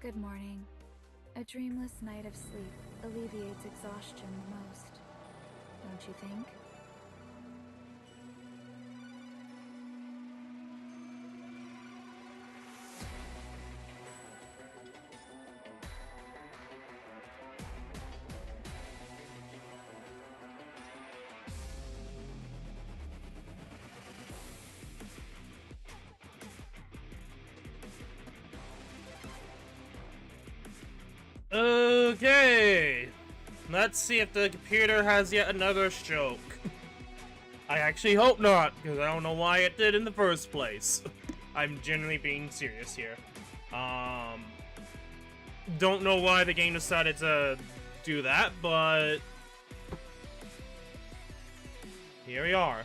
Good morning. A dreamless night of sleep alleviates exhaustion the most, don't you think? Okay, let's see if the computer has yet another stroke. I actually hope not, because I don't know why it did in the first place. I'm genuinely being serious here. Don't know why the game decided to do that, but here we are.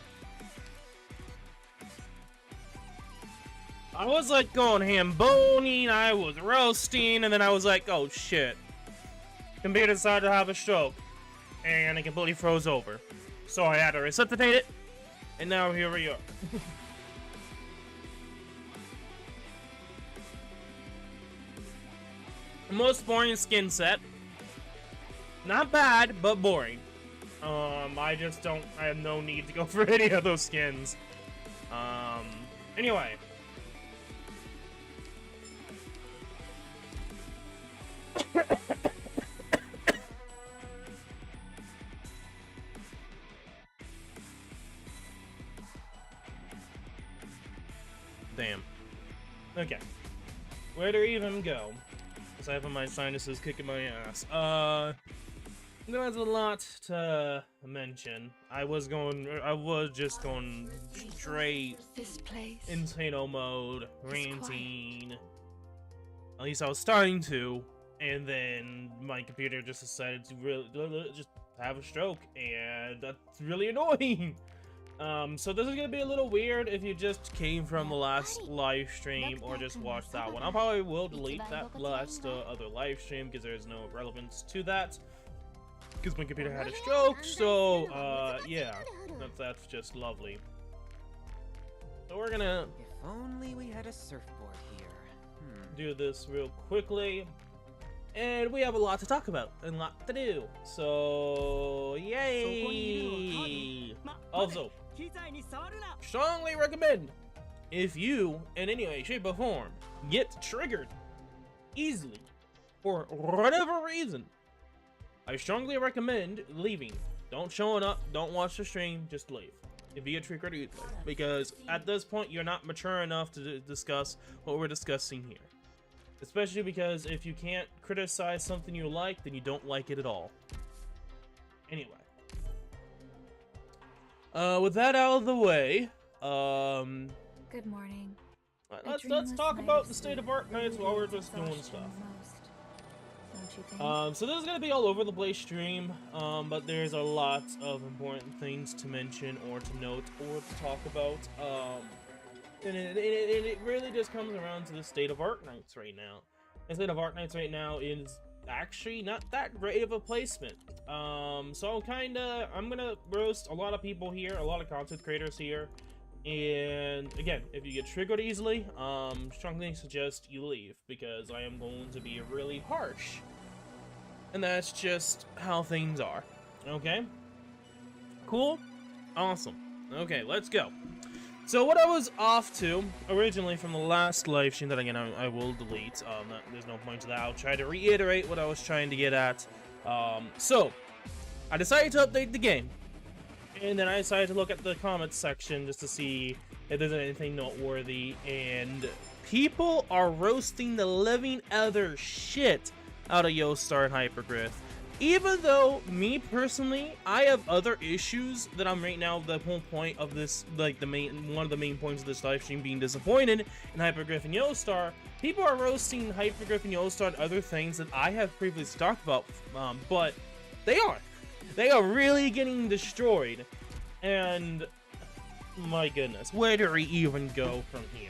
I was like going ham-boning, I was roasting, and then I was like, oh shit. Computer decided to have a stroke, and it completely froze over. So I had to resuscitate it, and now here we are. Most boring skin set. Not bad, but boring. I have no need to go for any of those skins. Anyway. Damn. Okay. Where do we even go? Aside from my sinuses kicking my ass. There's a lot to mention. I was just going straight insano mode, ranting. At least I was starting to, and then my computer just decided to really just have a stroke, and that's really annoying. So this is gonna be a little weird if you just came from the last live stream or just watched that one. I probably will delete that last other live stream because there's no relevance to that. Because my computer had a stroke, so yeah, that's just lovely. So we're gonna If only we had a surfboard here. do this real quickly. And we have a lot to talk about and a lot to do. So, yay! Also, strongly recommend, if you, in any way, shape, or form, get triggered easily for whatever reason, I strongly recommend leaving. Don't show up, don't watch the stream, just leave. If you get triggered easily. Because at this point, you're not mature enough to discuss what we're discussing here. Especially because if you can't criticize something you like, then you don't like it at all. Anyway. With that out of the way, Good morning. let's talk about the state of Arknights while we're just doing stuff. Don't you think? So this is gonna be all over the place stream, but there's a lot of important things to mention or to note or to talk about. And it really just comes around to the state of Arknights right now. The state of Arknights right now is actually not that great of a placement. So I'm gonna roast a lot of people here, a lot of content creators here. And again, if you get triggered easily, strongly suggest you leave because I am going to be really harsh. And that's just how things are. Okay? Cool? Awesome. Okay, let's go. So what I was off to originally from the last live stream that again I will delete. There's no point to that. I'll try to reiterate what I was trying to get at. So I decided to update the game, and then I decided to look at the comments section just to see if there's anything noteworthy. And people are roasting the living other shit out of Yostar and Hypergriff. Even though, me personally, I have other issues that I'm right now, the whole point of this, like, one of the main points of this live stream being disappointed in Hypergriff and Yostar, people are roasting Hypergriff and Yostar and other things that I have previously talked about, but they are really getting destroyed, and my goodness, where do we even go from here?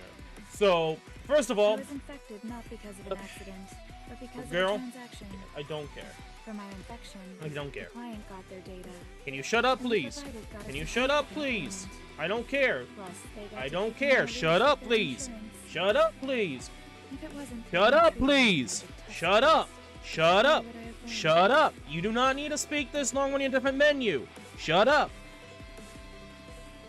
So, first of all, I was infected not because of an accident, but because girl, of a transaction. I don't care. For my infection, I don't care. the client got their data. Can you shut up, And the please? provider got Can a you shut up, certificate please? and I don't care. plus they got I to don't take care. another Shut up, their please. insurance. Shut up, please. If it wasn't for Shut the up, treatment, please! the test Shut up! Shut why up! would I have blamed Shut up! You do not need to speak this long when you're in a different menu. Shut up!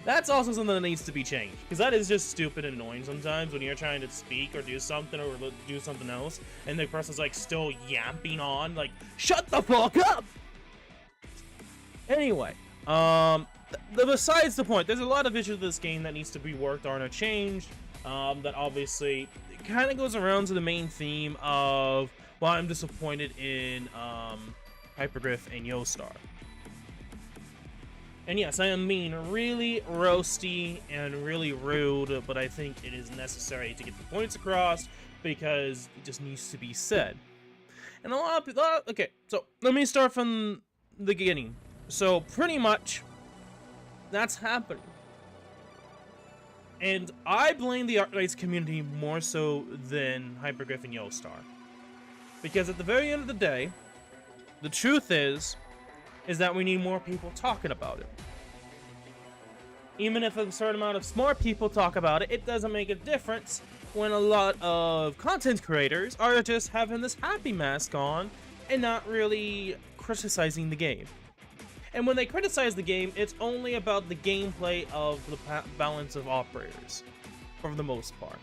That's also something that needs to be changed, because that is just stupid and annoying sometimes when you're trying to speak or do something or do something else, and the person's like still yapping on, like, shut the fuck up! Anyway, besides the point, there's a lot of issues with this game that needs to be worked on or changed, that obviously kind of goes around to the main theme of why I'm disappointed in Hypergriff and Yostar. And yes, I am being really roasty and really rude, but I think it is necessary to get the points across because it just needs to be said. And a lot of people, okay, so let me start from the beginning. So pretty much, that's happening. And I blame the Arknights community more so than Hypergriff and Yostar. Because at the very end of the day, the truth is that we need more people talking about it. Even if a certain amount of smart people talk about it, it doesn't make a difference when a lot of content creators are just having this happy mask on and not really criticizing the game. And when they criticize the game, it's only about the gameplay of the balance of operators, for the most part.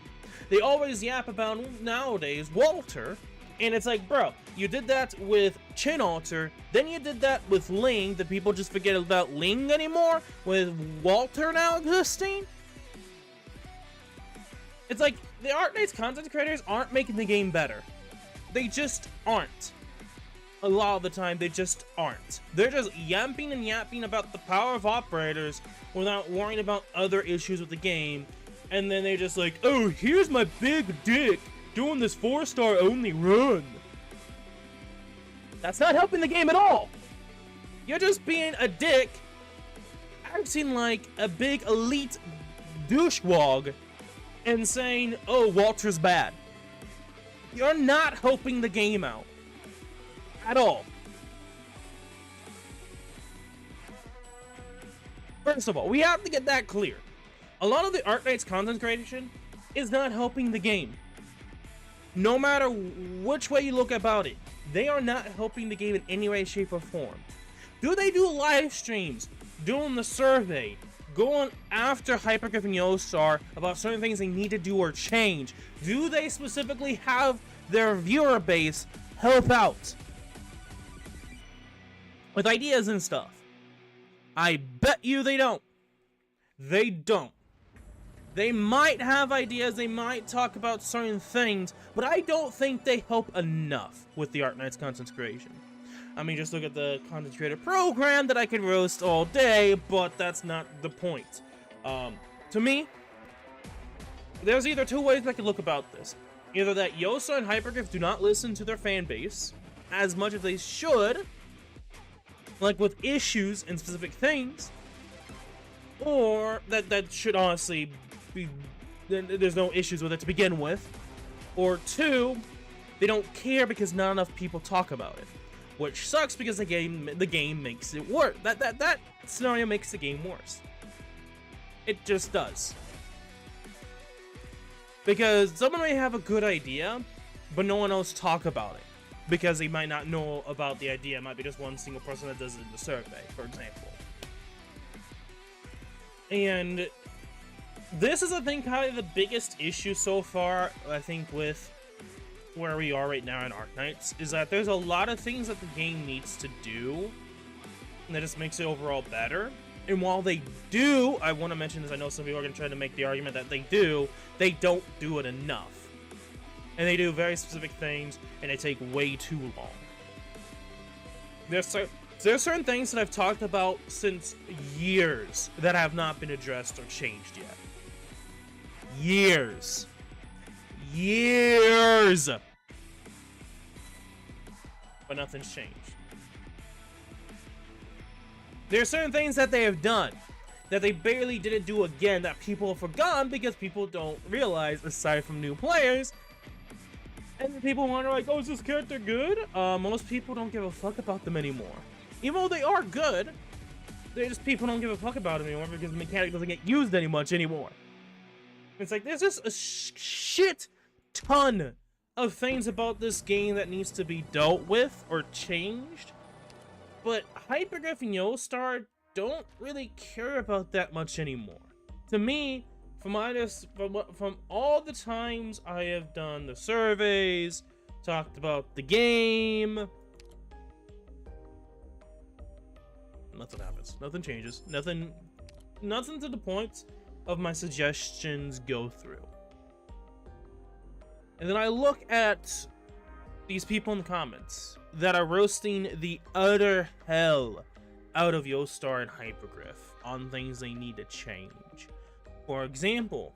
They always yap about, nowadays, Walter, and it's like, bro, you did that with Chin Alter, then you did that with Ling. Did people just forget about Ling anymore? With Walter now existing? It's like, the Arknights content creators aren't making the game better. They just aren't. A lot of the time, they just aren't. They're just yapping and yapping about the power of operators without worrying about other issues with the game. And then they're just like, oh, here's my big dick doing this 4-star only run. That's not helping the game at all. You're just being a dick, acting like a big elite douchewag, and saying, oh, Walter's bad. You're not helping the game out. At all. First of all, we have to get that clear. A lot of the Arknights content creation is not helping the game. No matter which way you look about it, they are not helping the game in any way, shape, or form. Do they do live streams, doing the survey, going after Hypergriff and Yostar about certain things they need to do or change? Do they specifically have their viewer base help out with ideas and stuff? I bet you they don't. They don't. They might have ideas, they might talk about certain things, but I don't think they help enough with the Arknights content creation. I mean, just look at the content creator program that I could roast all day, but that's not the point. To me, there's either two ways I could look about this. Either that Yostar and Hypergriff do not listen to their fan base as much as they should, like with issues and specific things, or that should honestly be, there's no issues with it to begin with, or two, they don't care because not enough people talk about it, which sucks because the game makes it worse. That scenario makes the game worse. It just does. Because someone may have a good idea, but no one else talk about it. Because they might not know about the idea. It might be just one single person that does it in the survey, for example. And this is, I think, kind of the biggest issue so far, I think, with where we are right now in Arknights, is that there's a lot of things that the game needs to do, and that just makes it overall better. And while they do, I want to mention this, I know some people are going to try to make the argument that they don't do it enough. And they do very specific things, and they take way too long. There's certain things that I've talked about since years that have not been addressed or changed yet. Years. But nothing's changed. There are certain things that they have done that they barely didn't do again that people have forgotten because people don't realize, aside from new players. And people wonder, like, oh, is this character good? Most people don't give a fuck about them anymore. Even though they are good, they just, people don't give a fuck about them anymore because the mechanic doesn't get used any much anymore. It's like, there's just a shit ton of things about this game that needs to be dealt with or changed, but Hypergriff and Yostar don't really care about that much anymore. To me, from all the times I have done the surveys, talked about the game, nothing happens. Nothing changes. Nothing to the point of my suggestions go through. And then I look at these people in the comments that are roasting the utter hell out of Yostar and Hypergriff on things they need to change. For example,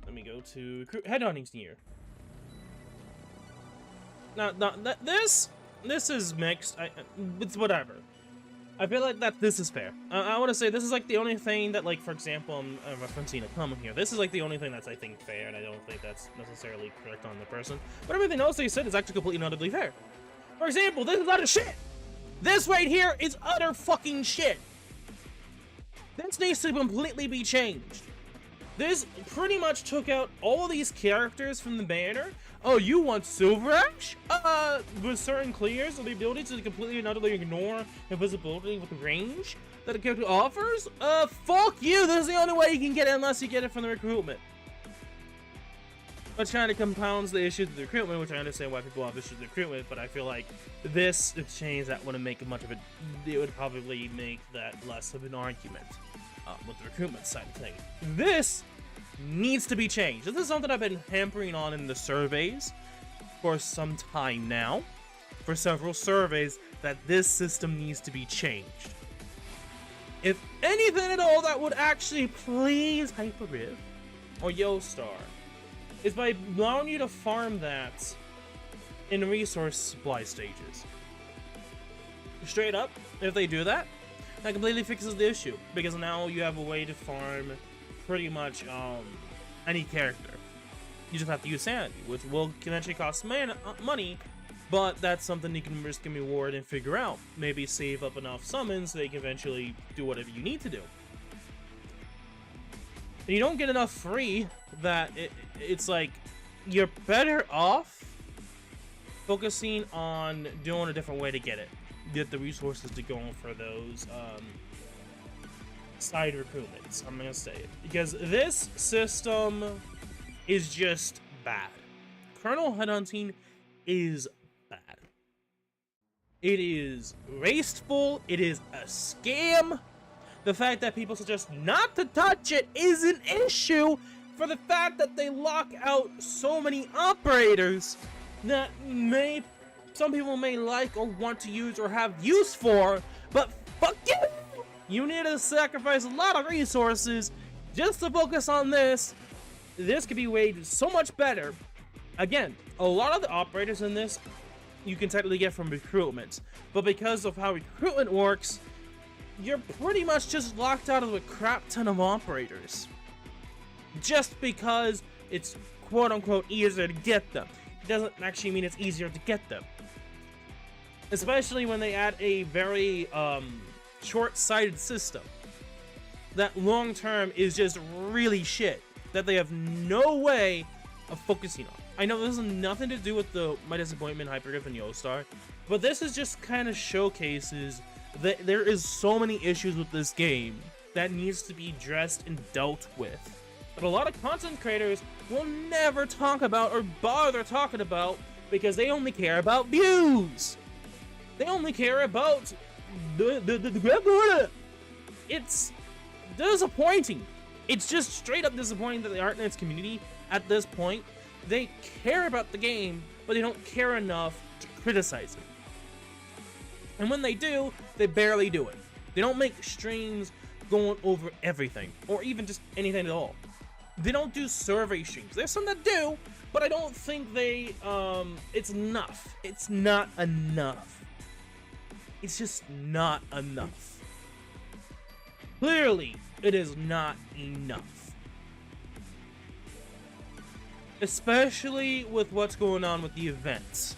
let me go to Headhunting's here. Now this is mixed. It's whatever. I feel like that this is fair. I want to say this is like the only thing that, like, for example, I'm referencing a comment here. This is like the only thing that's, I think, fair, and I don't think that's necessarily correct on the person. But everything else they said is actually completely and utterly fair. For example, this is utter shit. This right here is utter fucking shit. This needs to completely be changed. This pretty much took out all of these characters from the banner. Oh, you want Silver Ash? With certain clears, or the ability to completely and utterly ignore invisibility with the range that a character offers? Fuck you! This is the only way you can get it unless you get it from the recruitment. Which kind of compounds the issues with the recruitment, which I understand why people have issues with the recruitment, but I feel like this change that wouldn't make much of it. It would probably make that less of an argument with the recruitment side of things. This needs to be changed. This is something I've been hampering on in the surveys for some time now. For several surveys, that this system needs to be changed. If anything at all that would actually please Hypergriff or Yostar is by allowing you to farm that in resource supply stages. Straight up, if they do that, that completely fixes the issue, because now you have a way to farm pretty much any character. You just have to use sanity, which will eventually cost money, but that's something you can risk and reward and figure out. Maybe save up enough summons so you can eventually do whatever you need to do. And you don't get enough free that it's like you're better off focusing on doing a different way to get it. Get the resources to go on for those side recruitments, I'm gonna say it. Because this system is just bad. Colonel Headhunting is bad. It is wasteful, it is a scam. The fact that people suggest not to touch it is an issue for the fact that they lock out so many operators that some people may like or want to use or have use for, but fuck you! You need to sacrifice a lot of resources just to focus on this. This could be weighed so much better. Again, a lot of the operators in this you can technically get from recruitment, but because of how recruitment works, you're pretty much just locked out of a crap ton of operators. Just because it's quote-unquote easier to get them. It doesn't actually mean it's easier to get them. Especially when they add a very short-sighted system that long-term is just really shit, that they have no way of focusing on. I know this has nothing to do with my Disappointment, Hypergriff, and Yostar, but this is just kind of showcases that there is so many issues with this game that needs to be addressed and dealt with. But a lot of content creators will never talk about or bother talking about because they only care about views. They only care about it's disappointing. It's just straight up disappointing that the Arknights community at this point, they care about the game, but they don't care enough to criticize it. And when they do, they barely do it. They don't make streams going over everything, or even just anything at all. They don't do survey streams. There's some that do, but I don't think they, it's enough. It's not enough. It's just not enough. Clearly, it is not enough. Especially with what's going on with the events.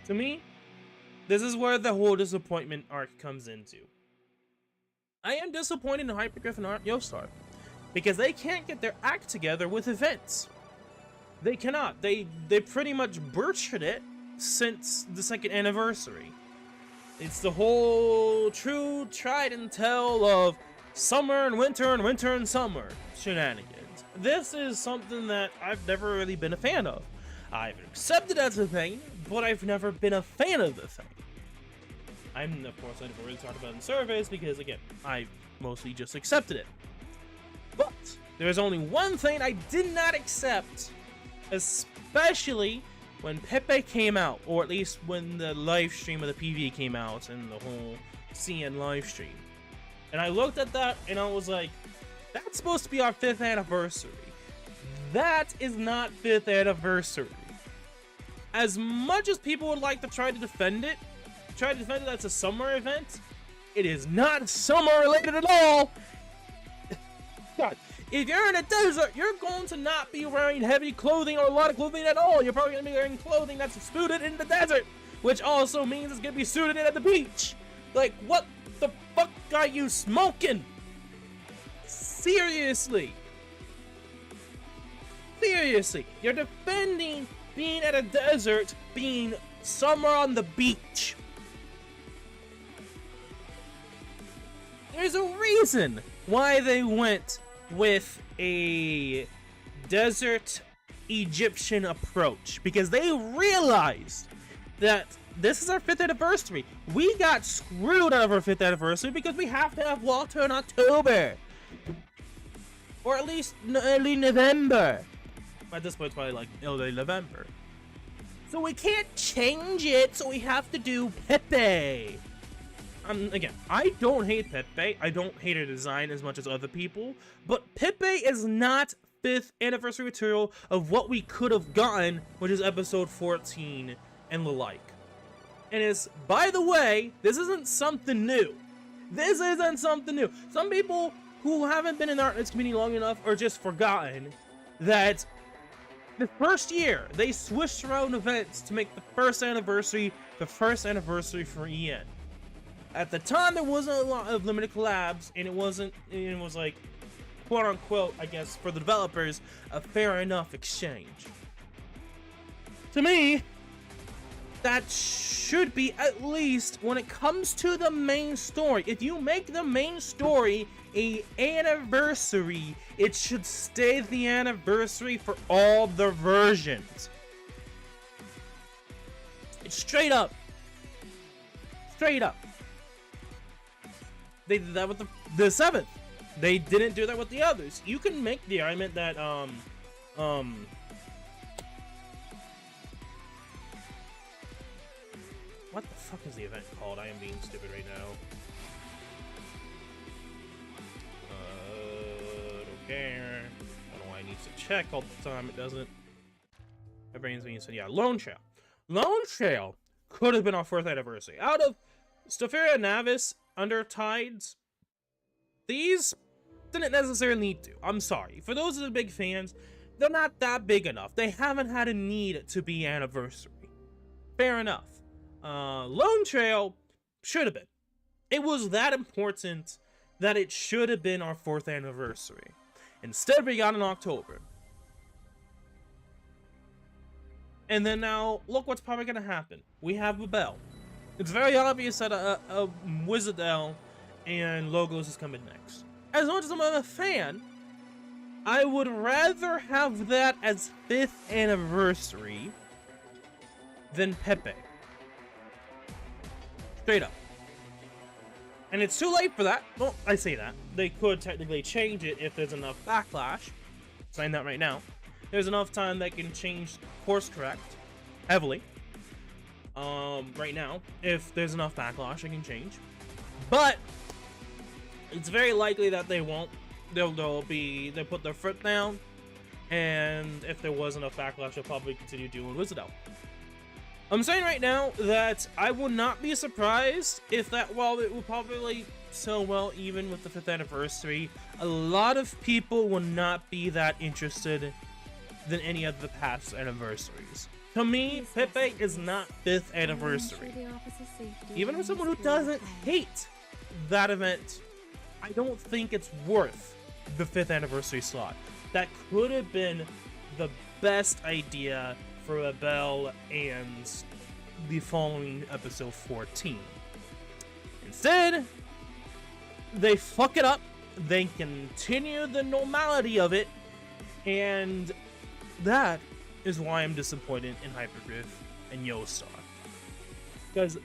To me, this is where the whole disappointment arc comes into. I am disappointed in Hypergriff and Yostar. because they can't get their act together with events. They cannot. They pretty much butchered it since the 2nd anniversary. It's the whole true tried and tell of summer and winter and summer shenanigans. This is something that I've never really been a fan of. I've accepted as a thing, but I've never been a fan of the thing. Of course, I never really talked about it in surveys because, again, I mostly just accepted it. But there's only one thing I did not accept, especially when Pepe came out, or at least when the live stream of the PV came out and the whole CN live stream. And I looked at that and I was like, that's supposed to be our 5th anniversary. That is not 5th anniversary. As much as people would like to try to defend it as a summer event, it is not summer related at all. God, if you're in a desert, you're going to not be wearing heavy clothing or a lot of clothing at all. You're probably going to be wearing clothing that's suited in the desert, which also means it's going to be suited in at the beach. Like, what the fuck are you smoking? Seriously. Seriously. You're defending being at a desert, being summer on the beach. There's a reason why they went with a desert Egyptian approach, because they realized that this is our 5th anniversary. We got screwed out of our 5th anniversary because we have to have water in October, or at least early November. At this point, it's probably like early November. So we can't change it, so we have to do Pepe. Again, I don't hate Pepe. I don't hate her design as much as other people, but Pepe is not 5th anniversary material of what we could have gotten, which is episode 14 and the like. And it's, by the way, this isn't something new. This isn't something new. Some people who haven't been in the Arknights community long enough are just forgotten that the first year they switched around events to make the 1st anniversary the 1st anniversary for EN. At the time, there wasn't a lot of limited collabs, and it was like, quote unquote, I guess, for the developers, a fair enough exchange. To me, that should be, at least when it comes to the main story. If you make the main story an anniversary, it should stay the anniversary for all the versions. It's straight up. Straight up. They did that with the 7th. They didn't do that with the others. You can make the argument that, what the fuck is the event called? I am being stupid right now. Don't care. I don't know why I need to check all the time. It doesn't. My brain's being said, yeah, Lone Trail. Lone Trail could have been our 4th anniversary. Out of Stopheria Navis, Under Tides, these didn't necessarily need to. I'm sorry. For those of the big fans, they're not that big enough. They haven't had a need to be anniversary. Fair enough. Lone Trail should have been. It was that important that it should have been our 4th anniversary. Instead, we got in October. And then now, look what's probably going to happen. We have a bell. It's very obvious that a Wizardell and Logos is coming next. As much as I'm a fan, I would rather have that as 5th anniversary than Pepe. Straight up. And it's too late for that. Well, I say that. They could technically change it if there's enough backlash. Saying that right now. There's enough time that can change course correct heavily. Right now, if there's enough backlash, it can change. But it's very likely that they won't. They'll put their foot down, and if there was enough backlash, they'll probably continue doing Wizardell. I'm saying right now that I would not be surprised if that, while it will probably sell well even with the 5th anniversary, a lot of people will not be that interested than any of the past anniversaries. To me, Pepe is not 5th anniversary. Even for someone who doesn't hate that event, I don't think it's worth the 5th anniversary slot. That could have been the best idea for Abel and the following episode 14. Instead, they fuck it up, they continue the normality of it, and that is why I'm disappointed in Hypergriff and Yostar. Because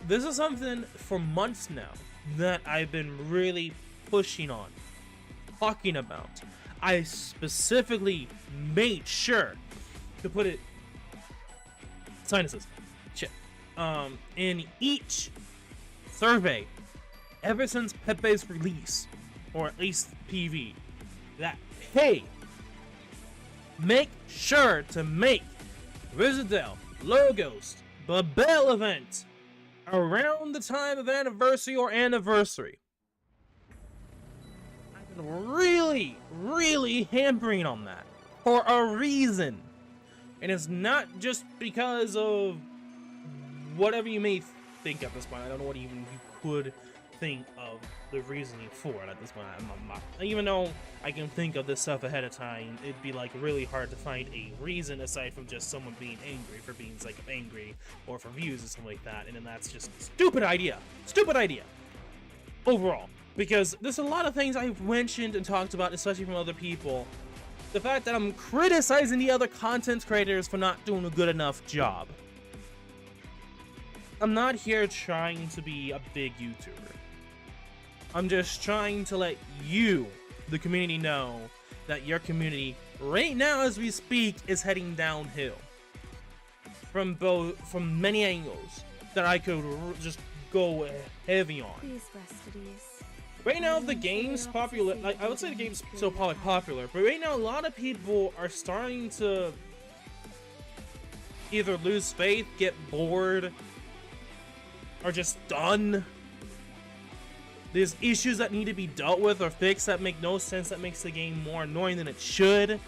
this is something for months now that I've been really pushing on, talking about. I specifically made sure to put it sinuses shit in each survey ever since Pepe's release, or at least PV, that hey, make sure to make Rizdale, Logos, Babel event around the time of anniversary or anniversary. I've been really hammering on that for a reason. And it's not just because of whatever you may think at this point. I don't know what even you could think of the reasoning for it at this point. Even though I can think of this stuff ahead of time, it'd be like really hard to find a reason aside from just someone being angry for being like angry or for views or something like that. And then that's just stupid idea overall, because there's a lot of things I've mentioned and talked about, especially from other people. The fact that I'm criticizing the other content creators for not doing a good enough job. I'm not here trying to be a big YouTuber. I'm just trying to let you, the community, know that your community, right now as we speak, is heading downhill. From many angles that I could just go heavy on. Please rest at ease. Right now, the game's popular. Like, I would say the game's so popular, but right now, a lot of people are starting to either lose faith, get bored, or just done. There's issues that need to be dealt with or fixed that make no sense, that makes the game more annoying than it should. I'm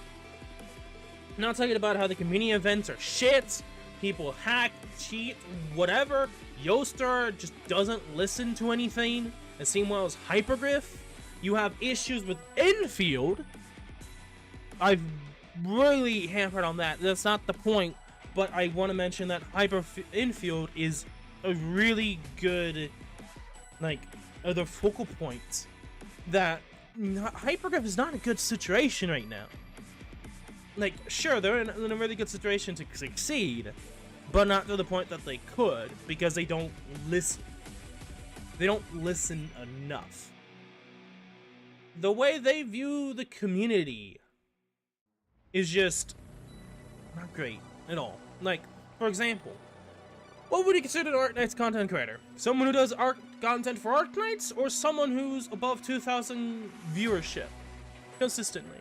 not talking about how the community events are shit, people hack, cheat, whatever. Yostar just doesn't listen to anything. And same well as Hypergriff. You have issues with infield. I've really hampered on that. That's not the point, but I want to mention that infield is a really good, like, the focal point that Hypergriff is not a good situation right now. Like, sure, they're in a really good situation to succeed, but not to the point that they could, because they don't listen. They don't listen enough. The way they view the community is just not great at all. Like, for example, what would you consider an Arknights content creator? Someone who does content for Arknights, or someone who's above 2,000 viewership consistently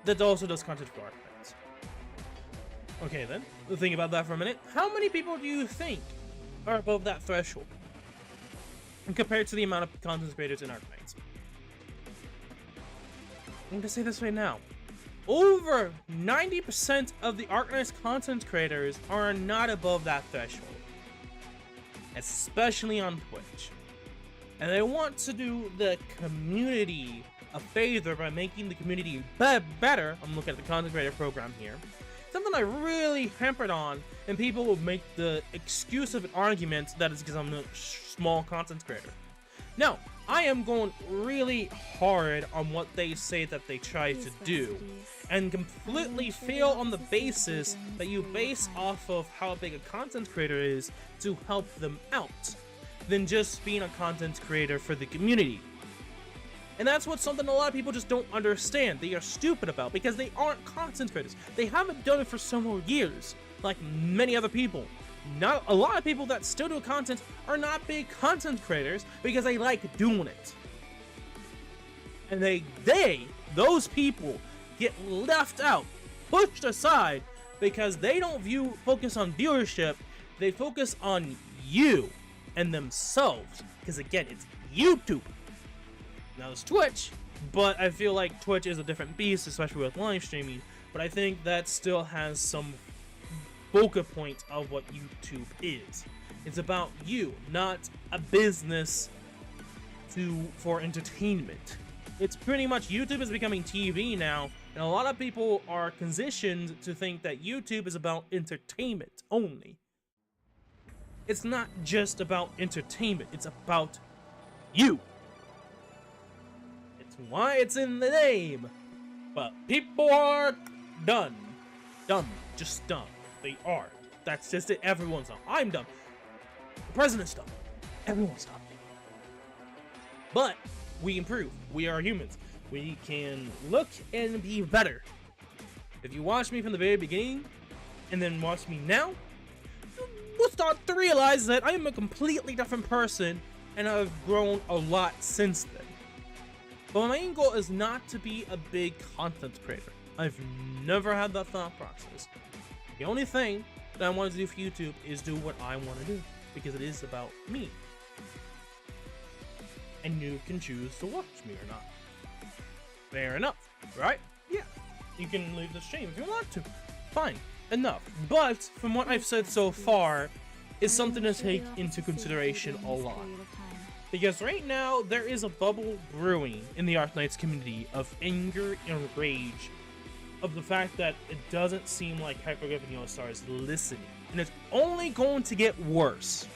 that also does content for Arknights? Okay then, think about that for a minute. How many people do you think are above that threshold compared to the amount of content creators in Arknights? I'm gonna say this right now. Over 90% of the Arknights content creators are not above that threshold. Especially on Twitch. And they want to do the community a favor by making the community better. I'm looking at the content creator program here. Something I really hampered on, and people will make the excuse of an argument that is because I'm a small content creator. No, I am going really hard on what they say that they try to do, and completely fail on the basis that you base off of how big a content creator is to help them out, than just being a content creator for the community. And that's what something a lot of people just don't understand. They are stupid about, because they aren't content creators. They haven't done it for several years, like many other people. Not a lot of people that still do content are not big content creators because they like doing it. And those people get left out, pushed aside, because they don't focus on viewership. They focus on you and themselves, because again, it's YouTube. Now it's Twitch, but I feel like Twitch is a different beast, especially with live streaming. But I think that still has some focal point of what YouTube is. It's about you, not a business for entertainment. It's pretty much YouTube is becoming TV now, and a lot of people are conditioned to think that YouTube is about entertainment only. It's not just about entertainment, it's about you. It's why it's in the name. But people are done. Dumb. Just dumb. They are. That's just it. Everyone's dumb. I'm dumb. The president's dumb. Everyone's dumb. But we improve. We are humans. We can look and be better. If you watch me from the very beginning and then watch me now, we'll start to realize that I am a completely different person and I've grown a lot since then. But my main goal is not to be a big content creator. I've never had that thought process. The only thing that I want to do for YouTube is do what I want to do, because it is about me. And you can choose to watch me or not. Fair enough, right? Yeah. You can leave the stream if you want to. Fine. Enough. But from what I've said so far, is something to take into consideration a lot. Because right now, there is a bubble brewing in the Arknights community of anger and rage of the fact that it doesn't seem like Hyperglyph and Yostar is listening. And it's only going to get worse.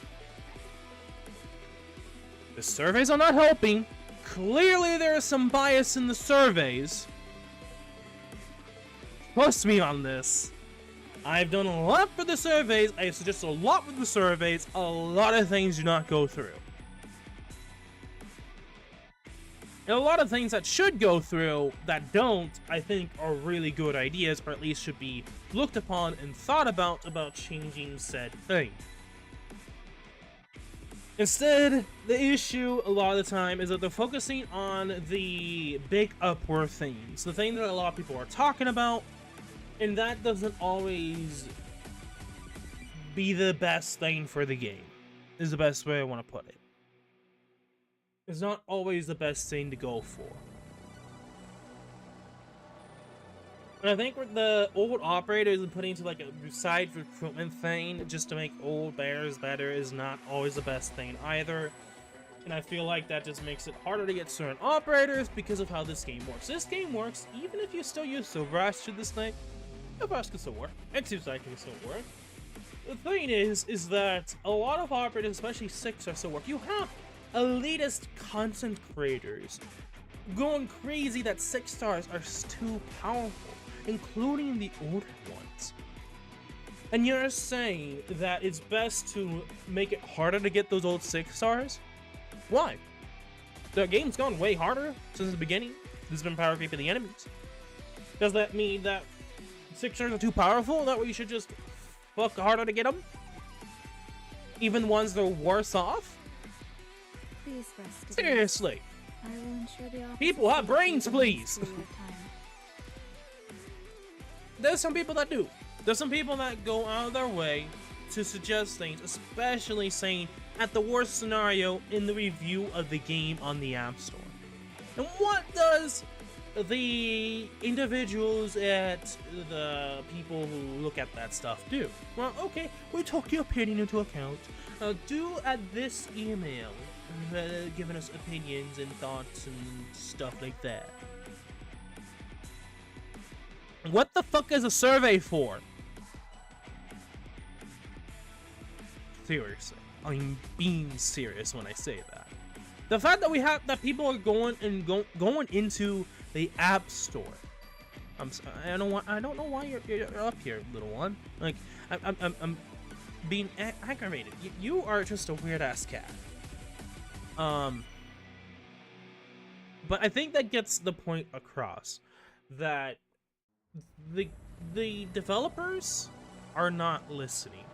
The surveys are not helping. Clearly there is some bias in the surveys. Trust me on this. I've done a lot for the surveys. I suggest a lot with the surveys. A lot of things do not go through. And a lot of things that should go through that don't, I think, are really good ideas, or at least should be looked upon and thought about changing said thing. Instead, the issue a lot of the time is that they're focusing on the big upward things, the thing that a lot of people are talking about, and that doesn't always be the best thing for the game, is the best way I want to put it. It's not always the best thing to go for. And I think with the old operators and putting into like a side recruitment thing just to make old bears better is not always the best thing either. And I feel like that just makes it harder to get certain operators because of how this game works. This game works even if you still use Silverash to this thing. Silverash can still work. Exusite can still work. The thing is that a lot of operators, especially 6 are still work. You have elitist content creators going crazy that 6 stars are too powerful, including the older ones. And you're saying that it's best to make it harder to get those old 6 stars? Why? The game's gone way harder since the beginning. There's been power creep in the enemies. Does that mean that 6 stars are too powerful? That way you should just fuck harder to get them? Even ones that are worse off? Please rest. Seriously. I will ensure the People have brains, please. There's some people that do. There's some people that go out of their way to suggest things, especially saying at the worst scenario in the review of the game on the App Store. And what does the individuals at the people who look at that stuff do? Well, okay, we took your opinion into account. Do at this email, giving us opinions and thoughts and stuff like that. What the fuck is a survey for? Seriously, I'm being serious when I say that. The fact that we have that people are going into the App Store. I don't know why you're up here, little one. Like I'm being aggravated. You are just a weird ass cat. But I think that gets the point across that the developers are not listening,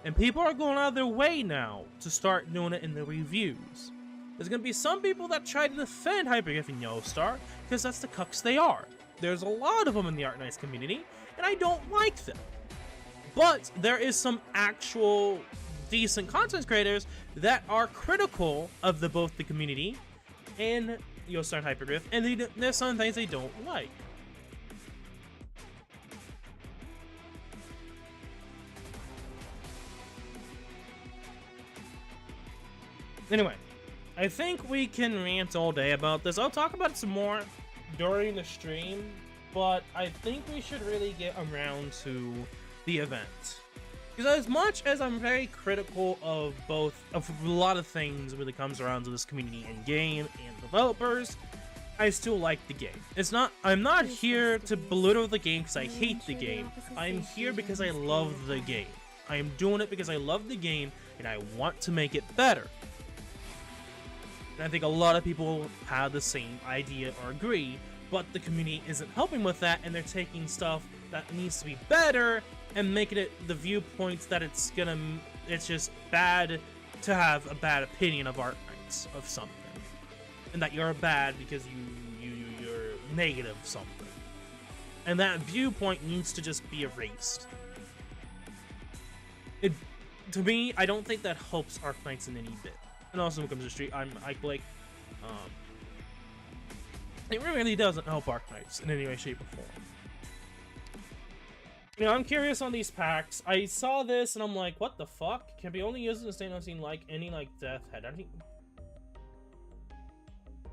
and people are going out of their way now to start doing it in the reviews. There's gonna be some people that try to defend Hyperglyph and Yostar because that's the cucks they are. There's a lot of them in the Arknights community, and I don't like them. But there is some actual decent content creators that are critical of both the community and Yostar and Hyperglyph, and there's some things they don't like. Anyway, I think we can rant all day about this. I'll talk about it some more during the stream, but I think we should really get around to the event. Because as much as I'm very critical of of a lot of things when it comes around to this community and game and developers, I still like the game. I'm not here to belittle the game because I hate the game. I'm here because I love the game. I am doing it because I love the game and I want to make it better. And I think a lot of people have the same idea or agree, but the community isn't helping with that, and they're taking stuff that needs to be better and making it the viewpoints that it's just bad to have a bad opinion of Arknights of something, and that you're bad because you're negative something, and that viewpoint needs to just be erased. To me, I don't think that helps Arknights in any bit. And also when it comes to street, it really doesn't help Arknights in any way, shape, or form. You know, I'm curious on these packs. I saw this and I'm like, what the fuck? Can be only used in a state unseen like any death head. I think.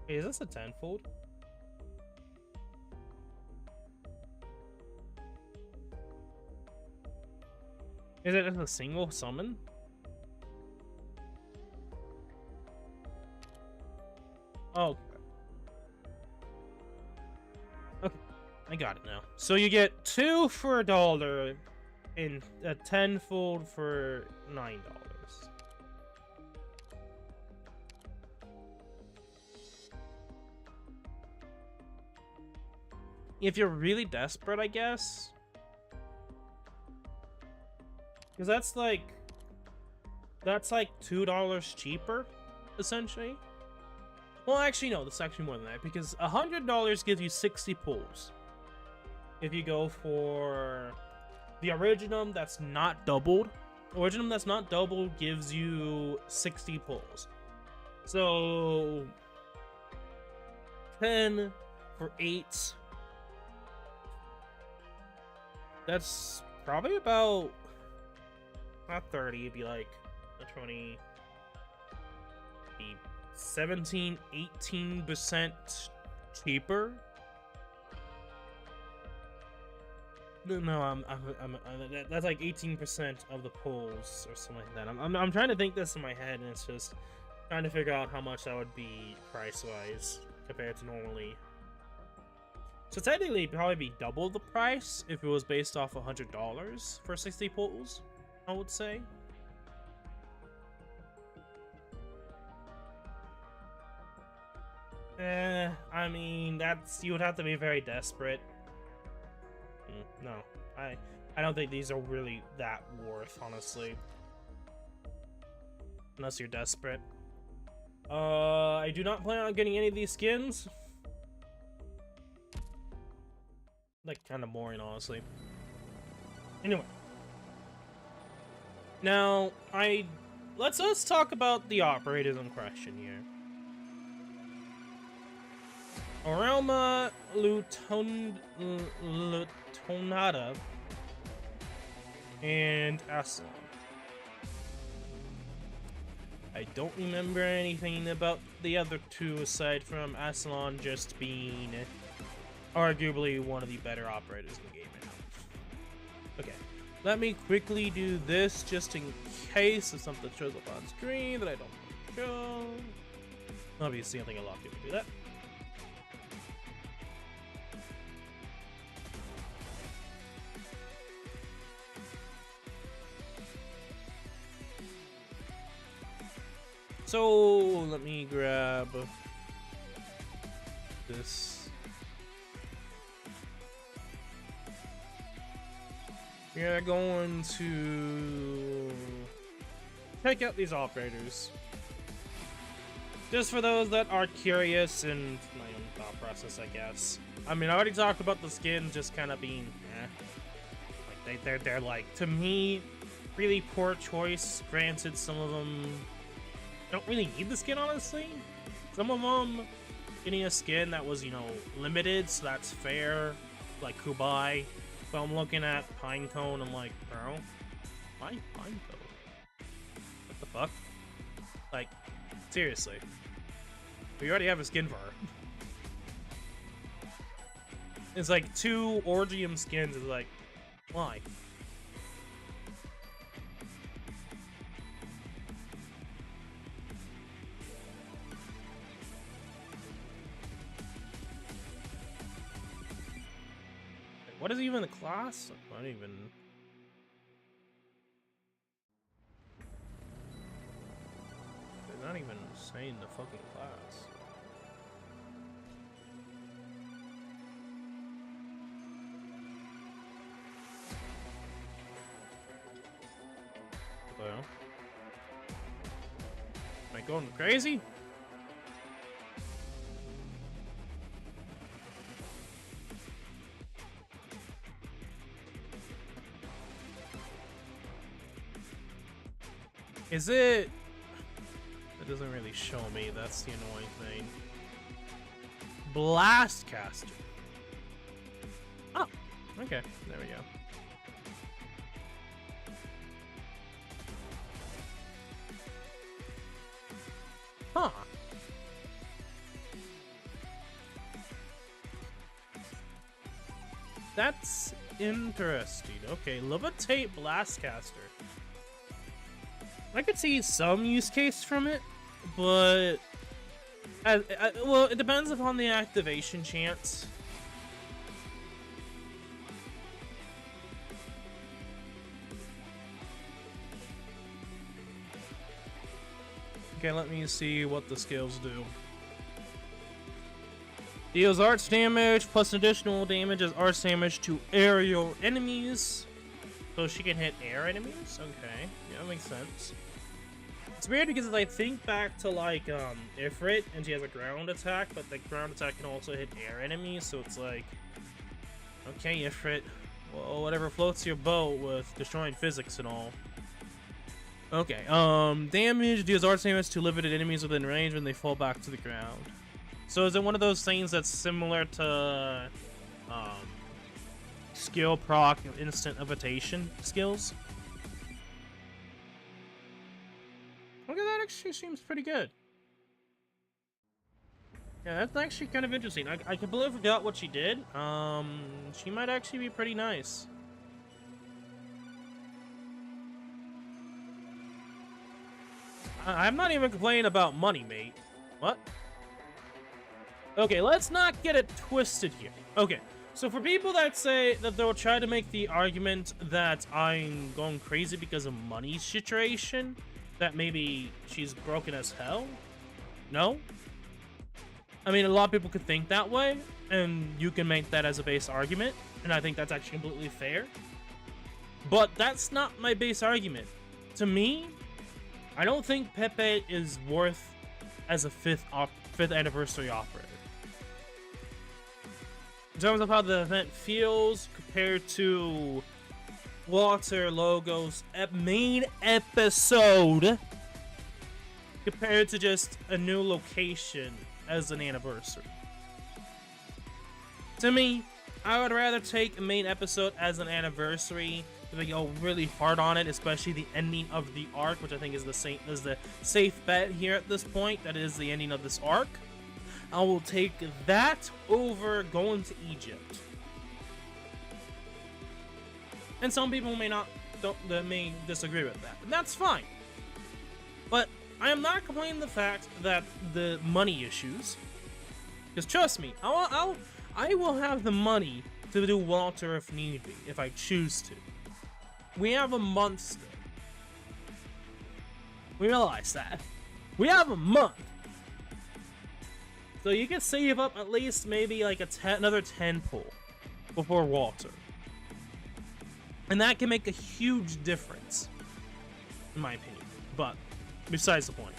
Hey, is this a tenfold? Is it just a single summon? Oh. Okay, I got it now. So you get 2 for $1 and a tenfold for $9. If you're really desperate, I guess. Because that's like $2 cheaper, essentially. Well, actually, no, that's actually more than that, because $100 gives you 60 pulls. If you go for the Originum that's not doubled, Originum that's not doubled gives you 60 pulls. So 10 for 8. That's probably about not 30, it'd be like a 20, be 17-18% cheaper. No, that's like 18% of the pulls or something like that. I'm trying to think this in my head, and it's just trying to figure out how much that would be price-wise compared to normally. So technically, it'd probably be double the price if it was based off $100 for 60 pulls, I would say. I mean, you would have to be very desperate. No, I don't think these are really that worth, honestly. Unless you're desperate. I do not plan on getting any of these skins. Like, kind of boring, honestly. Anyway. Now, let's talk about the operators in question here. Orelma Lutonada and Aslan. I don't remember anything about the other two aside from Aslan just being arguably one of the better operators in the game now. Okay, let me quickly do this just in case if something shows up on screen that I don't want to show. Obviously, I think a lot of people do that. So let me grab this. We're going to check out these operators. Just for those that are curious and my own thought process, I guess. I mean, I already talked about the skins just kind of being like they're like, to me, really poor choice. Granted, some of them don't really need the skin, honestly. Some of them getting a skin that was, you know, limited, so that's fair, like Kubai. But I'm looking at Pinecone, I'm like, bro, why Pinecone? What the fuck? Like, seriously. We already have a skin for her. It's like 2 Orgium skins. Is like, why? What is even the class? I don't even... They're not even saying the fucking class. Hello? Am I going crazy? Is it... It doesn't really show me, that's the annoying thing. Blastcaster. Oh, okay, there we go. Huh. That's interesting. Okay, Levitate Blastcaster. I could see some use case from it, but well, it depends upon the activation chance. Okay, let me see what the skills do. Deals arts damage plus additional damage as arts damage to aerial enemies. So she can hit air enemies? Okay, yeah, that makes sense. It's weird because I think back to like Ifrit, and she has a ground attack, but the ground attack can also hit air enemies, so it's like, okay, Ifrit, well, whatever floats your boat with destroying physics and all. Okay, damage deals arts damage to limited enemies within range when they fall back to the ground. So is it one of those things that's similar to skill proc instant evitation skills? Okay, that actually seems pretty good. Yeah, that's actually kind of interesting. I completely forgot what she did. She might actually be pretty nice. I'm not even complaining about money, mate. What? Okay, let's not get it twisted here. Okay, so for people that say that they'll try to make the argument that I'm going crazy because of money situation, that maybe she's broken as hell, no? I mean, a lot of people could think that way, and you can make that as a base argument, and I think that's actually completely fair. But that's not my base argument. To me, I don't think Pepe is worth as a fifth anniversary operator. In terms of how the event feels compared to Walter Logo's main episode, compared to just a new location as an anniversary. To me, I would rather take a main episode as an anniversary if they go really hard on it, especially the ending of the arc, which I think is the safe bet here at this point. That is the ending of this arc. I will take that over going to Egypt. And some people may disagree with that, and that's fine. But I am not complaining the fact that the money issues, because trust me, I will have the money to do Walter if need be, if I choose to. We have a month still. We realize that. We have a month. So you can save up at least maybe like another 10 pull before Walter. And that can make a huge difference, in my opinion. But, besides the point.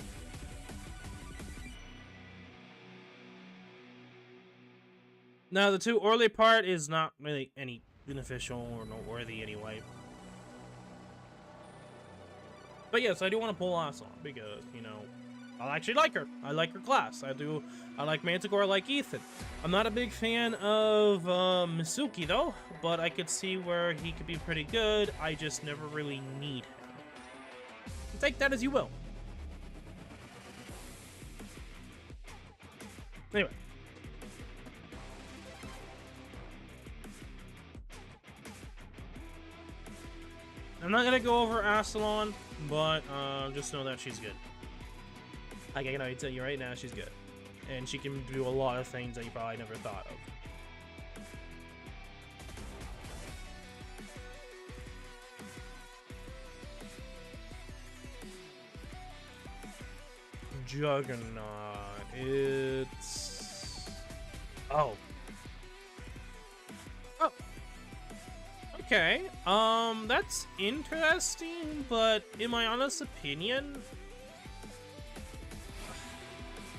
Now, the too early part is not really any beneficial or noteworthy anyway. But yes, I do want to pull Asa because, you know, I actually like her. I like her class. I like Manticore, I like Ethan. I'm not a big fan of Misuki though, but I could see where he could be pretty good. I just never really need him. Take that as you will. Anyway. I'm not gonna go over Astalon, but just know that she's good. I can already tell you right now, she's good. And she can do a lot of things that you probably never thought of. Juggernaut, it's... Oh. Oh. Okay, that's interesting, but in my honest opinion,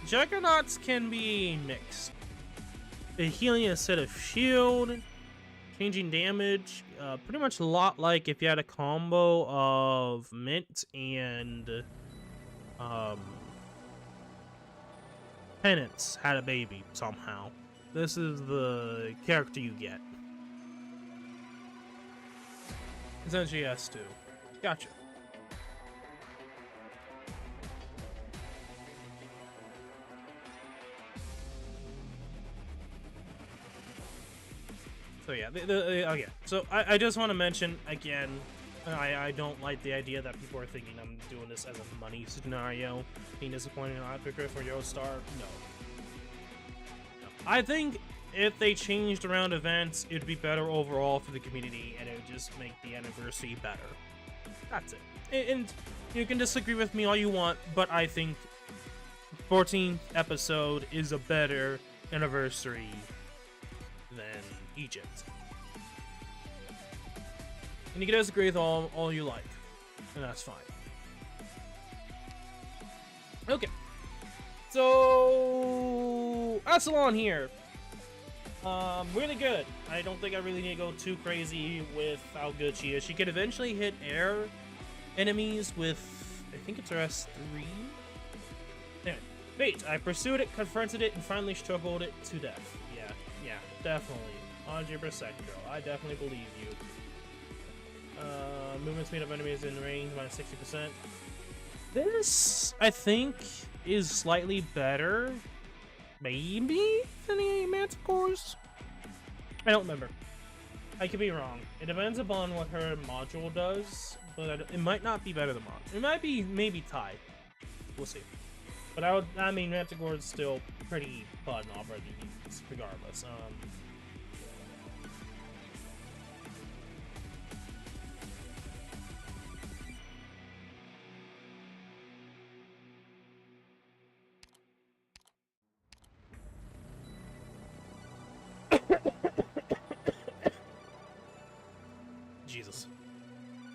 Juggernauts can be mixed. Healing a set of shield, changing damage, pretty much a lot like if you had a combo of Mint and, Penance had a baby somehow. This is the character you get. Essentially S2. Gotcha. So yeah, okay. So I just want to mention again, I don't like the idea that people are thinking I'm doing this as a money scenario, being disappointed in Arknights for Yostar. No. I think if they changed around events, it'd be better overall for the community, and it would just make the anniversary better. That's it. And you can disagree with me all you want, but I think 14th episode is a better anniversary than Egypt. And you can disagree with all you like, and that's fine. Okay. So, Astalon here. Really good. I don't think I really need to go too crazy with how good she is. She can eventually hit air enemies with, I think it's her S3? Anyway, fate. I pursued it, confronted it, and finally struggled it to death. Yeah, definitely. 100%, girl. I definitely believe you. Movement speed of enemies in range, minus 60%. This, I think, is slightly better, maybe, than the Manticores? I don't remember. I could be wrong. It depends upon what her module does, but it might not be better than module. It might be maybe tied. We'll see. But I mean, Manticore is still pretty fun already, regardless. Jesus.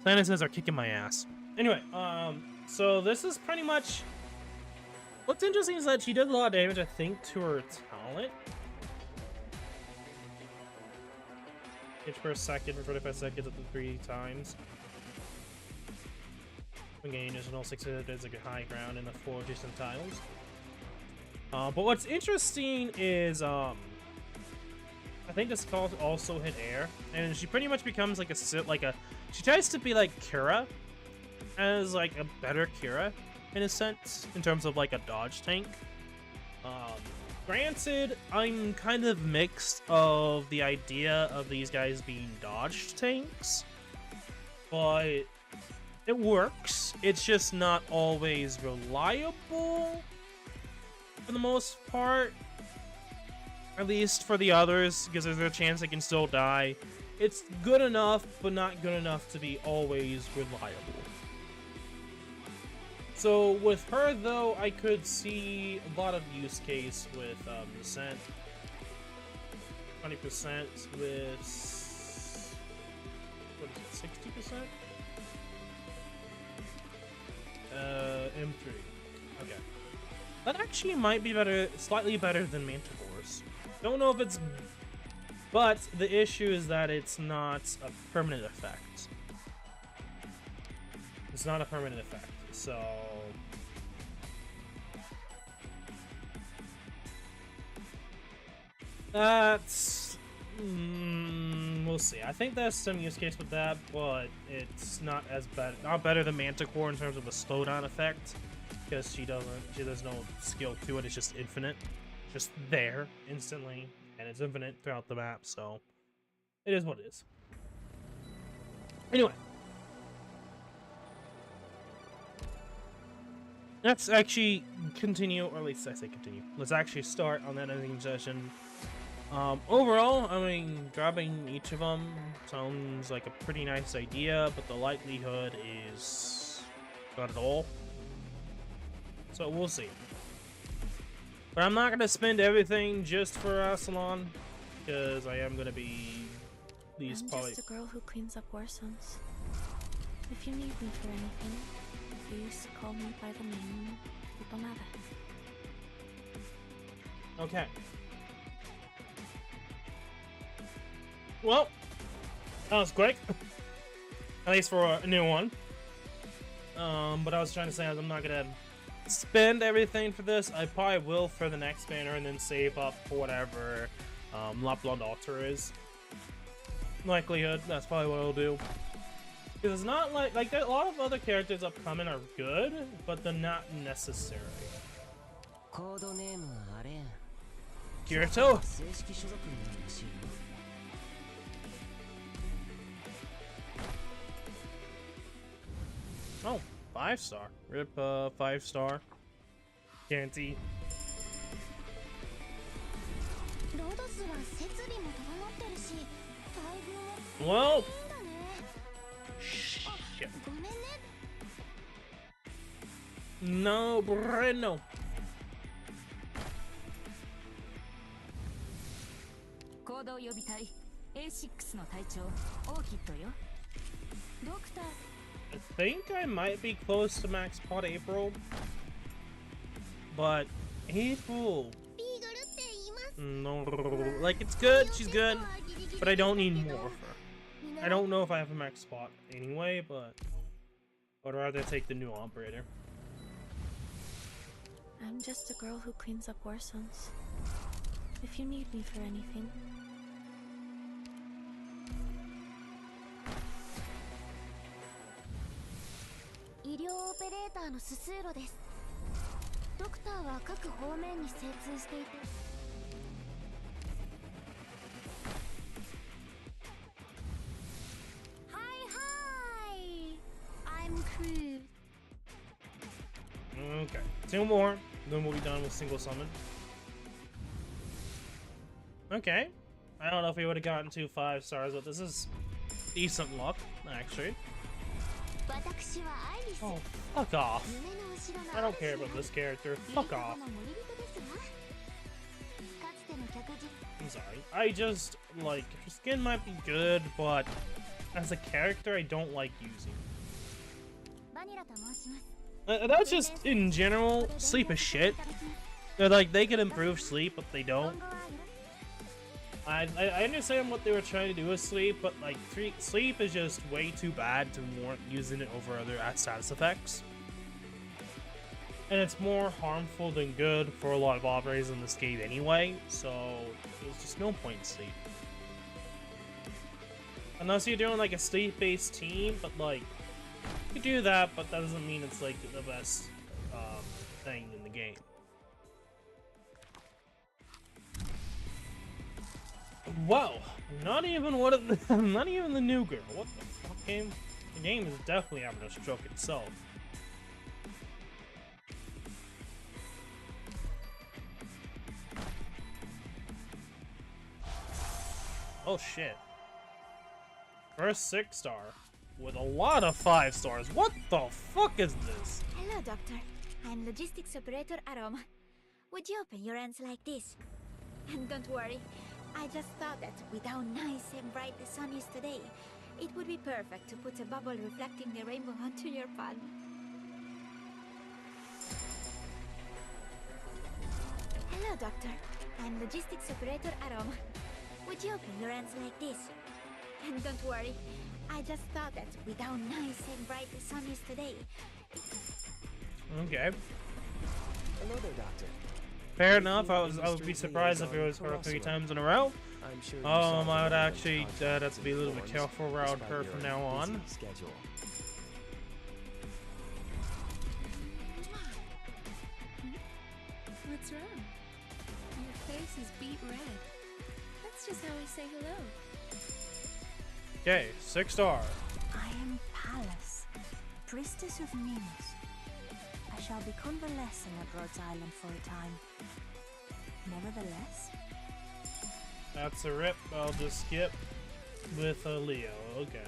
Sinuses are kicking my ass. Anyway, so this is pretty much... What's interesting is that she did a lot of damage, I think, to her talent. Hit per second for 45 seconds up to 3 times. When getting additional 600 is like a high ground in the 4 adjacent tiles. But what's interesting is, I think this call also hit air, and she pretty much becomes like she tries to be like Kira, as like a better Kira in a sense, in terms of like a dodge tank. Granted, I'm kind of mixed of the idea of these guys being dodge tanks, but it works. It's just not always reliable for the most part. At least for the others, because there's a chance they can still die. It's good enough, but not good enough to be always reliable. So with her, though, I could see a lot of use case with Descent. 20% with... what is it, 60%? M3. Okay. That actually might be better, slightly better than Manticores. Don't know if it's... But the issue is that it's not a permanent effect. It's not a permanent effect, so... That's... we'll see. I think there's some use case with that, but it's not as bad. Not better than Manticore in terms of a slowdown effect, because there's no skill to it. It's just infinite. just there instantly, and it's infinite throughout the map, so it is what it is. Anyway, let's actually continue, or at least I say continue. Let's actually start on that editing session. Overall, I mean, grabbing each of them sounds like a pretty nice idea, but the likelihood is not at all. So we'll see. But I'm not going to spend everything just for Aslan, because I am going to be these I'm probably... just a girl who cleans up war zones. If you need me for anything, please call me by the name Liponada. Okay. Well, that was quick. At least for a new one. But I was trying to say I'm not gonna spend everything for this. I probably will for the next banner and then save up for whatever La Blonde Altar is. Likelihood, that's probably what I'll do. Because it's not like a lot of other characters upcoming are good, but they're not necessary. Kirito? Oh, 5-star. Rip 5-star. Guarantee. Well, shit. No bueno. I think I might be close to max pot April, but April, no, like it's good, she's good, but I don't need more of her. I don't know if I have a max spot anyway, but I'd rather take the new operator. I'm just a girl who cleans up war zones. If you need me for anything. 医療オペレーターのススーロです。ドクターは各方面に精通していて。Hi, I'm Crew. Okay, 2 more, then we'll be done with single summon. Okay, I don't know if we would have gotten 2 5-stars, but this is decent luck, actually. Oh, fuck off. I don't care about this character. Fuck off. I'm sorry. I just, like, her skin might be good, but as a character, I don't like using. That's just, in general, sleep is shit. They're like, they can improve sleep, but they don't. I understand what they were trying to do with sleep, but like sleep is just way too bad to warrant using it over other status effects. And it's more harmful than good for a lot of operators in this game anyway, so there's just no point in sleep. Unless you're doing like a sleep-based team, but like, you do that, but that doesn't mean it's like the best thing in the game. Whoa! Not even not even the new girl. What the fuck game? The game is definitely having a stroke itself. Oh shit. First 6-star with a lot of 5-stars. What the fuck is this? Hello, Doctor. I'm Logistics Operator Arom. Would you open your hands like this? And don't worry, I just thought that with how nice and bright the sun is today, it would be perfect to put a bubble reflecting the rainbow onto your palm. Hello, Doctor. I'm Logistics Operator Arom. Would you open your hands like this? And don't worry, I just thought that with how nice and bright the sun is today. Okay. Hello there, Doctor. Fair enough. I would be surprised if it was her 3 times in a row. I'm sure I would actually have to be a little bit careful around her from now on. Schedule. What's wrong? You face is beet red. That's just how I say hello. Okay, 6-star. I am Pallas, priestess of Minos. I shall be convalescing at Rhodes Island for a time. Nevertheless, That's a rip. I'll just skip with Leo. Okay.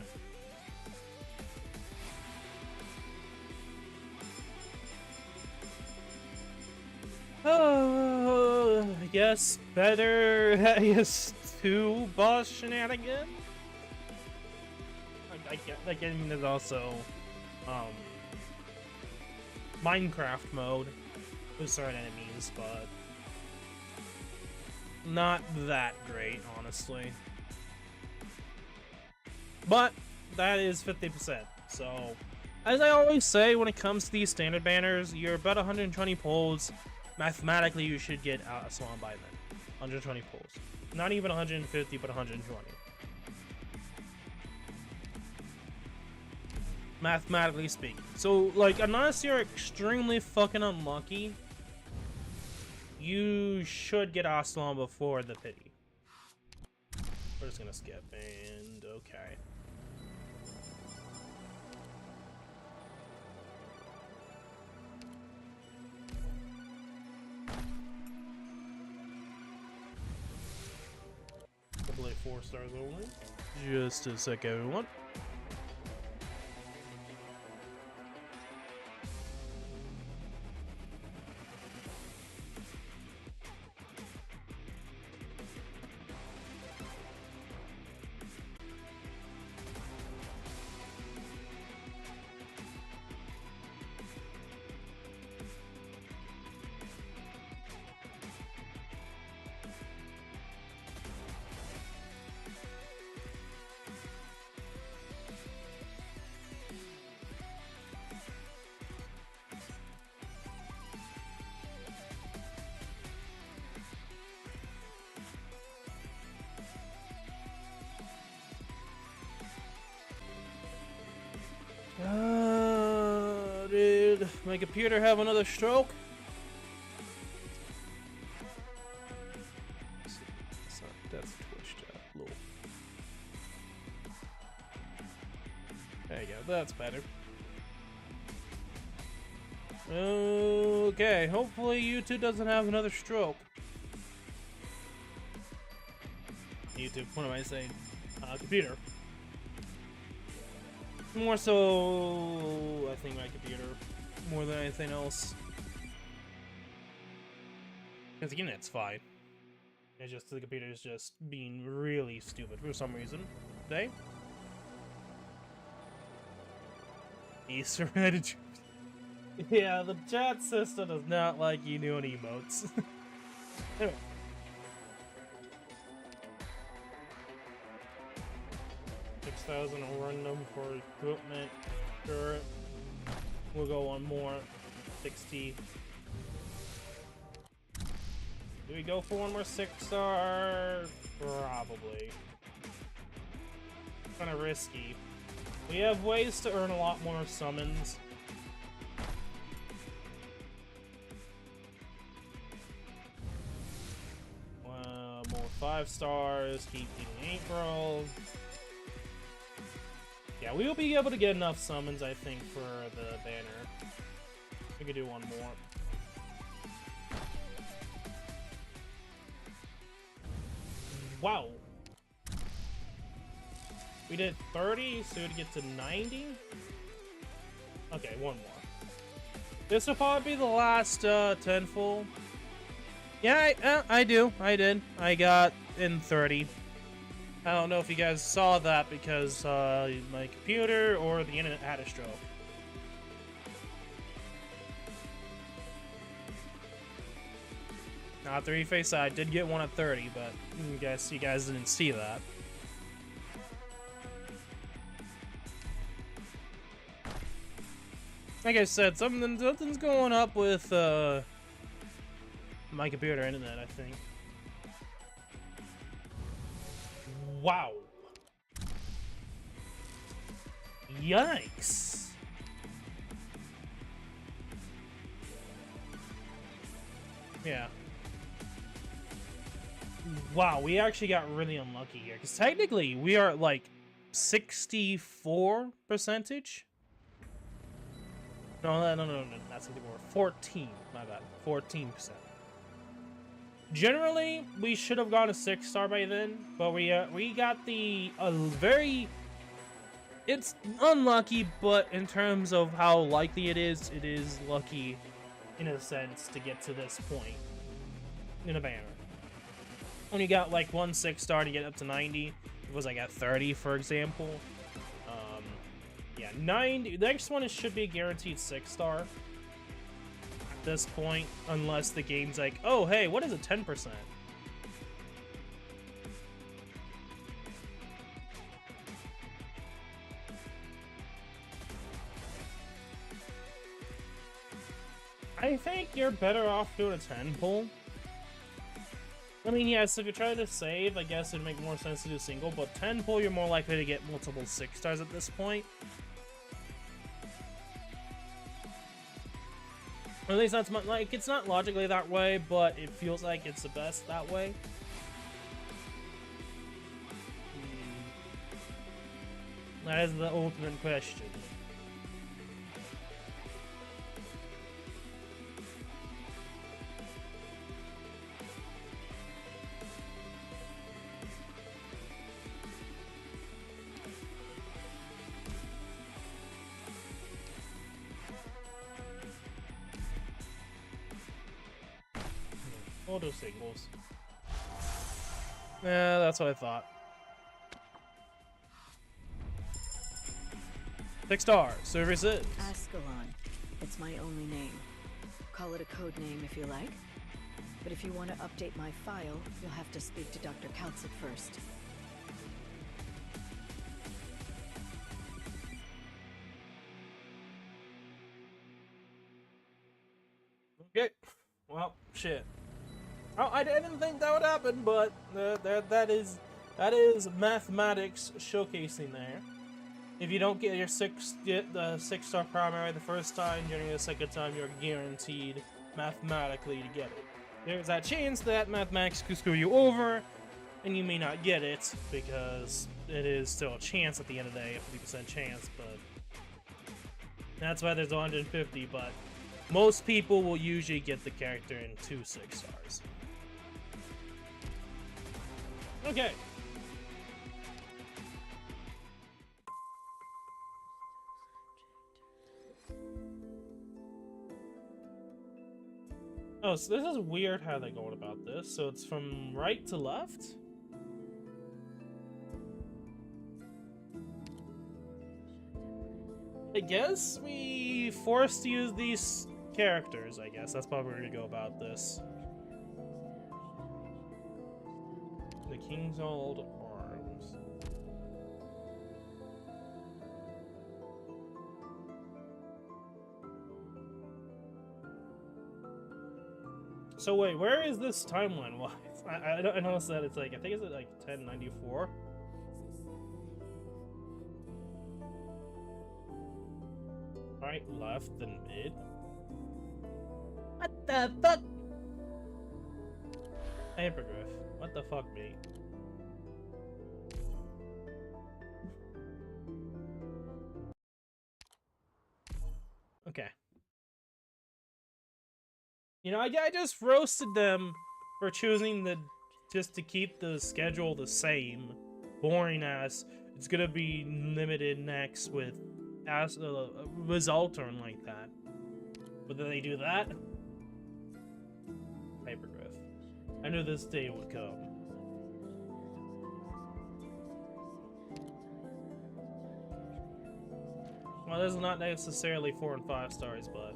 Oh, I guess better. I guess 2 boss shenanigans. I mean, there's also Minecraft mode with certain enemies, but not that great, honestly. But that is 50%. So, as I always say, when it comes to these standard banners, you're about 120 pulls. Mathematically, you should get a Swan by then. 120 pulls. Not even 150, but 120. Mathematically speaking. So, like, unless you're extremely fucking unlucky, you should get Aslan before the pity. We're just gonna skip, and okay. Double A 4 stars only. Just a sec, everyone. Did my computer have another stroke? That's Twitch chat. Lol. There you go. That's better. Okay. Hopefully YouTube doesn't have another stroke. YouTube. What am I saying? Computer. More so, I think my computer, more than anything else. Because again, it's fine. It's just the computer is just being really stupid for some reason today. Easter egg. Yeah, the chat system does not like you doing emotes. Anyway. 6,000 random for equipment. Sure. We'll go one more. 60. Do we go for one more 6-star? Probably. Kind of risky. We have ways to earn a lot more summons. More 5 stars. Keep getting April. Yeah, we will be able to get enough summons, I think, for the banner. We could do one more. Wow. We did 30, so we'd get to 90? Okay, one more. This will probably be the last 10 full. Yeah, I did. I got in 30. I don't know if you guys saw that because my computer or the internet had a stroke. Not the reface, I did get one at 30, but you guys didn't see that. Like I said, something's going up with my computer internet, I think. Wow. Yikes. Yeah. wow, we actually got really unlucky here. Because technically, we are at like 64 percentage. No, that's 64. 14, my bad. 14%. Generally, we should have gone a 6-star by then, but we got the very... It's unlucky, but in terms of how likely it is lucky in a sense to get to this point in a banner. When you got like 1 6-star to get up to 90, it was like at 30, for example. Yeah, 90. The next one should be a guaranteed 6-star at this point, unless the game's like, oh hey, what is a 10%? I think you're better off doing a 10 pull. I mean, yes, if you're trying to save, I guess it'd make more sense to do single, but 10 pull, you're more likely to get multiple 6-stars at this point. Or at least that's my, like, it's not logically that way, but it feels like it's the best that way. That is the ultimate question. We'll do singles. Yeah, that's what I thought. 6-star services. Ascalon. It's my only name. Call it a code name if you like. But if you want to update my file, you'll have to speak to Dr. Kaltzik first. Okay. Well, shit. Oh, I didn't think that would happen, but that is mathematics showcasing there. If you don't get the 6-star primary the first time, during the second time, you're guaranteed mathematically to get it. There's that chance that mathematics could screw you over, and you may not get it because it is still a chance at the end of the day, a 50% chance. But that's why there's 150. But most people will usually get the character in 2 6-stars. Okay. Oh, so this is weird how they're going about this. So it's from right to left? I guess we forced to use these characters, I guess. That's probably where we're gonna go about this. The King's Old Arms. So wait, where is this timeline wise? I noticed that it's like, I think it's like 1094. Right, left, then mid. What the fuck? Hypergriff. What the fuck, mate? Okay. You know, I just roasted them for choosing just to keep the schedule the same. Boring ass. It's gonna be limited next with as a result turn like that. But then they do that? Hypergriff. I knew this day would come. Well, this is not necessarily 4 and 5 stars, but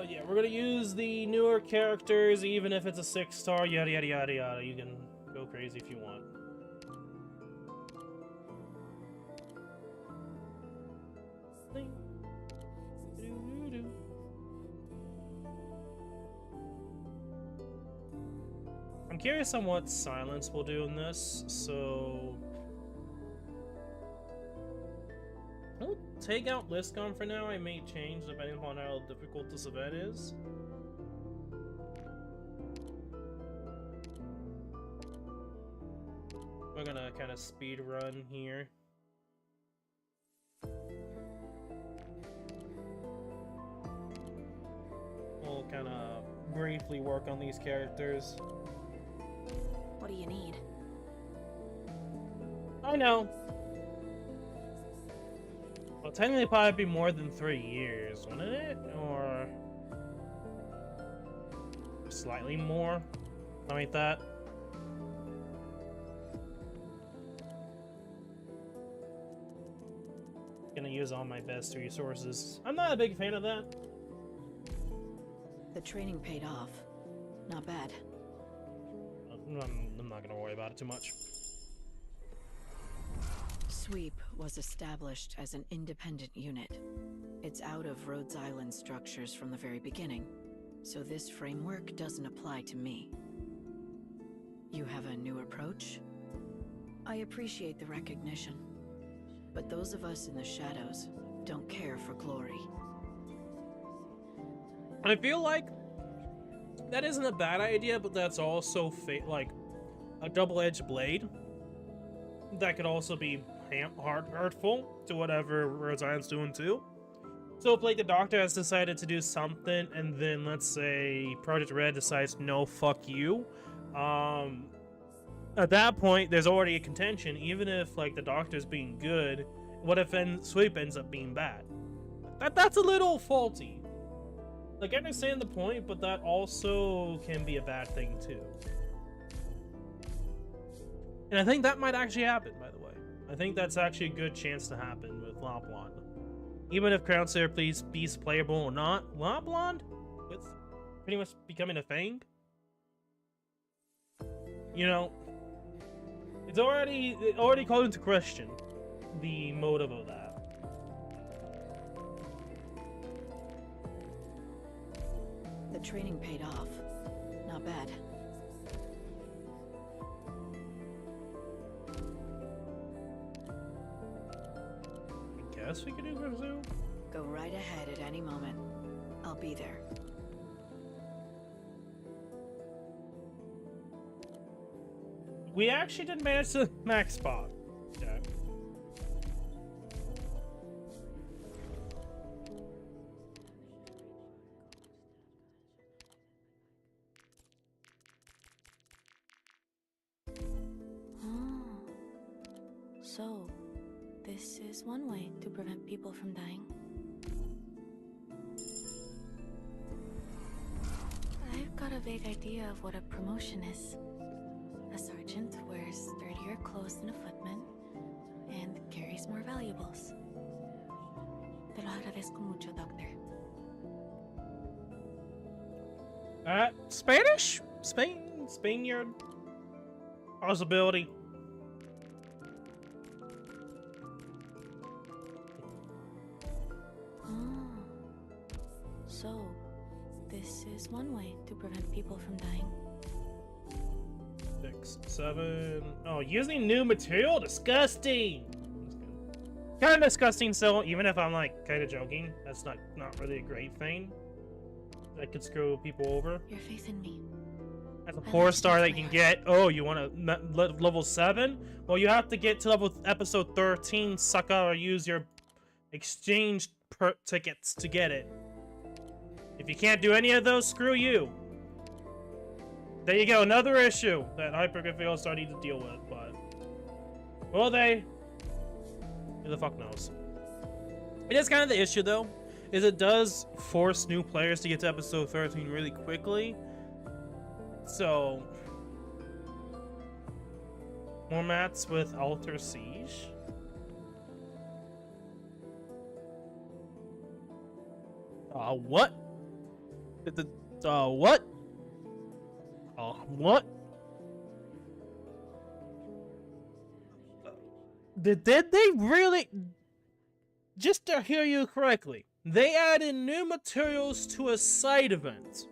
yeah, we're gonna use the newer characters, even if it's a 6-star, yada yada yada yada. You can go crazy if you want. I'm curious on what silence will do in this, so we'll take out Liscon for now. I may change depending upon how difficult this event is. we're gonna kind of speed run here. We'll kind of briefly work on these characters. What do you need? I know. Well, technically, probably be more than 3 years, wouldn't it? Or slightly more, something like that. Gonna use all my best resources. I'm not a big fan of that. The training paid off. Not bad. I'm not gonna worry about it too much. Sweep was established as an independent unit. It's out of Rhodes Island structures from the very beginning, so this framework doesn't apply to me. You have a new approach? I appreciate the recognition, but those of us in the shadows don't care for glory. And I feel like that isn't a bad idea, but that's also like a double-edged blade. That could also be hurtful to whatever Rhodes Island's doing too. So if like the Doctor has decided to do something, and then let's say Project Red decides no, fuck you, at that point there's already a contention. Even if like the Doctor's being good, what if Sweep ends up being bad? That's a little faulty. Like, I understand the point, but that also can be a bad thing, too. And I think that might actually happen, by the way. I think that's actually a good chance to happen with La Blonde. Even if Crown Slayer Beast's playable or not, La Blonde, with pretty much becoming a Fang, you know, it's already called into question the motive of that. The training paid off. Not bad. I guess we could do Brazil. Go right ahead at any moment. I'll be there. We actually didn't manage to max spot. Okay. So, this is one way to prevent people from dying. I've got a vague idea of what a promotion is. A sergeant wears sturdier clothes than a footman and carries more valuables. Te lo agradezco mucho, Doctor. Spanish? Spaniard? Possibility. So, this is one way to prevent people from dying. 6, 7. Oh, using new material? Disgusting! Kind of disgusting still, even if I'm like kind of joking. That's not really a great thing. That could screw people over. Your faith in me. As a 4-star that you can get. Oh, you want to level 7? Well, you have to get to episode 13, sucker, or use your exchange tickets to get it. If you can't do any of those, screw you. There you go, another issue that Hypergraph Yostar need to deal with, but will they? Who the fuck knows? It is kind of the issue, though, is it does force new players to get to episode 13 really quickly. So, more mats with Alter Siege. What? What? What? Did they really? Just to hear you correctly, they added new materials to a side event.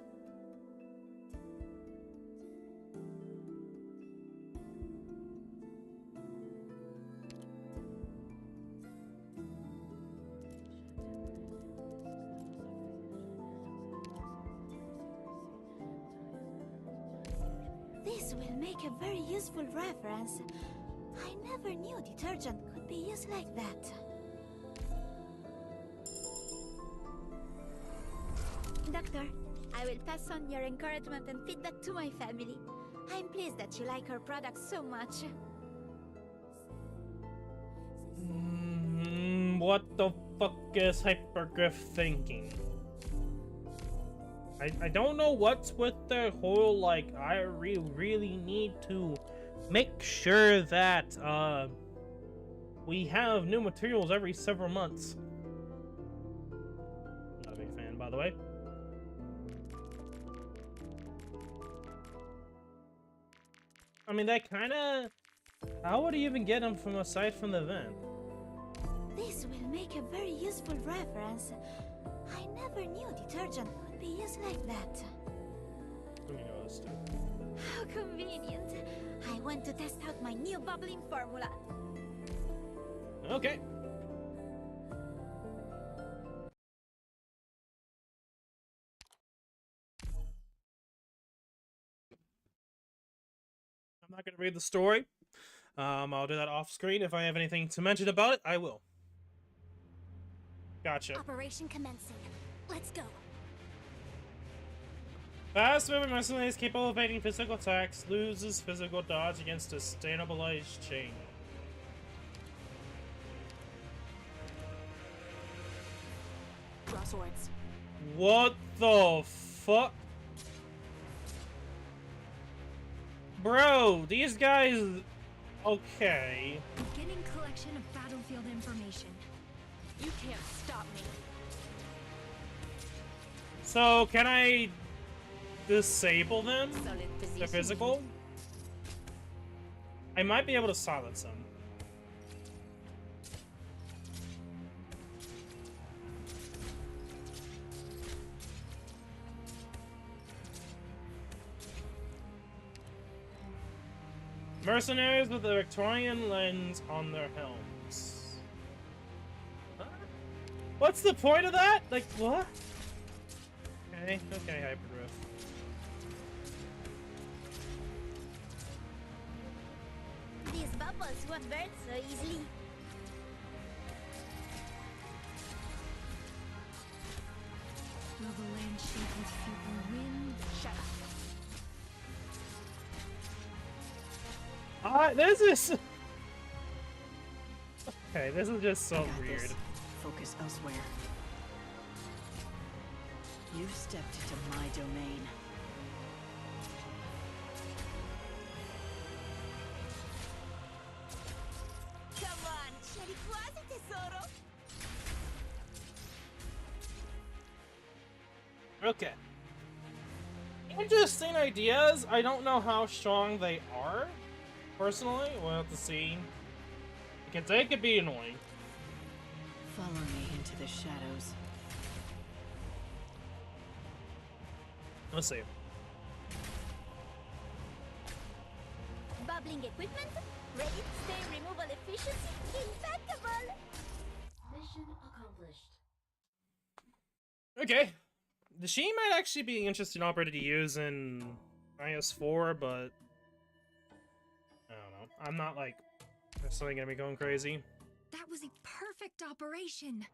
This will make a very useful reference. never knew detergent could be used like that. Doctor, I will pass on your encouragement and feedback to my family. I'm pleased that you like our products so much. What the fuck is Hypergriff thinking? I don't know what's with their whole, like, I really need to make sure that, we have new materials every several months. Not a big fan, by the way. I mean, that kinda... How would you even get them from aside from the event? This will make a very useful reference. I never knew detergent could be used like that. Let me know this too. How convenient. I want to test out my new bubbling formula. Okay. I'm not going to read the story. I'll do that off screen. If I have anything to mention about it, I will. Gotcha. Operation commencing. Let's go. Fast-moving mercenaries capable of evading physical attacks loses physical dodge against a stabilized chain. Draw swords. What the fuck? Bro, these guys... Okay. Beginning collection of battlefield information. You can't stop me. So, can I disable them? Solid position. They're physical? I might be able to silence them. Mercenaries with a Victorian lens on their helms. Huh? What's the point of that? Like, what? Okay, Hyperdrift. These bubbles won't burn so easily. Will the land shake with feeble wind? Shut up. This is... Okay, this is just so I got weird. this. Focus elsewhere. You've stepped into my domain. Come on, c'eri quasi tesoro. Okay. Interesting ideas. I don't know how strong they are. Personally, we'll have to see. Because they could be annoying. Follow me into the shadows. Let's see. Bubbling equipment, ready to stain removal efficiency, impeccable. Mission accomplished. Okay. The She might actually be an interesting operator to use in IS4, but I don't know. I'm not like necessarily gonna be going crazy. That was a perfect operation.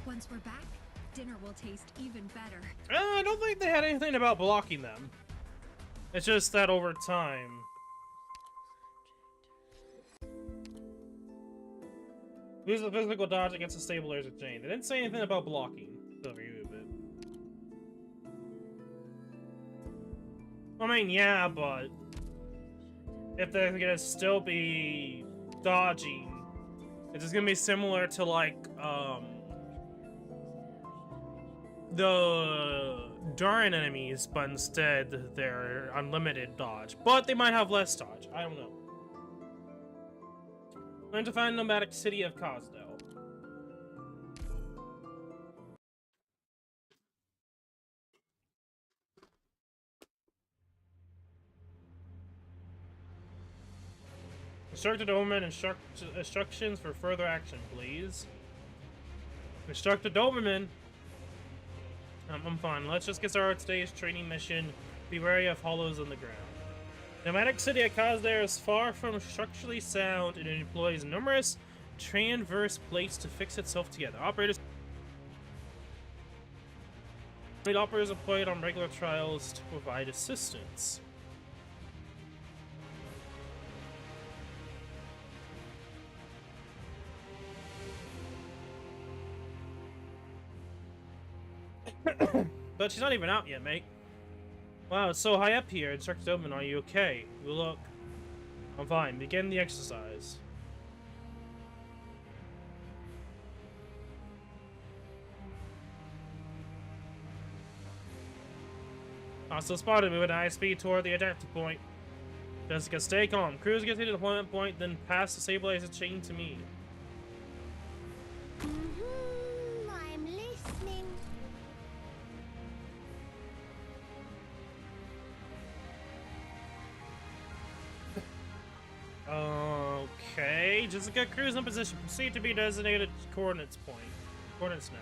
Once we're back, dinner will taste even better. I don't think they had anything about blocking them. It's just that over time. Use a physical dodge against a stabilizer chain. They didn't say anything about blocking. So remove it. I mean, yeah, but if they're gonna still be dodging, it's just gonna be similar to like the Darn enemies, but instead they're unlimited dodge. But they might have less dodge. I don't know. Learn to find nomadic city of Cosdell. Instruct the Doberman instructions for further action, please. Instruct the Doberman. I'm fine. Let's just get started with today's training mission. Be wary of hollows in the ground. Nomadic city at Kazdare is far from structurally sound and it employs numerous transverse plates to fix itself together. Operators employed on regular trials to provide assistance. But she's not even out yet, mate. Wow, it's so high up here. Instructor Open, are you okay? You look. I'm fine. Begin the exercise. Hostile spotted. Move at high speed toward the objective point. Jessica, stay calm. Cruise get to the deployment point, then pass the stabilizer chain to me. I'm listening. Okay, Jessica, cruise in position. Proceed to be designated coordinates point. Coordinates now.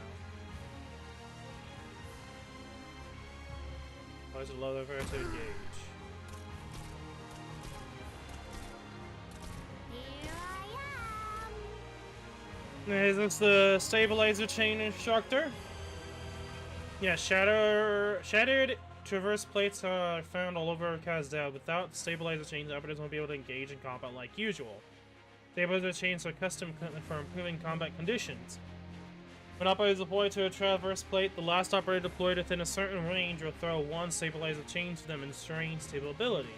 Place a low over to engage. Here I am. Is this the stabilizer chain instructor? Yeah, shattered traverse plates are found all over Kazdale. Without stabilizer chains, operators won't be able to engage in combat like usual. Stabilizer chains are custom for improving combat conditions. When operators deploy to a traverse plate, the last operator deployed within a certain range will throw one stabilizer chain to them, ensuring stability.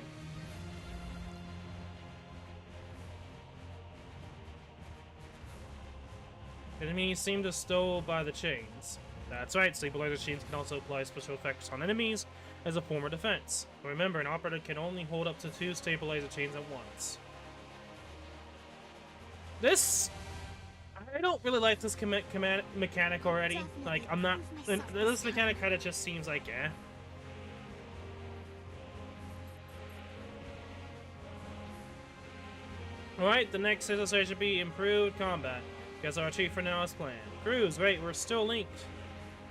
Enemies seem to stow by the chains. That's right, stabilizer chains can also apply special effects on enemies as a form of defense. But remember, an operator can only hold up to 2 stabilizer chains at once. This... I don't really like this mechanic already. Like, I'm not... This mechanic kind of just seems like, eh. Alright, the next exercise should be improved combat. Guess our chief for now is planned. Cruz, wait, we're still linked.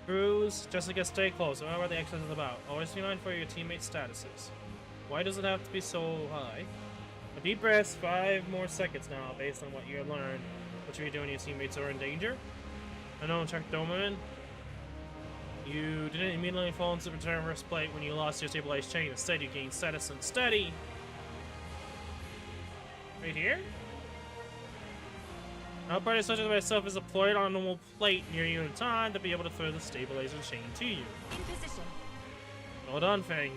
Cruz, Jessica, stay close. Remember what the exercise is about. Always be mindful for your teammates' statuses. Why does it have to be so high? A deep breath, 5 more seconds now, based on what you learned. What should you do when your teammates are in danger? I know, check Domain. You didn't immediately fall into the reverse plate when you lost your stabilized chain. Instead, you gained status and steady. Right here? Operator such as myself is deployed on a normal plate near you in time to be able to throw the stabilizer chain to you. In position. Well done, Fang.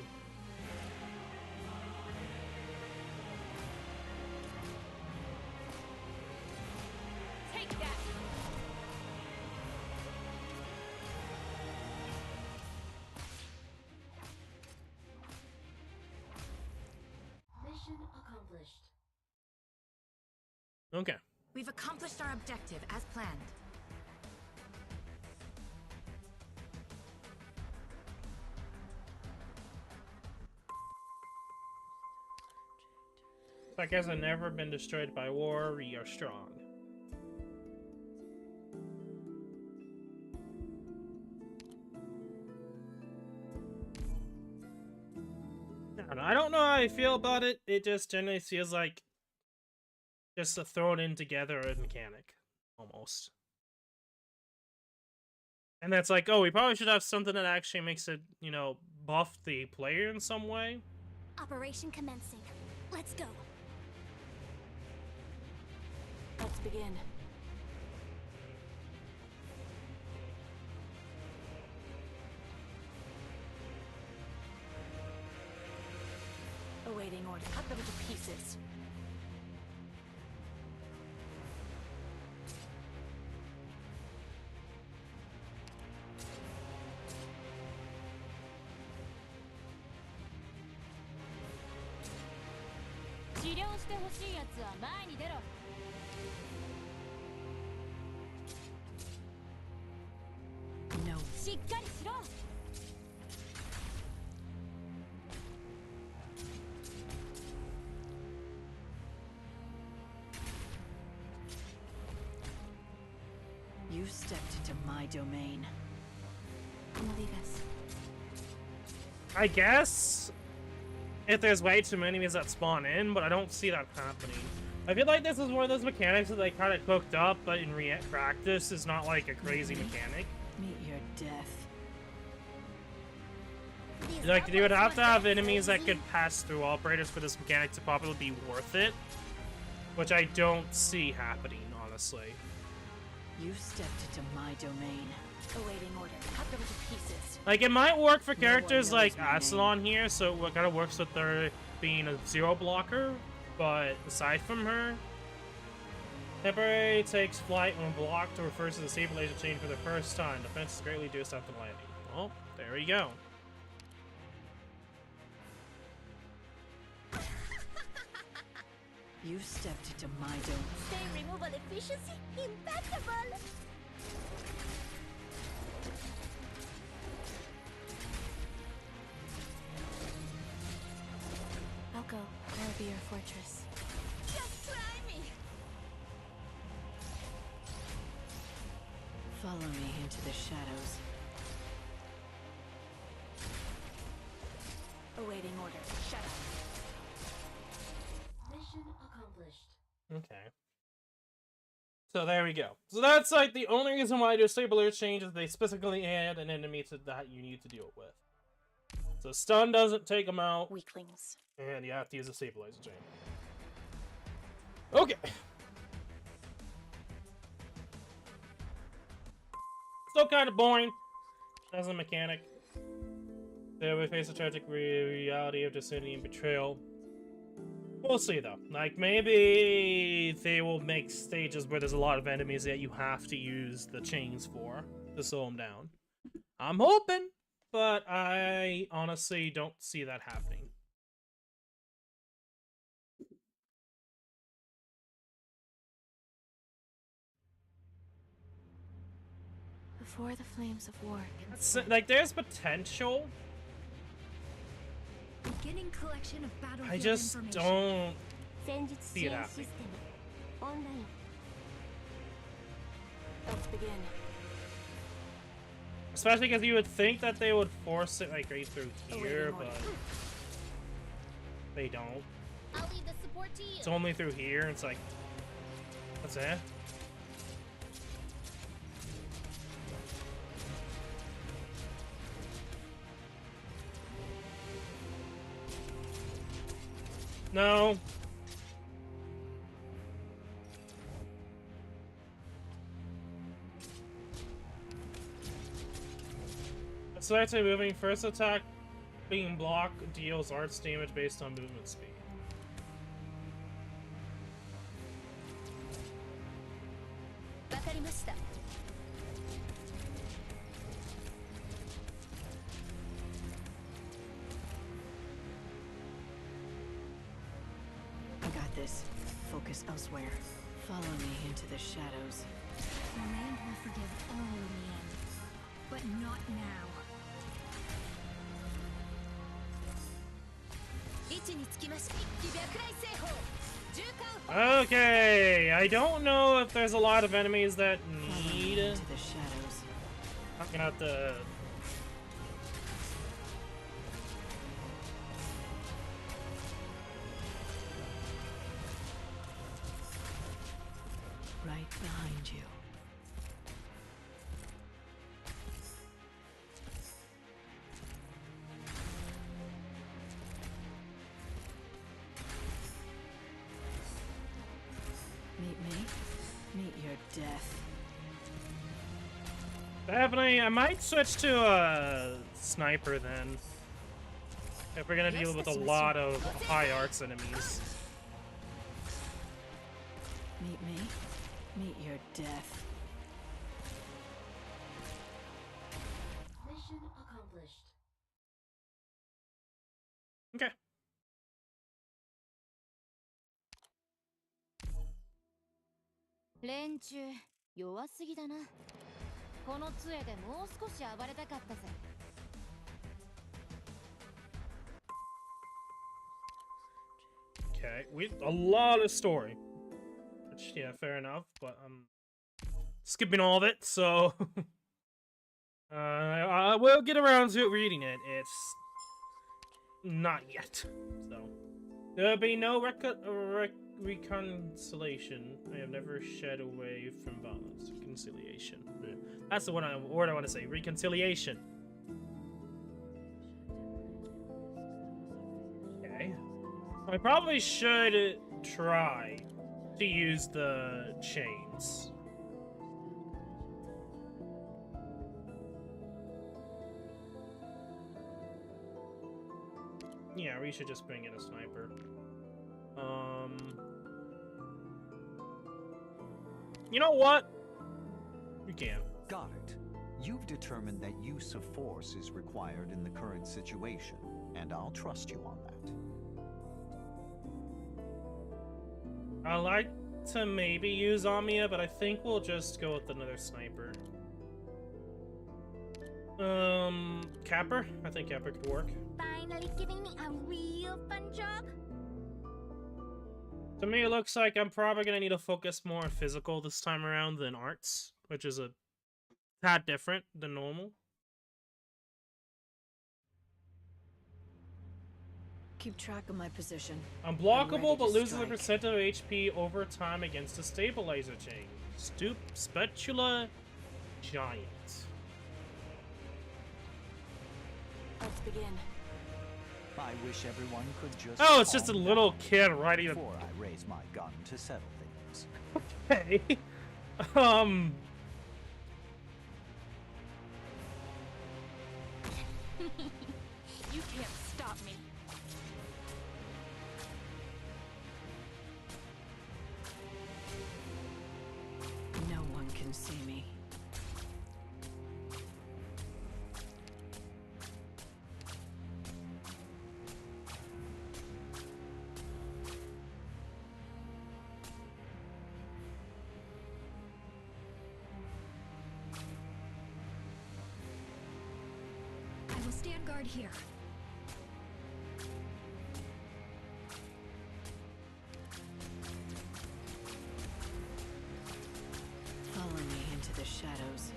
Take that. Mission accomplished. Okay. We've accomplished our objective as planned. That guys have never been destroyed by war, we are strong. I don't know how I feel about it. It just generally feels like just a thrown in together mechanic, almost. And that's like, oh, we probably should have something that actually makes it, you know, buff the player in some way. Operation commencing. Let's go. Let's begin. Awaiting orders. Cut them to pieces. No. You stepped into my domain. I guess. if there's way too many enemies that spawn in, but I don't see that happening. I feel like this is one of those mechanics that they kind of cooked up, but in practice is not like a crazy mechanic. Meet your death. Like, you would have to have enemies that could pass through operators for this mechanic to probably be worth it, which I don't see happening, honestly. You've stepped into my domain. Awaiting order. Cut them to pieces. Like, it might work for characters knows like my Aslan here, so it kind of works with her being a zero blocker, but aside from her, temporary takes flight when blocked or refers to the saber laser chain for the first time. Defense is greatly reduced after landing. Well, there we go. You've stepped into my domain. Stain removal efficiency impeccable. I'll go. I'll be your fortress. Just try me. Follow me into the shadows. Awaiting order. Shut up. Mission accomplished. Okay. So there we go. So that's like the only reason why I do a stabilizer change is they specifically add an enemy to that you need to deal with. So stun doesn't take them out, Weaklings. and you have to use a stabilizer chain. Okay. Still kind of boring as a mechanic. There we face the tragic reality of disunity and betrayal. We'll see though. Like, maybe they will make stages where there's a lot of enemies that you have to use the chains for to slow them down. I'm hoping, but I honestly don't see that happening. Before the flames of war can So, like, there's potential. Beginning collection of battlefield I just information. don't see it happening. Online. Let's begin. Especially because you would think that they would force it like right through here, but they don't. I'll lead the support to you. It's only through here. It's like, what's that? No. Select a moving first attack being blocked deals arts damage based on movement speed. I got this. Focus elsewhere. Follow me into the shadows. The land will forgive all in the end, but not now. Okay, I don't know if there's a lot of enemies that need. Into the shadows. I'm gonna have to. Right behind you. Meet me. Meet your death. Definitely, I might switch to a sniper then. If we're gonna deal with a lot of high arts enemies. Meet me. Meet your death. Mission accomplished. Okay. 連中弱すぎだな。この杖でもう少し暴れたかったぜ。Okay, a lot of story. Which, yeah, fair enough, but I'm skipping all of it, so I will get around to reading it. It's not yet. So there'll be no reconciliation. I have never shed away from violence. Reconciliation. That's the word I want to say. Reconciliation. Okay. I probably should try to use the chains. Yeah, we should just bring in a sniper. You know what? We can. Got it. You've determined that use of force is required in the current situation, and I'll trust you on that. I like to maybe use Omnia, but I think we'll just go with another sniper. Capper? I think Capper could work. Finally giving me a real fun job? To me, it looks like I'm probably gonna need to focus more on physical this time around than arts, which is a tad different than normal. Keep track of my position. Unblockable, but loses a strike. percent of HP over time against a stabilizer chain. Spatula Giant. Let's begin. I wish everyone could just. Oh, it's just a calm little down kid riding a. before I raise my gun to settle things. Hey. You can't stop me. No one can see me. I will stand guard here. Follow me into the shadows.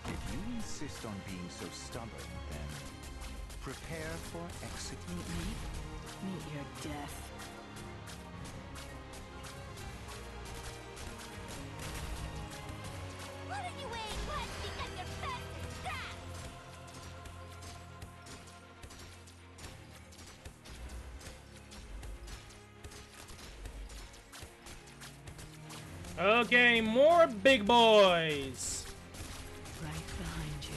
If you insist on being so stubborn, then prepare for execution. Meet your death. What are you waiting for? Because your first is scrap! Okay, more big boys. Right behind you.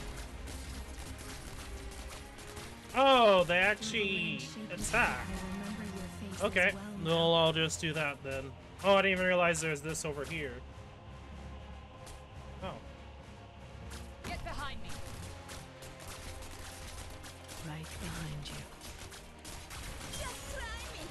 Oh, they actually attack. I remember your face Okay, as well well, I'll just do that then. Oh, I didn't even realize there's this over here. Oh. Get behind me. Right behind you. Just try me!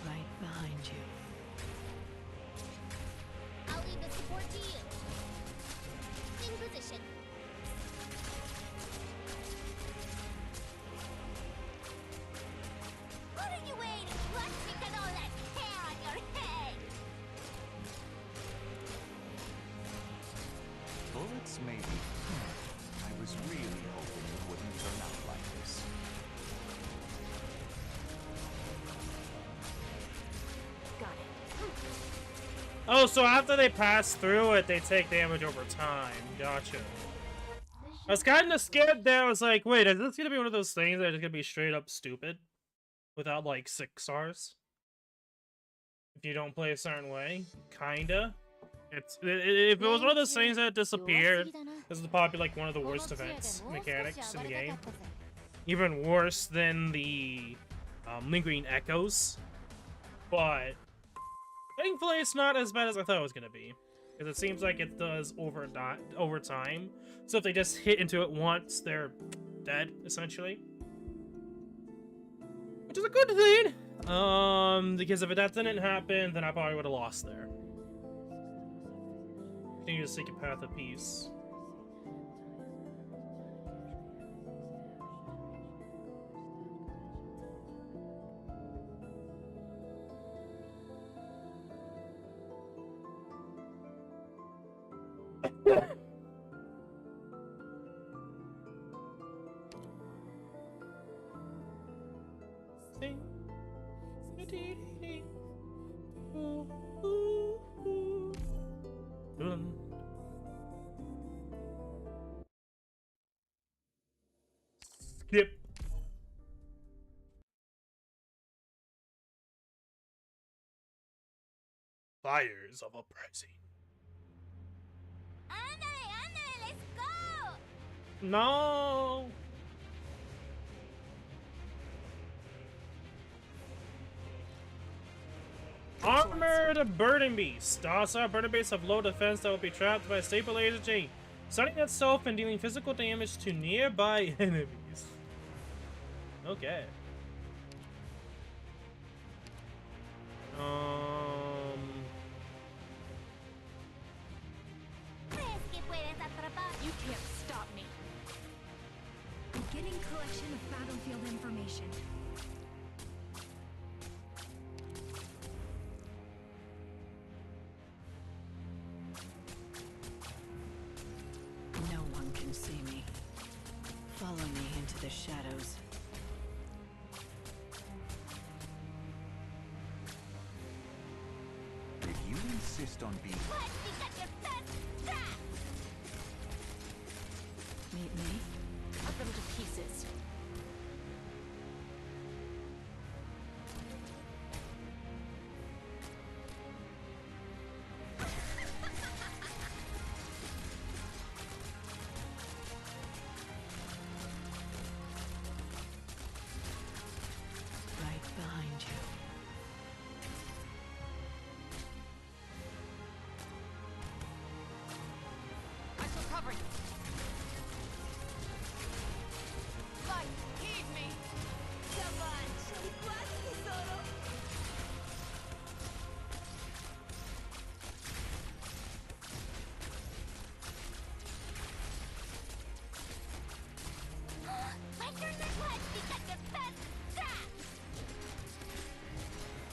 Right behind you. I'll leave the support to you. In position. What are you waiting? Let's look at all that hair on your head! Bullets, maybe. I was really hoping it wouldn't turn out like this. Got it. Oh, so after they pass through it, they take damage over time. Gotcha. I was kind of scared there. I was like, wait, is this gonna be one of those things that is gonna be straight up stupid? Without, like, 6 stars? If you don't play a certain way? Kinda. If it was one of those things that disappeared, this is probably, like, one of the worst events mechanics in the game. Even worse than the lingering echoes. But thankfully, it's not as bad as I thought it was gonna be, because it seems like it does over time. So if they just hit into it once, they're dead essentially, which is a good thing. Because if that didn't happen, then I probably would have lost there. Continue to seek a path of peace. Sing. Ooh, ooh, ooh. Skip. Fires of uprising. Ándale, let's go! No. Armored burden beast. Docile burden beasts have low defense that will be trapped by a staple laser chain, stunning itself and dealing physical damage to nearby enemies. Okay. You can't stop me. Beginning collection of battlefield information. No one can see me. Follow me into the shadows. If you insist on being... Meet me? Cut them to pieces. Right behind you. I shall cover you. Light, heed me.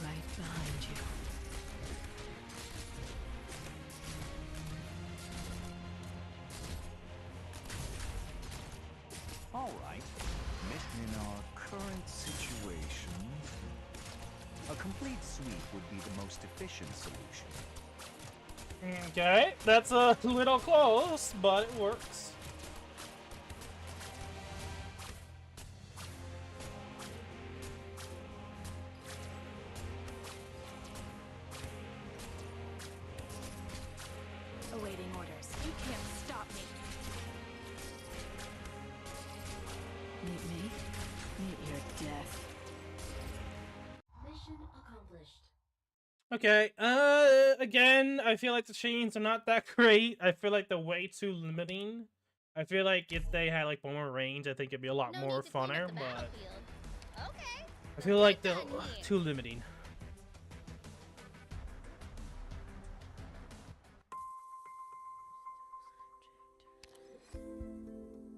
Right behind you. All right. In our current situation, a complete sweep would be the most efficient solution. Okay, that's a little close, but it works. Awaiting orders. You can't stop me. Meet me? Meet your death. Mission accomplished. Okay, again, I feel like the chains are not that great. I feel like they're way too limiting. I feel like if they had like more range, I think it'd be a lot more funner, but Okay. I feel like they're too limiting.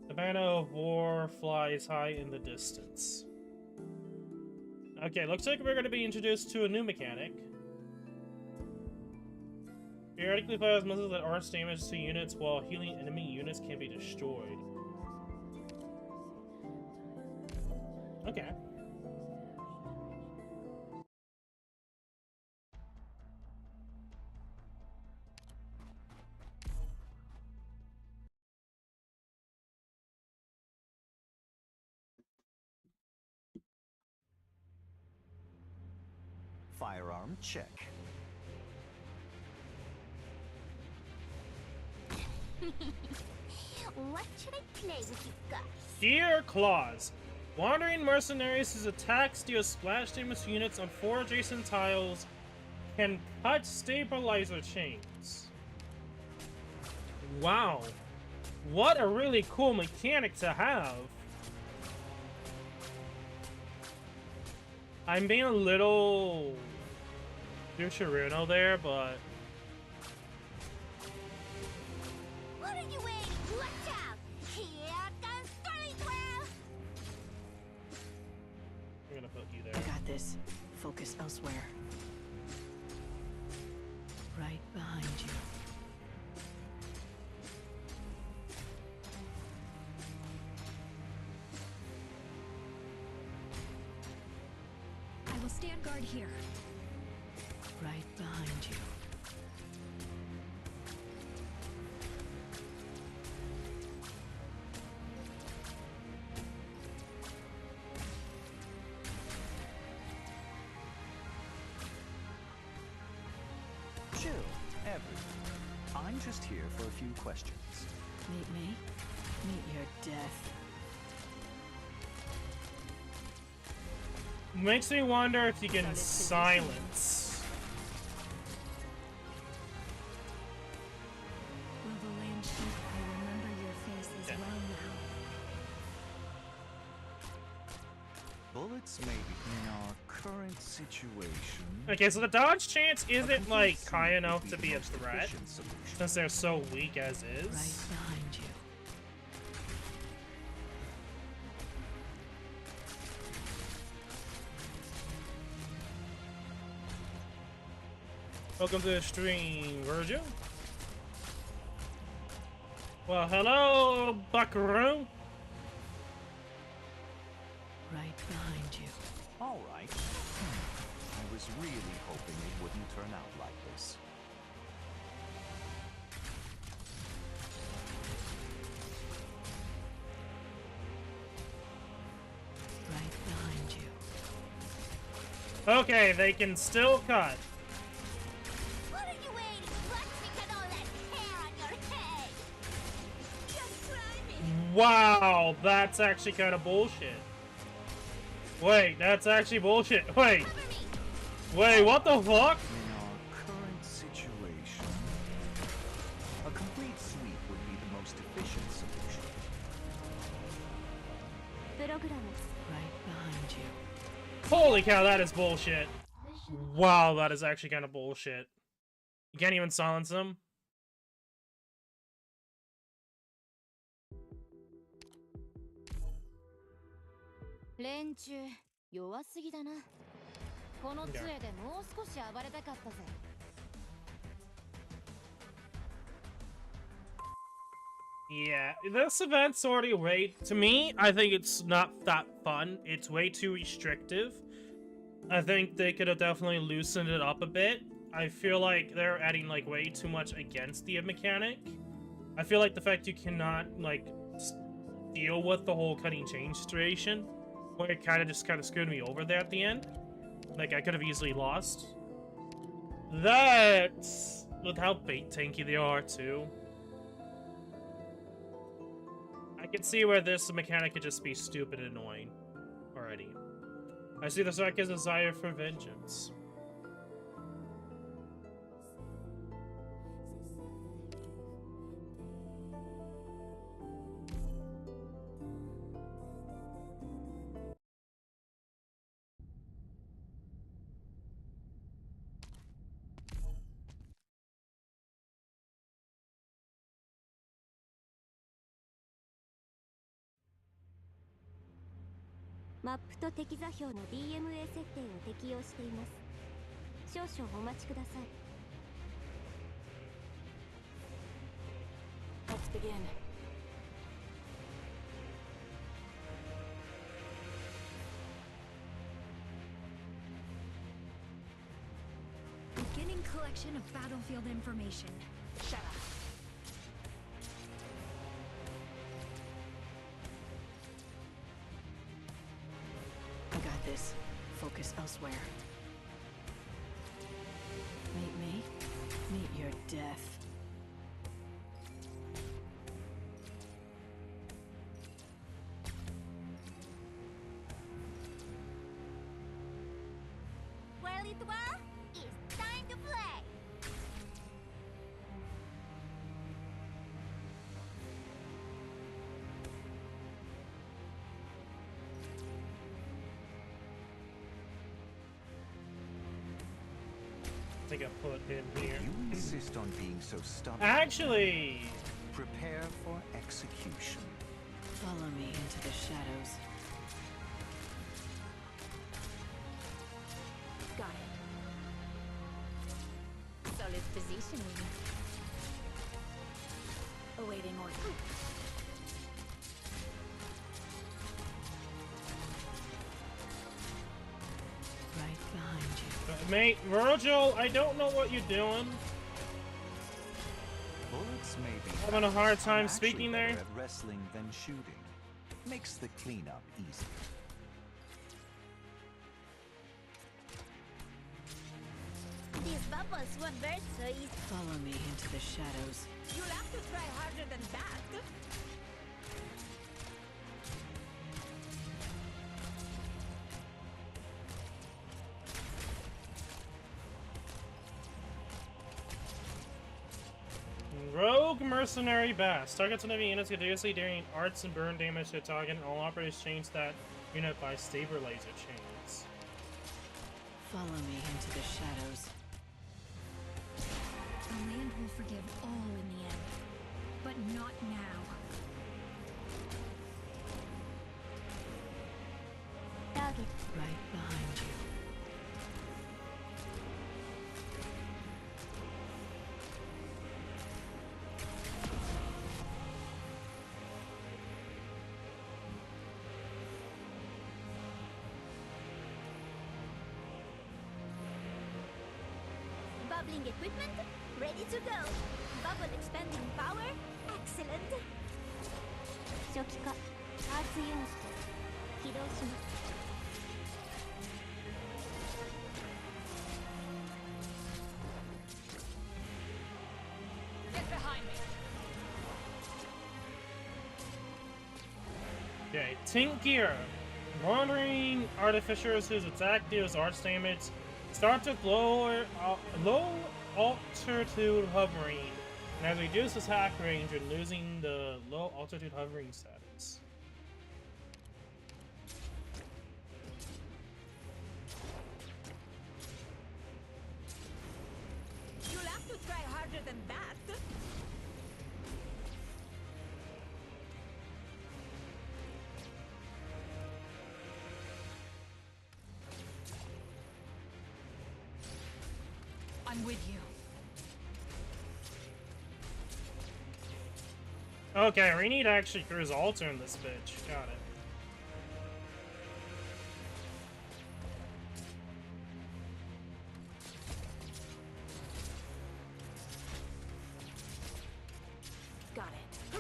The banner of war flies high in the distance. Okay, looks like we're going to be introduced to a new mechanic. Periodically fires missiles that arch damage to units while healing enemy units can be destroyed. Okay. Firearm check. What should I play with you guys? Deer Claws. Wandering mercenaries whose attacks deal splash damage to units on 4 adjacent tiles can cut stabilizer chains. Wow. What a really cool mechanic to have. I'm being a little Futurino there, but this. Focus elsewhere. Right behind you. I will stand guard here. Right behind you. Chill, everyone. I'm just here for a few questions. Meet me. Meet your death. Makes me wonder if you can silence. Will the land keep I remember your face as well now? Bullets may be in our current situation. Okay, so the dodge chance isn't complete like sweep high would enough be to the be a most threat, efficient solution. since they're so weak as is. Right behind you. Welcome to the stream, Virgil. Well, hello, Buckaroo. Right behind you. All right. I was really hoping it wouldn't turn out like this. Right behind you. Okay, they can still cut. What are you waiting? Let's get all that hair on your head. Just try me. Wow, that's actually kind of bullshit. Wait, that's actually bullshit. Wait. Cover me. Wait, what the fuck? In our current situation, a complete sweep would be the most efficient solution. Right behind you. Holy cow, that is bullshit. Wow, that is actually kind of bullshit. You can't even silence them? Yeah, this event's already to me, I think it's not that fun. It's way too restrictive. I think they could have definitely loosened it up a bit. I feel like they're adding, like, way too much against the mechanic. I feel like the fact you cannot, like, deal with the whole cutting chain situation, where it kind of screwed me over there at the end. Like, I could have easily lost. That's with how bait tanky they are, too. I can see where this mechanic could just be stupid and annoying already. I see the Sark's desire for vengeance. Let's begin. Beginning collection of battlefield information. Shut up. I got this. Focus elsewhere. Meet me. Meet your death. Well, it was. It's time to play. I think I put him here. You insist on being so stubborn. Actually, Prepare for execution. Follow me into the shadows. positioning. Awaiting order. Right behind you. Mate, Virgil, I don't know what you're doing. Bullets may be Having a hard fast. time I'm actually speaking better there. at wrestling than shooting. Makes the cleanup easy. These bubbles won't burn so easy. Follow me into the shadows. You'll have to try harder than that. Rogue Mercenary Bass. Targets enemy units continuously dealing arts and burn damage to a target, and all operators change that unit by stabilizer chains. Follow me into the shadows. The land will forgive all in the end, but not now. Target. Right behind you. Bubbling equipment, ready to go. Bubble expanding power, excellent. 初期化、アーツヨンスト、起動します。Get behind me. Okay, Tink Gear. Wandering artificers whose attack deals arts damage starts with low altitude hovering, and has reduced attack range and losing the low altitude hovering status. You'll have to try harder than that. I'm with you. Okay, we need to actually cruise alter in this bitch. Got it. Got it.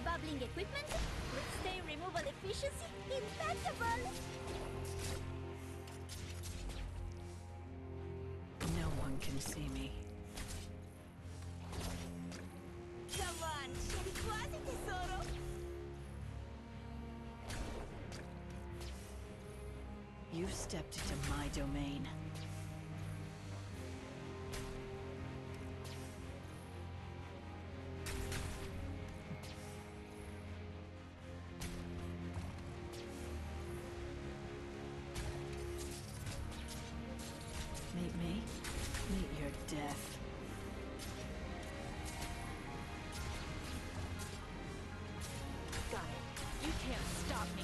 Bubbling equipment, stain removal efficiency, impeccable. No one can see me. Come on, scegli quasi tesoro. You've stepped into my domain. Meet me. Meet your death. Got it. You can't stop me.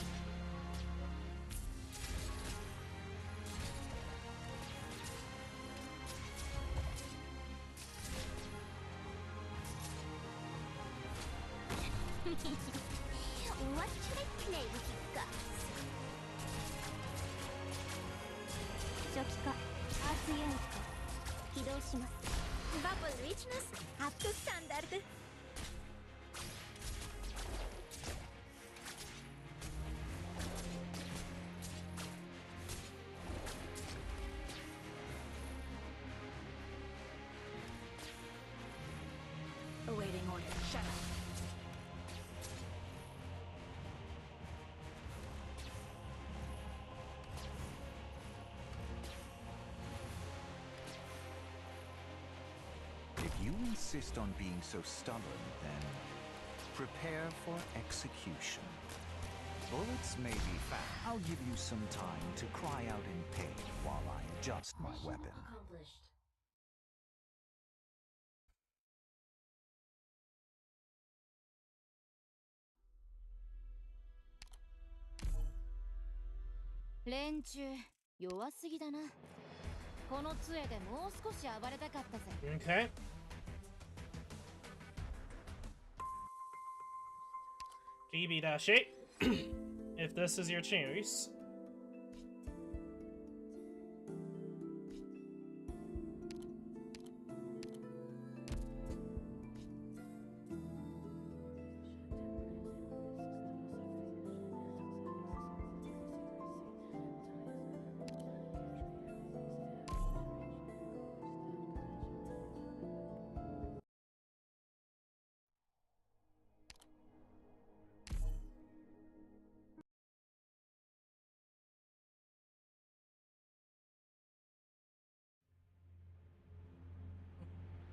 What should I play with you guys? 初期化、アーツユニット、起動します。Bubble richness, up to standard. Awaiting order. Shut up. If you insist on being so stubborn, then prepare for execution. Bullets may be fast. I'll give you some time to cry out in pain while I adjust my Mission weapon. accomplished. 連中弱すぎだな。この杖でもう少し暴れたかったぜ。 Okay. GB-8. If this is your choice.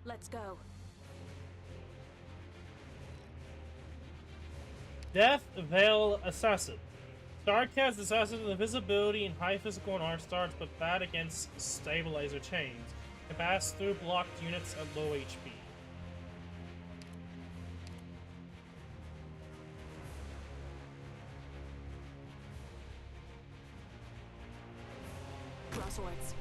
Let's go. Death Veil Assassin. Starcast Assassin with invisibility and high physical and arm starts, but bad against stabilizer chains. Can pass through blocked units at low HP. Draw swords.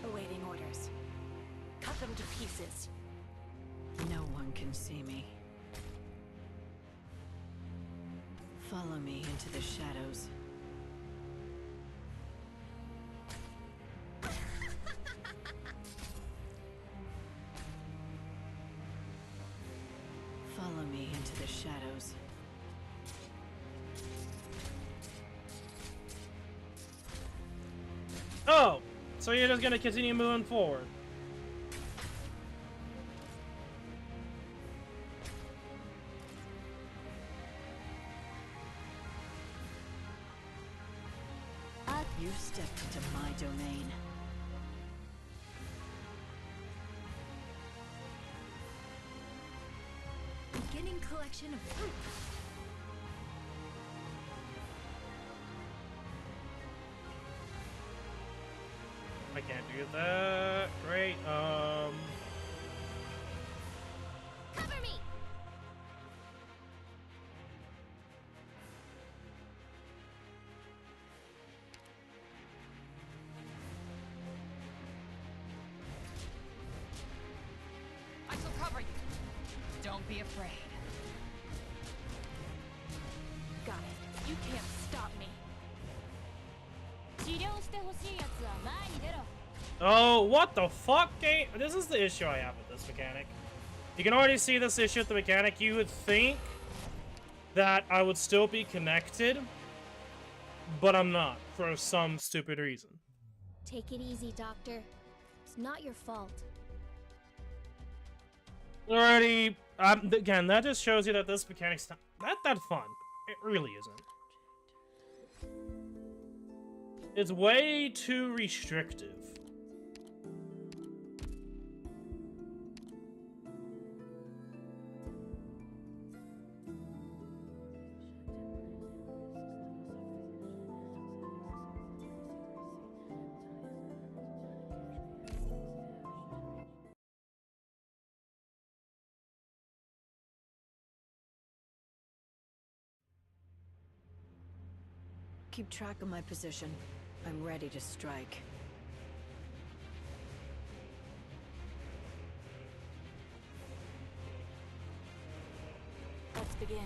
Awaiting orders. Cut them to pieces. No one can see me. Follow me into the shadows. Follow me into the shadows. Oh! So you're just gonna continue moving forward. You stepped into my domain. Beginning collection of fruit. I can't do that. Great. Cover me. I shall cover you. Don't be afraid. Got it. You can't stop me. 治療してほしいやつは前に出ろ。 Oh, what the fuck, game? This is the issue I have with this mechanic. You can already see this issue with the mechanic. You would think that I would still be connected, but I'm not, for some stupid reason. Take it easy, Doctor. It's not your fault. Already, again, that just shows you that this mechanic's not that fun. It really isn't. It's way too restrictive. Keep track of my position. I'm ready to strike. Let's begin.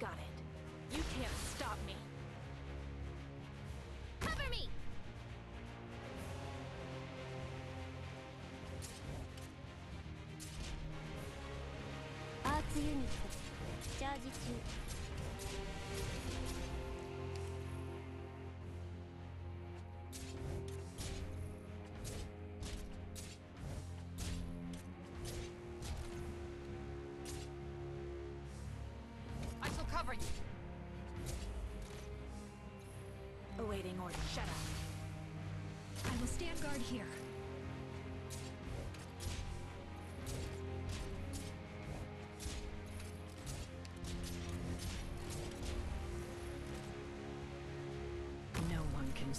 Got it. You can't stop me. Cover me. Arts unit. Charge 中. I shall cover you. Awaiting orders. Shut up. I will stand guard here. No one can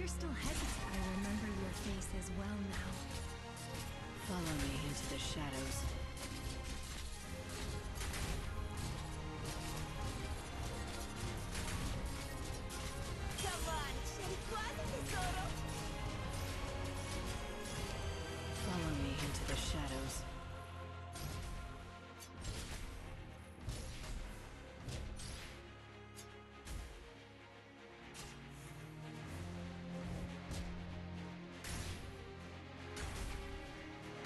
still hesitant. I remember your face as well now. Follow me into the shadows. Come on, c'è quasi tesoro. Follow me into the shadows.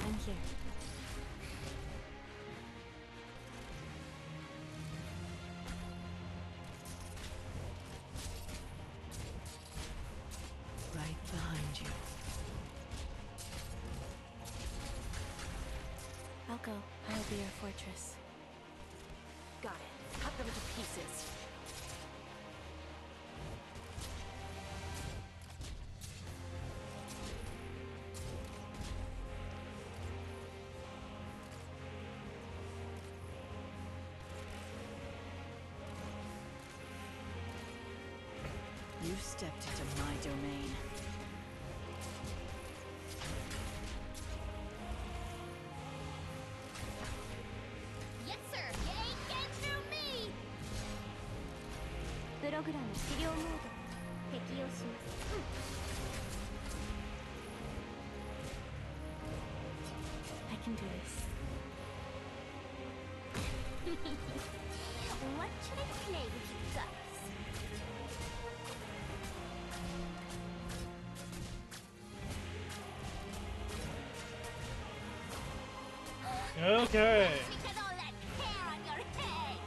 I'm here. Right behind you. I'll go. I'll be your fortress. Got it. Cut them to pieces. You've stepped into my domain. Yes, sir. You ain't getting through me. プログラム資料モード適用します。I can do this. What should I play with you guys? Okay. Because all that hair on your head.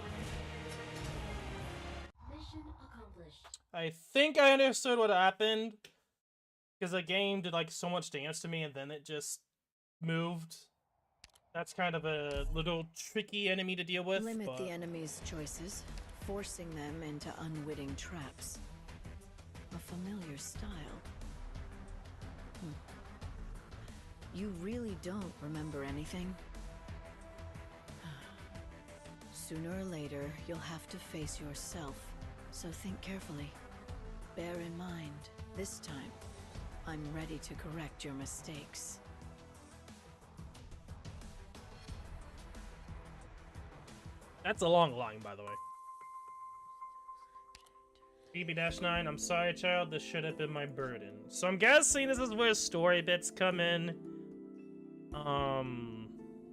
Mission accomplished. I think I understood what happened. Because the game did like so much damage to me and then it just moved. That's kind of a little tricky enemy to deal with. Limit but... the enemy's choices, forcing them into unwitting traps. A familiar style. You really don't remember anything? Sooner or later, you'll have to face yourself, so think carefully. Bear in mind, this time, I'm ready to correct your mistakes. That's a long line, by the way. BB-9, I'm sorry, child. This should have been my burden. So I'm guessing this is where story bits come in.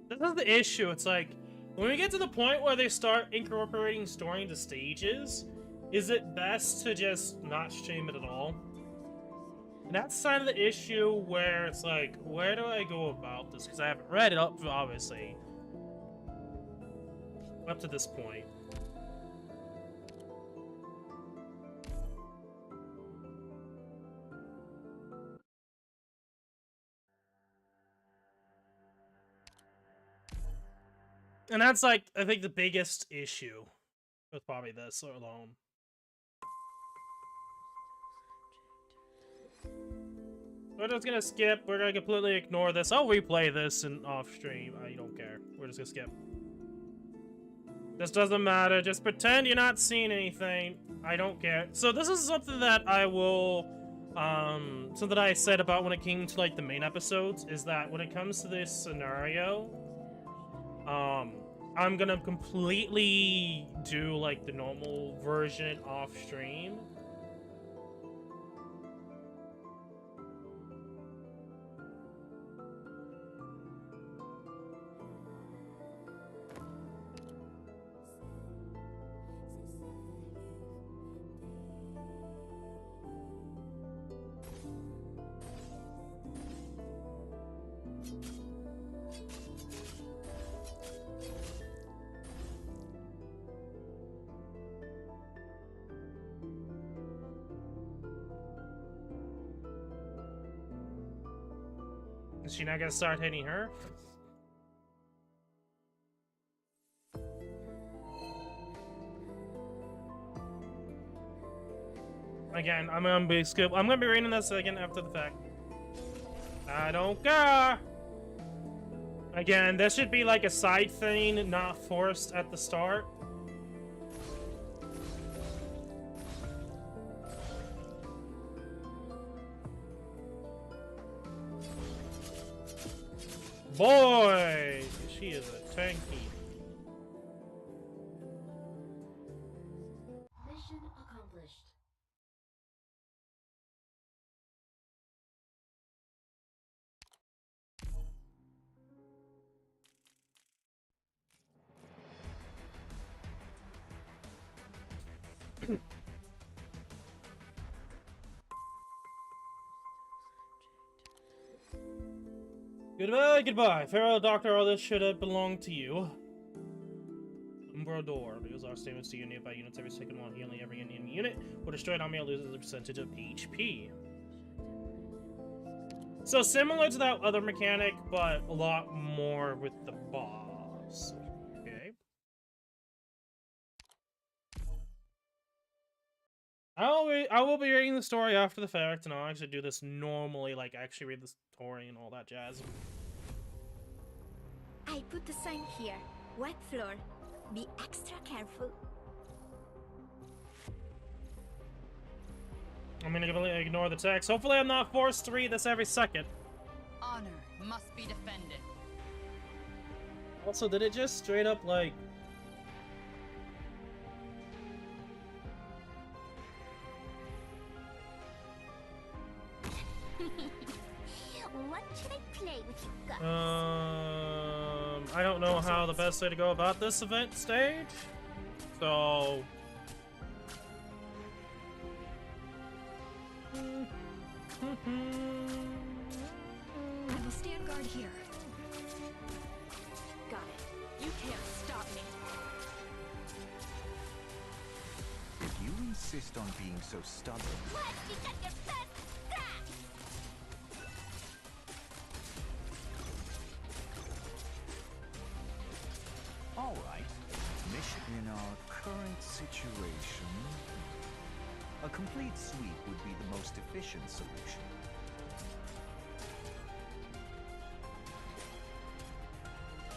This is the issue. It's like, when we get to the point where they start incorporating story into stages, is it best to just not stream it at all? And that's kind of the issue where it's like, where do I go about this? Because I haven't read it up, obviously. Up to this point. And that's like, I think the biggest issue with probably this alone. We're just gonna skip. We're gonna completely ignore this. I'll replay this in off stream. I don't care. We're just gonna skip. This doesn't matter. Just pretend you're not seeing anything. I don't care. So this is something that I will, something I said about when it came to like the main episodes, is that when it comes to this scenario, I'm gonna completely do like the normal version off stream. Is she not gonna start hitting her? Again, I'm gonna be reading this again after the fact. I don't care. Again, this should be like a side thing, not forced at the start. Boy, she is a tanky. Mission accomplished. Goodbye, goodbye. Farewell, Doctor. All this should have belonged to you. Umbrodor. Because our statements to you nearby units every second while healing every Indian unit. Or destroyed army loses a percentage of HP. So similar to that other mechanic, but a lot more with the boss. Okay. I will be reading the story after the fact, and I'll actually do this normally, like actually read the story and all that jazz. I put the sign here. Wet floor. Be extra careful. I'm gonna completely ignore the text. Hopefully I'm not forced to read this every second. Honor must be defended. Also, did it just straight up, like... What should I play with you guys? I don't know how the best way to go about this event stage. So... I will stand guard here. Got it. You can't stop me. If you insist on being so stubborn... What? You got your first scratch! All right. Mission in our current situation... A complete sweep would be the most efficient solution.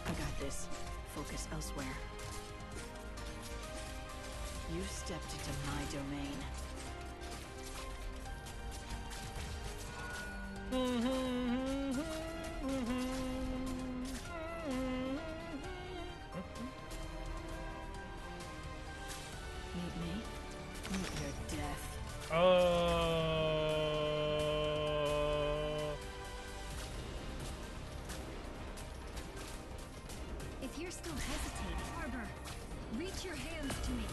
I got this. Focus elsewhere. You stepped into my domain. Meet me. Meet your death. If you're still hesitating, Harbor, reach your hands to me.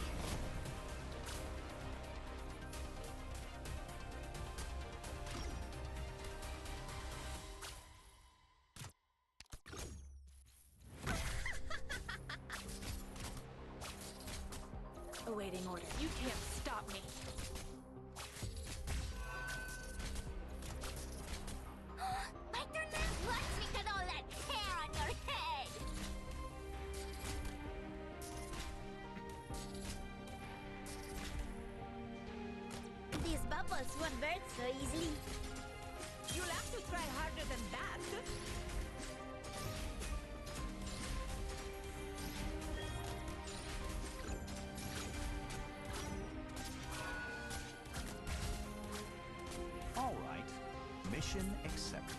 Awaiting orders. You can't stop me. My goodness, what's with all that hair on your head? These bubbles won't burst so easily. You'll have to try harder than that. All right. Mission accepted.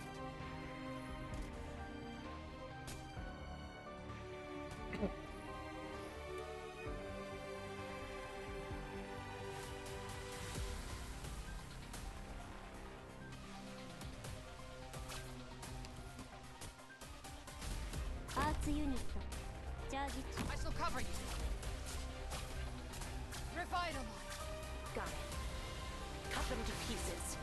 Arts unit. Charge I shall cover you. Revitalize. Got it. Cut them to pieces.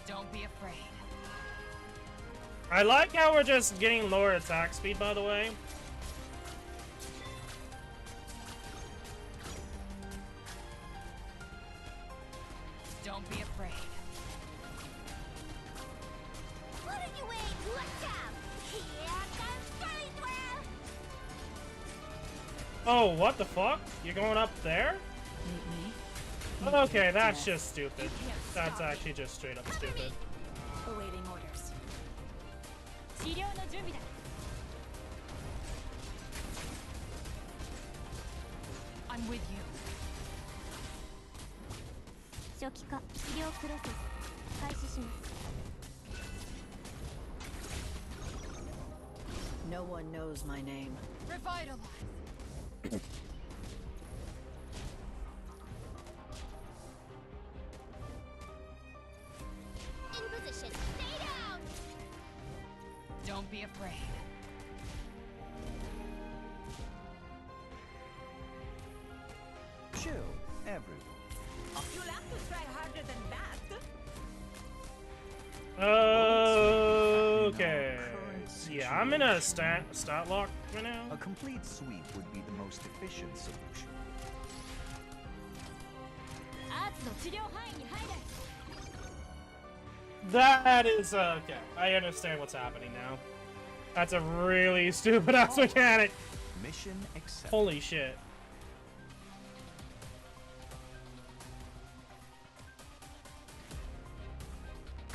Don't be afraid. I like how we're just getting lower attack speed, by the way. Don't be afraid. What are you waiting? Watch out! Here comes Spiritual! Oh, what the fuck? You're going up there? Meet me. Okay, that's just stupid. That's actually just straight up stupid. Awaiting orders. 治療の準備だ I'm with you. 初期化治療プロセス開始します。 No one knows my name. Revitalize. In position. Stay down. Don't be afraid. Chill, everyone. You'll have to try harder than that. Okay. Yeah, I'm in a stat lock right now. A complete sweep would be the most efficient solution. アーツの治療範囲に入れ。 That is okay. I understand what's happening now. That's a really stupid ass mechanic. Mission accepted. Holy shit.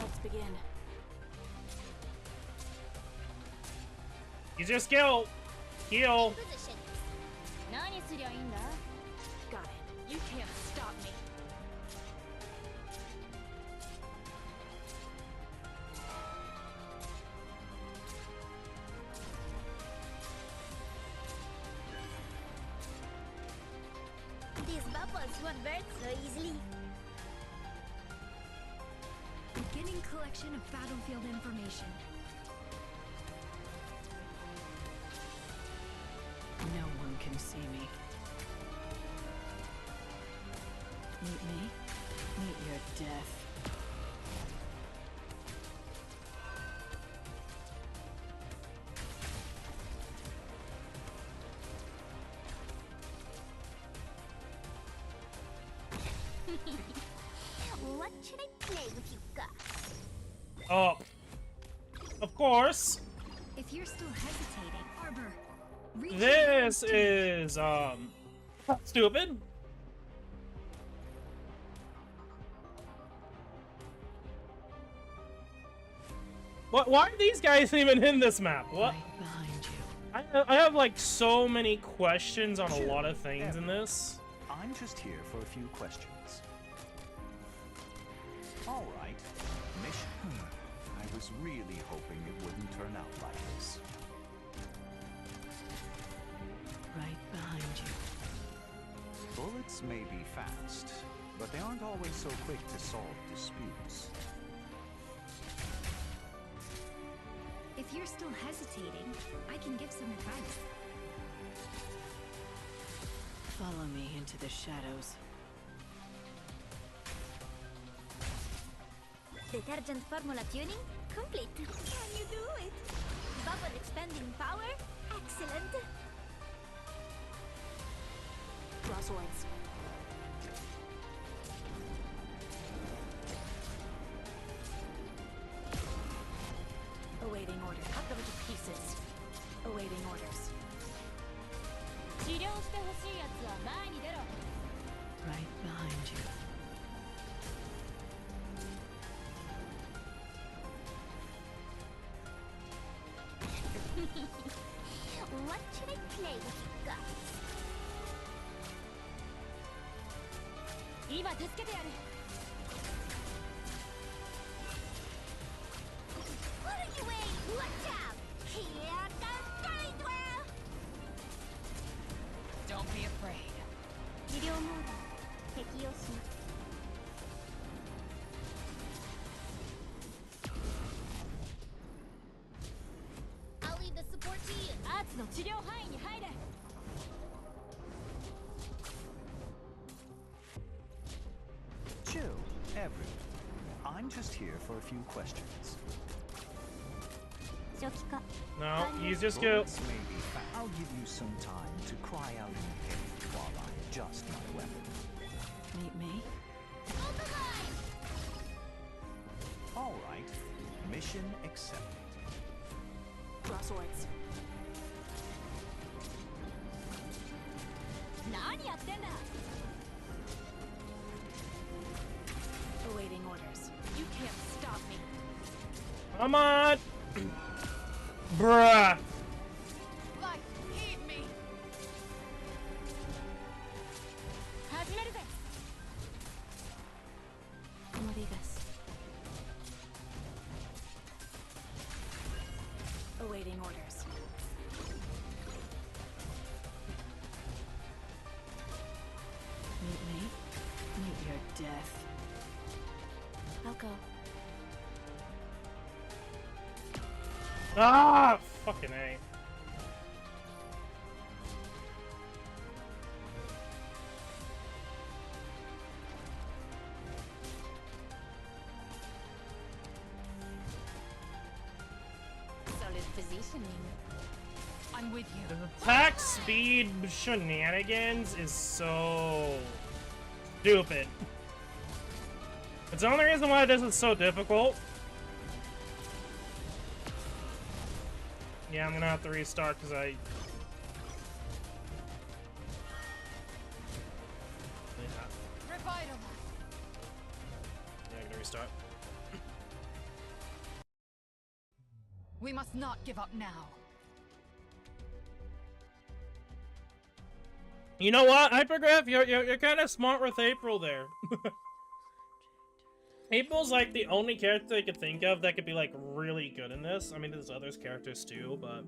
Let's begin. Use your skill. Heal. Position. 何すりゃいいんだ。 Got it. You can't stop me. These bubbles won't burst so easily. Beginning collection of battlefield information. No one can see me. Meet me. Meet your death. What should I play with you guys? Oh. Of course. If you're still hesitating, Arbor. This is stupid. What? Why are these guys even in this map? What? Right behind you. I have like so many questions on a lot of things in this. I'm just here for a few questions. All right. Mission. I was really hoping it wouldn't turn out like this. Right behind you. Bullets may be fast, but they aren't always so quick to solve disputes. If you're still hesitating, I can give some advice. Follow me into the shadows. Detergent formula tuning complete. Can you do it? Bubble expanding power? Excellent. Crosswords. Awaiting order. Cut them to pieces. Awaiting orders. 治療してほしいやつは前に出ろ。 Right behind you. What should I play with you guys? 今助けてやる。 What are you waiting? Watch out! Here comes Guidewell! Don't be afraid. 治療モード適用します。 I'll leave the support to you. アーツの治療範囲に入れ。 Chill, everyone. I'm just here for a few questions. 初期化 No, use your skill. Bullets may be fast. I'll give you some time to cry out in pain while I adjust my weapon. Meet me. Open line! All right. Mission accepted. Crosswords. 何やってんだ。 Awaiting orders. You can't stop me. Come on. Bruh. Like, eat me. 始めるぜ。Ah, fucking A. Solid positioning. I'm with you. The attack speed shenanigans is so stupid. It's the only reason why this is so difficult. Yeah, I'm gonna have to restart because I... Revitalize. Yeah, I'm gonna restart. We must not give up now. You know what, Hypergraph, you're kind of smart with April there. April's like the only character I could think of that could be like really good in this. I mean, there's others characters too, but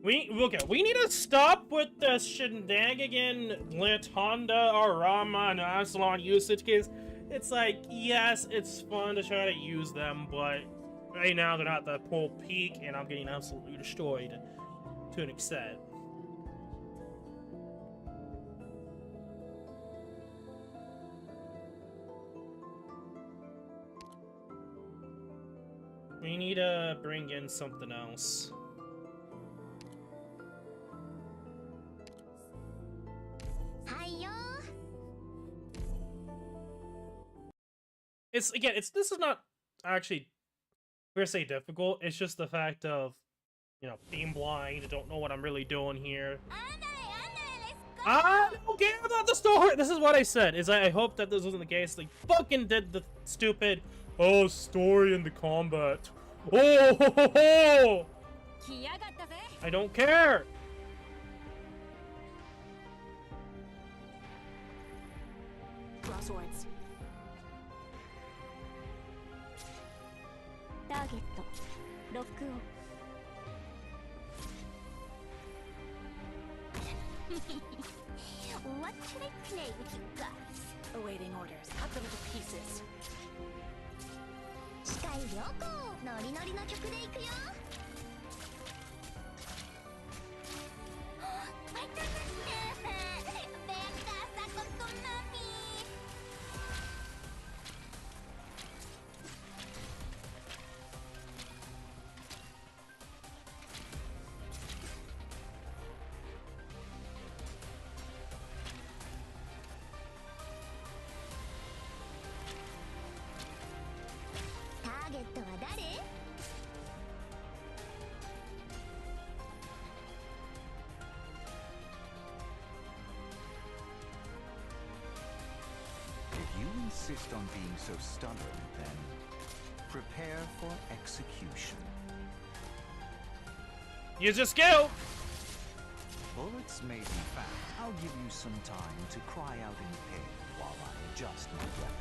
we need to stop with the shenanigan Lit Honda, Arama, and Aslan usage case. It's like, yes, it's fun to try to use them, but right now they're not the full peak, and I'm getting absolutely destroyed to an extent. We need to bring in something else. This is not actually per se difficult. It's just the fact of, you know, being blind, I don't know what I'm really doing here. I don't care about the story. This is what I said. Is I hope that this wasn't the case. They fucking did the stupid, oh, story in the combat. Oh, ho, ho, ho. I don't care. Crosswords. Target. Lock. What should I play with you guys? Awaiting orders. Cut them to pieces. 視界良好ノリノリの曲でいくよ Insist on being so stubborn, then prepare for execution. Use your skill! Bullets may be fast. I'll give you some time to cry out in pain while I adjust my weapon.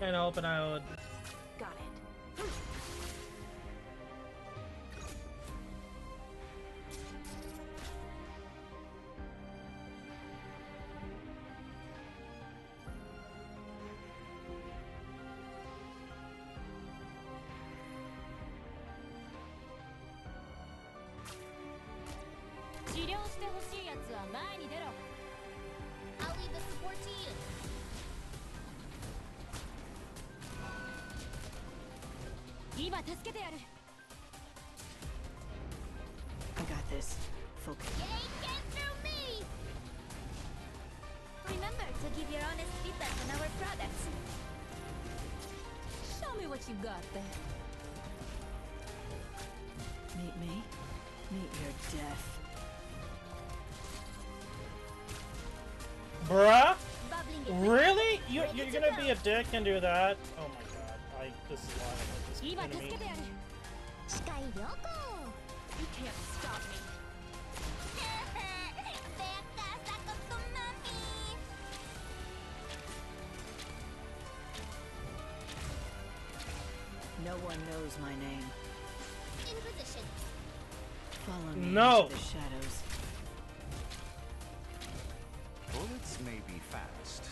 Kinda hoping I would. Got it. I'll leave the support to you. I got this. Focus. You ain't get through me! Remember to give your honest feedback on our products. Show me what you got there. Meet me? Meet your death. Bruh? Bubbling Really? You're gonna be a dick and do that? Oh my god. This is why I like this enemy. You can't stop me. No one knows my name. In position. Follow me No. into the shadows. Bullets may be fast,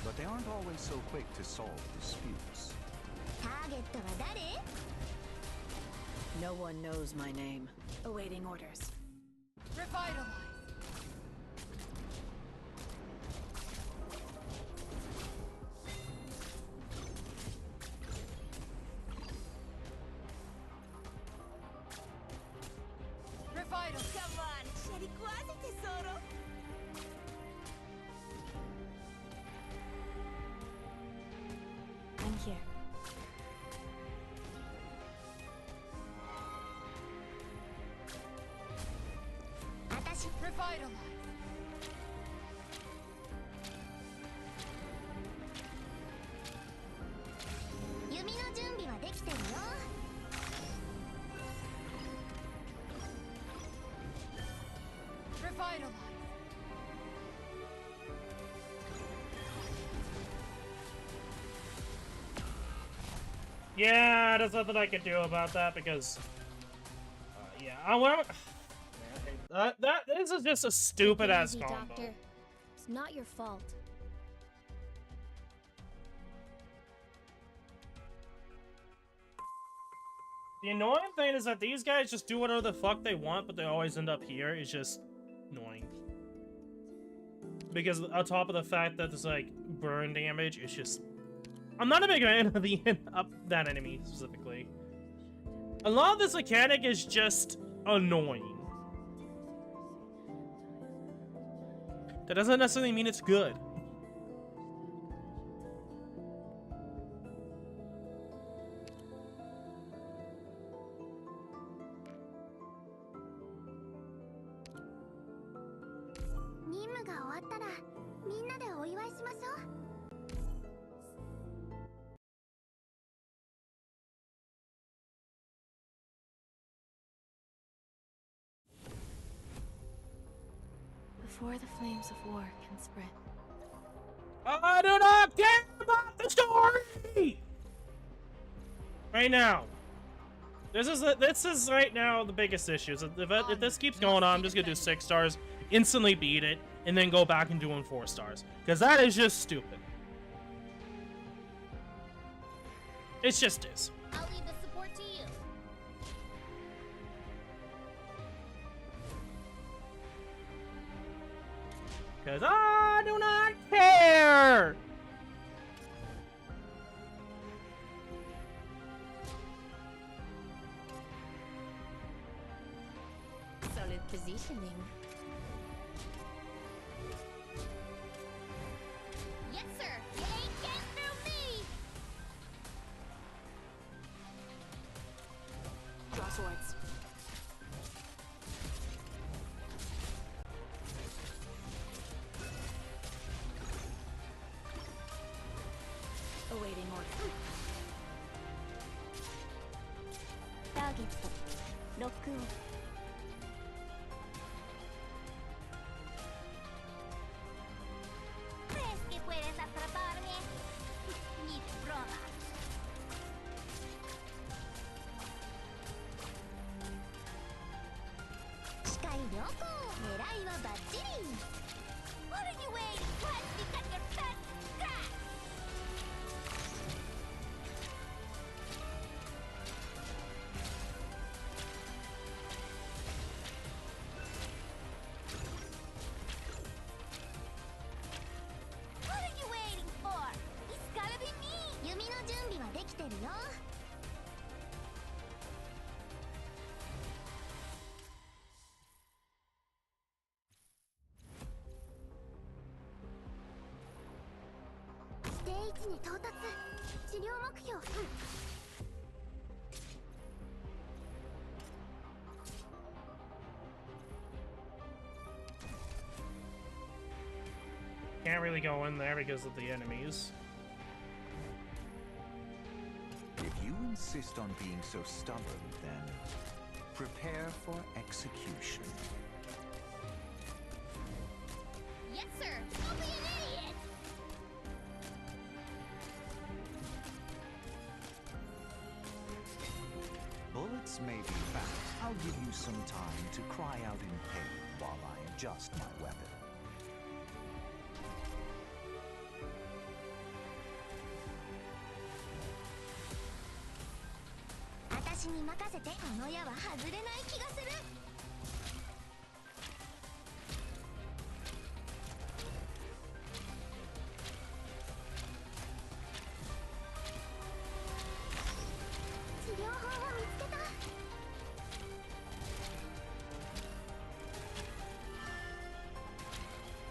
but they aren't always so quick to solve disputes. No one knows my name. Awaiting orders. Revitalize. Revitalize. Come on, c'eri quasi tesoro. I'm here. Revitalize. Yumi no junbi wa dekiteru yo. Revitalize. Yeah, there's nothing I can do about that because, yeah, this is just a stupid ass Easy, combo. Doctor. It's not your fault. The annoying thing is that these guys just do whatever the fuck they want, but they always end up here. It's just annoying. Because on top of the fact that there's like burn damage, it's just. I'm not a big fan of that enemy specifically. A lot of this mechanic is just annoying. That doesn't necessarily mean it's good. Before the flames of war can spread. I do not care about the story! Right now. This is right now the biggest issue. If this keeps going on, I'm just gonna do 6 stars, instantly beat it, and then go back and doing 4 stars. Because that is just stupid. It's just is. I'll leave the support to you. Because I do not care! Solid positioning. Yes, sir. You ain't getting through me. Draw swords. Awaiting order. Target. Lock on. ¿Crees que puedes atraparme? Ni broma. What are you waiting for? Because your fat crack! What are you waiting for? It's gotta be me! Yumi no junbi wa dekiteru yo. Stage に到達。治療目標。go in there because of the enemies. If you insist on being so stubborn, then prepare for execution. Yes, sir. Don't be an idiot. Bullets may be fast. I'll give you some time to cry out in pain while I adjust my weapon.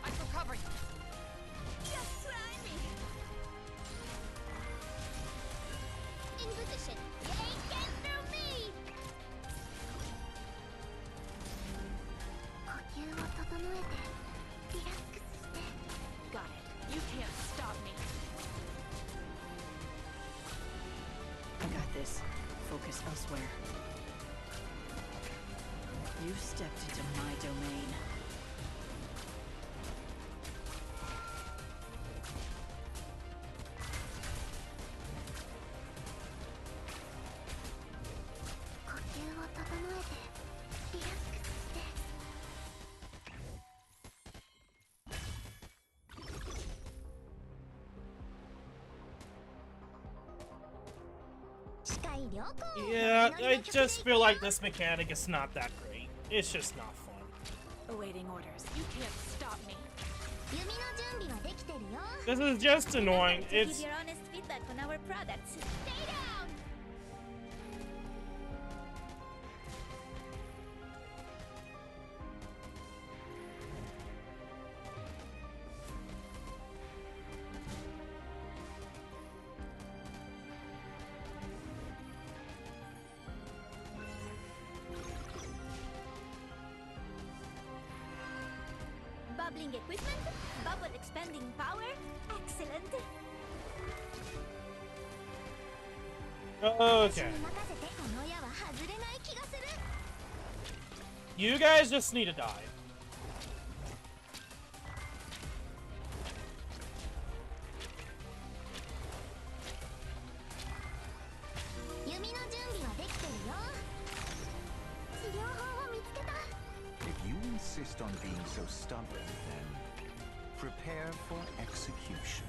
I shall cover you. Just try me. In position. You ain't getting through me. Got it. You can't stop me. I got this. Focus elsewhere. You've stepped into my domain. Yeah, I just feel like this mechanic is not that great. It's just not fun. Awaiting orders. You can't stop me. This is just annoying. Give It's your honest feedback on our products. Stay down. Bubbling equipment, bubble expanding power, excellent. okay. You guys just need to die. If you insist on being so stubborn, then prepare for execution.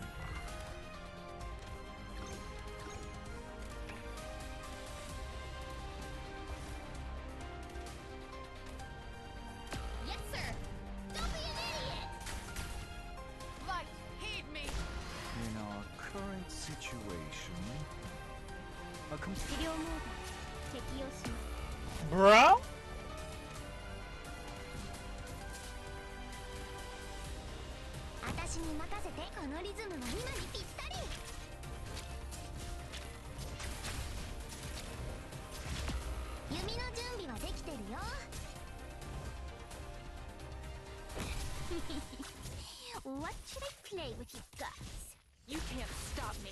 Yes, sir. Don't be an idiot. Light, heed me. In our current situation, a complete... Bro? What should I play with, you guys? You can't stop me.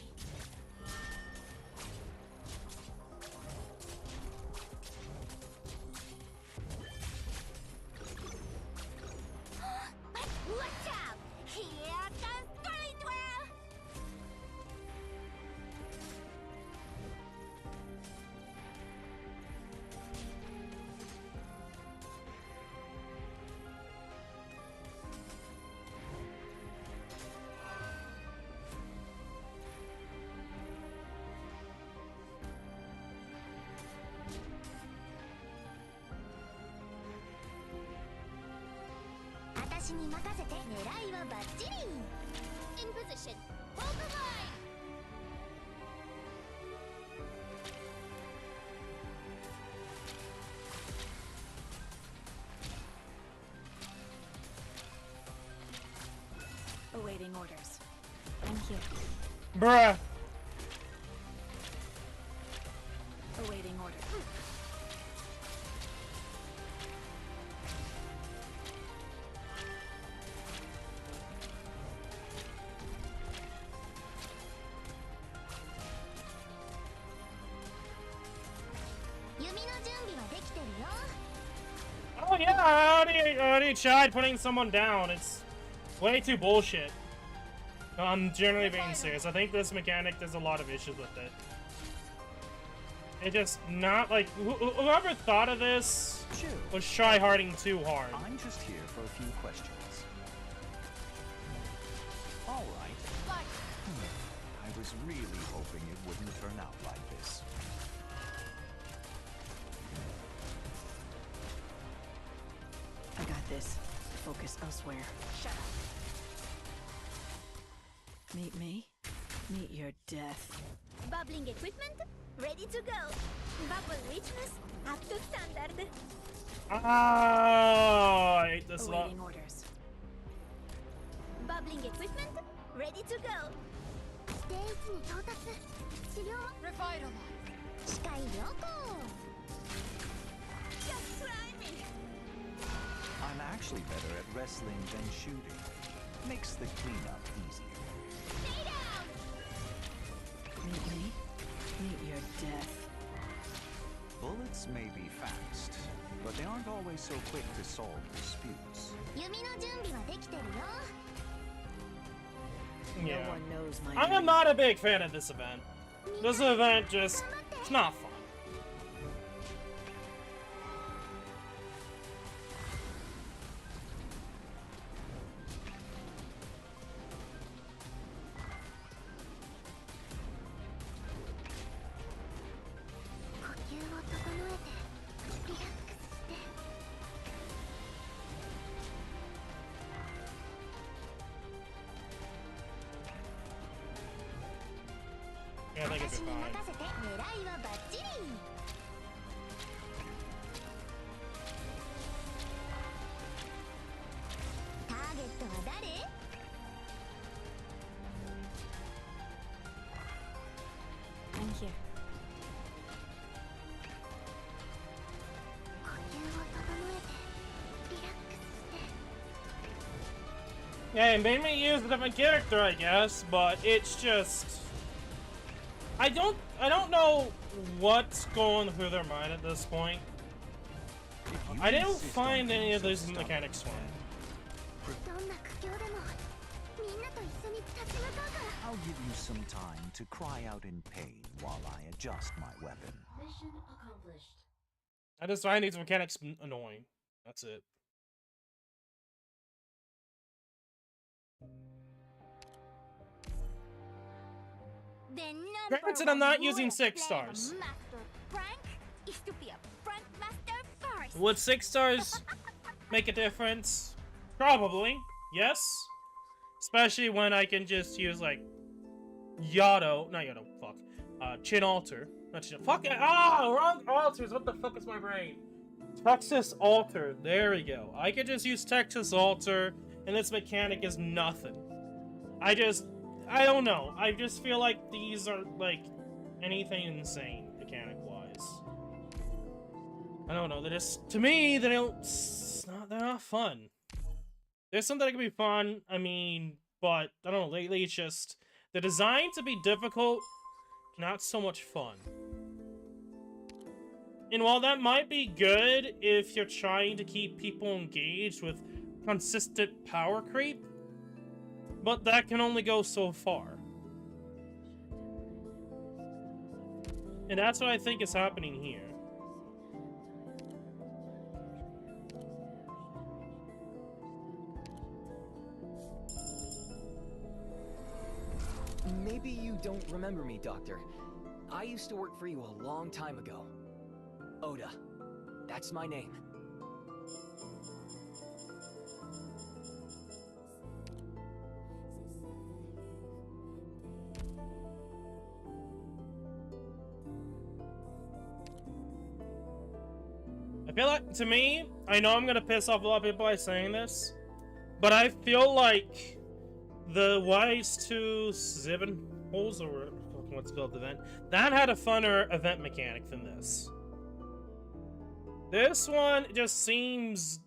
But watch out! Here comes Curlydwell! In position. Hold the line! Awaiting orders. I'm here. Bruh. Awaiting orders. yeah, I already tried putting someone down. It's way too bullshit. No, I'm generally being serious. I think this mechanic, there's a lot of issues with it. It just not like whoever thought of this was tryharding too hard. I'm just here for a few questions. All right. I was really hoping it wouldn't turn out like this. I got this. Focus elsewhere. Shut up. Meet me. Meet your death. Bubbling equipment, ready to go. Bubble richness, up to standard. Oh, I hate this lot. Awaiting orders. Bubbling equipment, ready to go. Revitalize. Just try me. I'm actually better at wrestling than shooting. Makes the cleanup easier. Stay down. Meet me. Meet your death. Bullets may be fast, but they aren't always so quick to solve disputes. Yeah. No one knows my I'm name. not a big fan of this event. This event just, it's not fun. Yeah, I think it'll be fine. I'm here. Yeah, it made me use a different character, I guess, but it's just... I don't know what's going through their mind at this point. I didn't find any of these mechanics fun. I'll give you some time to cry out in pain while I adjust my weapon. Mission accomplished. I just find these mechanics annoying. That's it. Granted, I'm not using 6 stars. Would 6 stars make a difference? Probably, yes. Especially when I can just use, like, not Yodo, fuck. Chin Alter. Not Chin, fuck it, wrong alters, what the fuck is my brain? Texas Alter, there we go. I could just use Texas Alter, and this mechanic is nothing. I don't know. I just feel like these are, like, anything insane, mechanic-wise. I don't know, they're just, to me, they're not fun. There's something that can be fun, I mean, but, I don't know, lately it's just, they're designed to be difficult, not so much fun. And while that might be good if you're trying to keep people engaged with consistent power creep, but that can only go so far. And that's what I think is happening here. Maybe you don't remember me, Doctor. I used to work for you a long time ago. Oda. That's my name. I feel like, to me, I know I'm gonna piss off a lot of people by saying this, but I feel like the Wise to Seven Holes, or what's it called, event, that had a funner event mechanic than this. This one just seems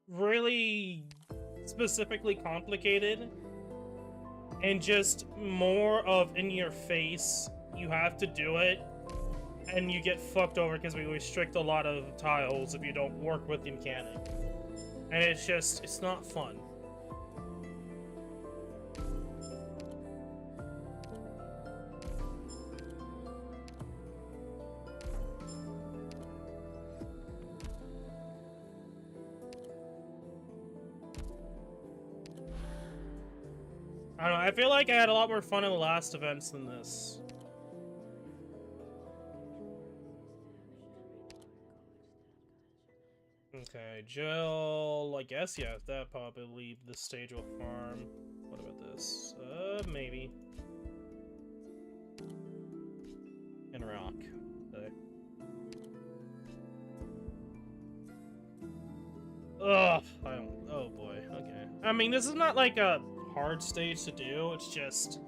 really specifically complicated and just more of in your face. You have to do it. and you get fucked over because we restrict a lot of tiles if you don't work with the mechanic. And it's just, it's not fun. I don't know, I feel like I had a lot more fun in the last events than this. Okay, Jill, I guess, yeah, that probably the stage will farm. What about this? Maybe. And rock. Okay. Ugh, I don't, oh boy, okay. I mean, this is not like a hard stage to do, it's just...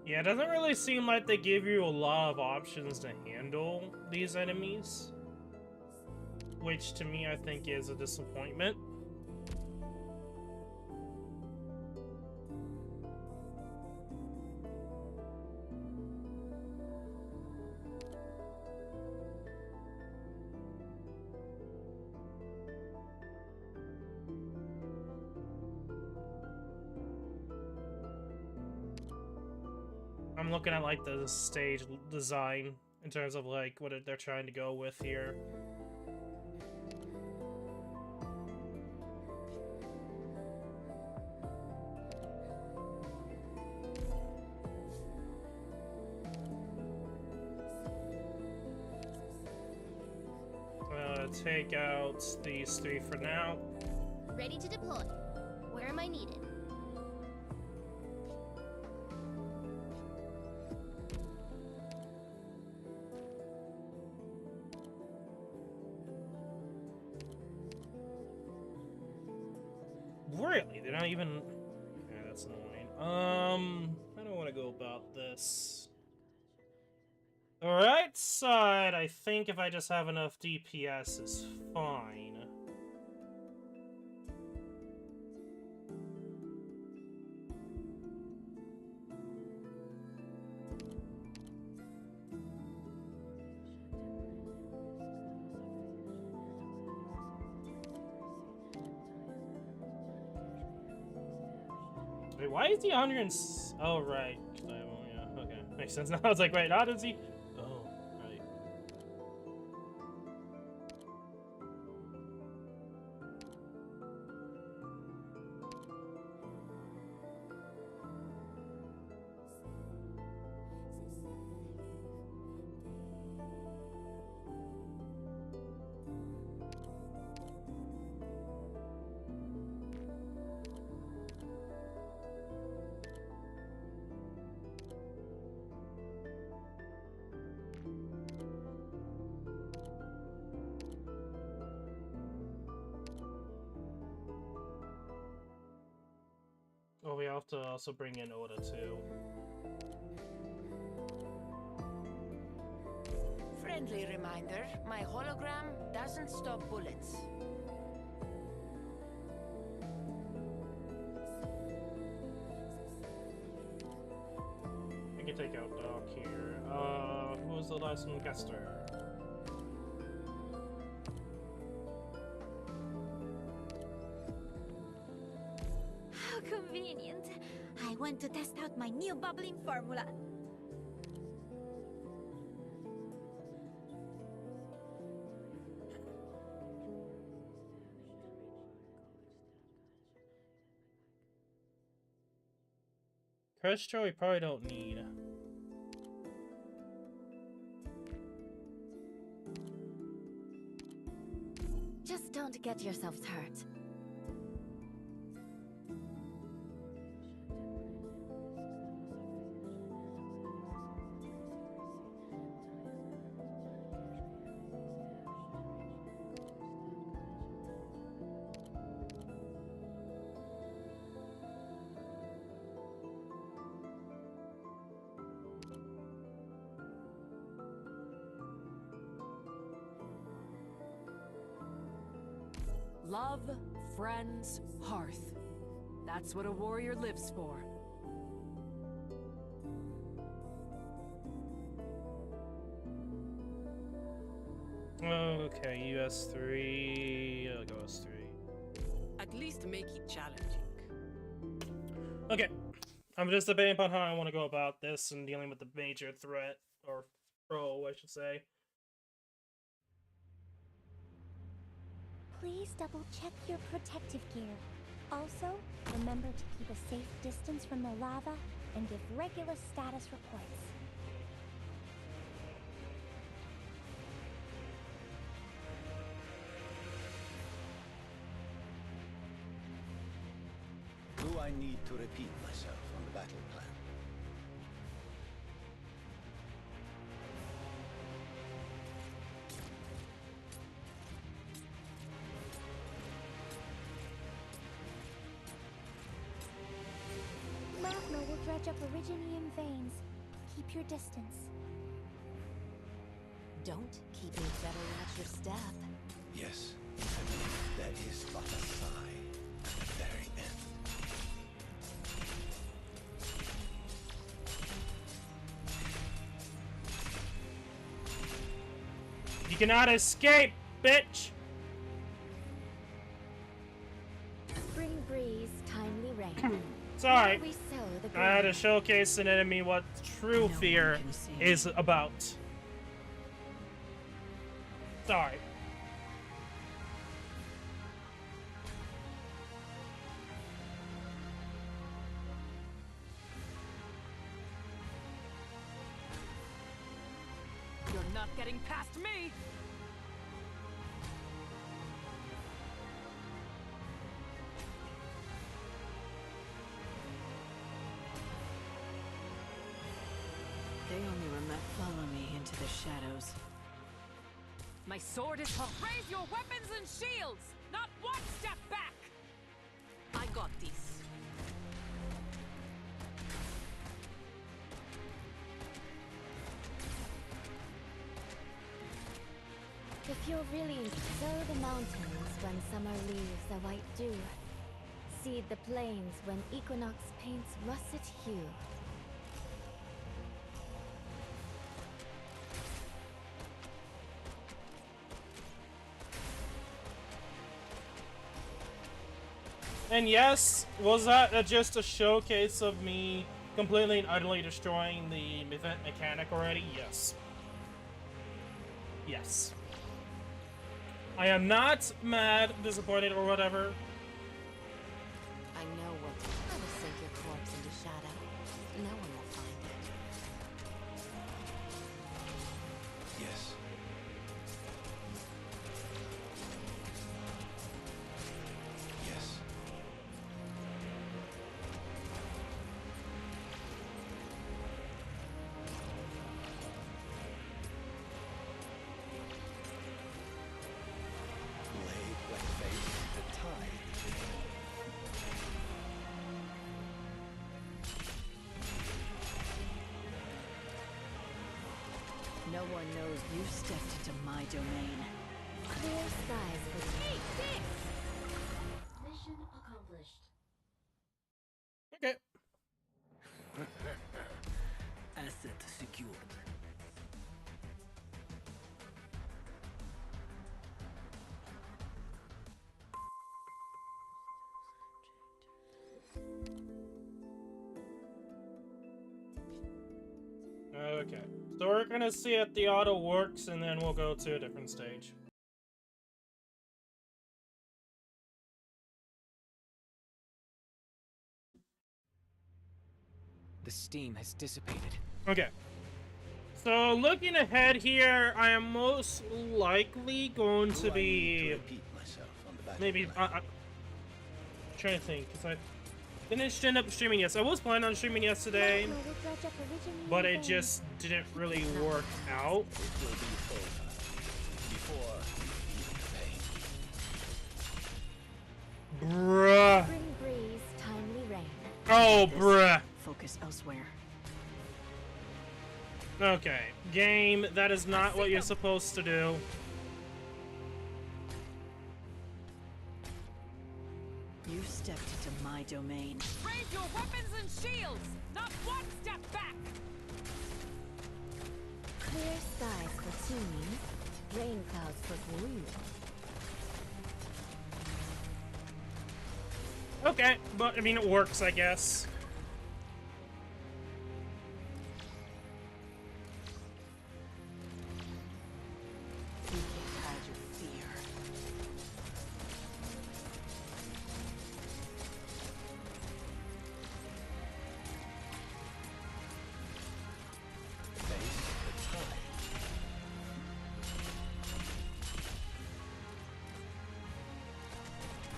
Yeah, it doesn't really seem like they give you a lot of options to handle these enemies. Which, to me, I think is a disappointment. I'm looking at like the stage design in terms of like what they're trying to go with here. Take out these three for now. Ready to deploy. Where am I needed? Really? They're not even... Yeah, that's annoying. I don't want to go about this. The right side, I think if I just have enough DPS is fine. Wait, why is he 100 and... Oh, right. Yeah, okay. Makes sense now. I was like, wait, how does he... Oh, right. Well, we have to also bring in Oda, too. Friendly reminder, my hologram doesn't stop bullets. We can take out Doc here. Who's the last one? Yostar. How convenient. I want to test out my new bubbling formula. Crestro we probably don't need. Just don't get yourselves hurt. Love, friends, hearth. That's what a warrior lives for. Okay, US3. I'll go S3. At least make it challenging. Okay. I'm just debating upon how I want to go about this and dealing with the major threat, or foe, I should say. Please double check your protective gear. Also, remember to keep a safe distance from the lava and give regular status reports. Do I need to repeat myself on the battle plan? Magma will dredge up Originium veins. Keep your distance. Don't keep me better watch your step. Yes, I believe that is but a sigh at the very end. You cannot escape, bitch! Spring breeze, timely rain. Sorry. We sow the I had to grain. showcase an enemy what true fear is about. Sorry. You're not getting past me! They only follow me into the shadows. My sword is hot. Raise your weapons and shields! Not one step back! I got this. If you're really sow the mountains when summer leaves a white dew, seed the plains when equinox paints russet hue. And yes, was that just a showcase of me completely and utterly destroying the event mechanic already? Yes. Yes. I am not mad, disappointed, or whatever. I know what to do. I will sink your corpse into shadow. No one will find it. Yes. Yes. Lay like face the tide. No one knows you stepped into my domain. Clear skies for take this! Mission accomplished. Okay. Asset secured. Okay. So we're gonna see if the auto works, and then we'll go to a different stage. The steam has dissipated. Okay. So looking ahead here, I am most likely going to be maybe trying to think, because I didn't end up streaming yes. I was planning on streaming yesterday, but it just didn't really work out. Bruh. Spring breeze, timely rain. Oh, bruh. Focus elsewhere. Okay, game, that is not what you're supposed to do. stepped into my domain. Raise your weapons and shields! Not one step back! Clear skies for tuning, rain clouds for Guyu. Okay, but I mean, it works, I guess. You can hide your fear. Face the tide.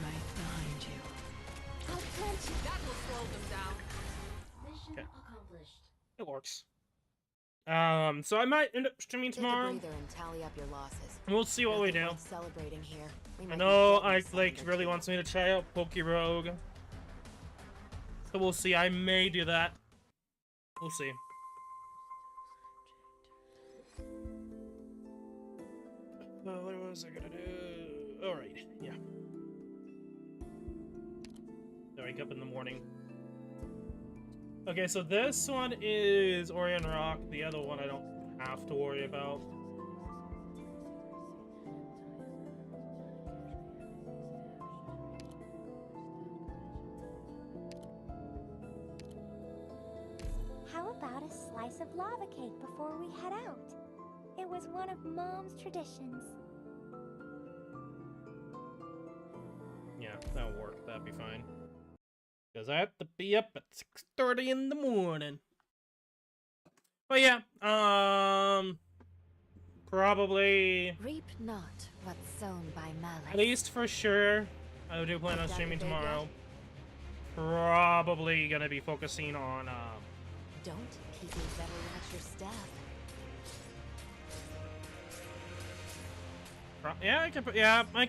Right behind you. Attention! That will slow them down. Mission Okay. accomplished. It works. So I might end up streaming tomorrow. Take a breather and tally up your losses. We'll see what we Nothing do. worth celebrating here. We I might know be dead in a Like second or really two. wants me to try out Rogue. So we'll see. I may do that. We'll see. What was I gonna do? Alright, yeah. I wake up in the morning. Okay, so this one is Orion Rock. The other one I don't have to worry about. How about a slice of lava cake before we head out? It was one of Mom's traditions. Yeah, that'll work. That'd be fine. Because I have to be up at 6:30 in the morning. But yeah, probably Reap not what's sown by malice. at least for sure, I do plan on streaming tomorrow. Probably gonna be focusing on Don't people better watch your step? yeah, I could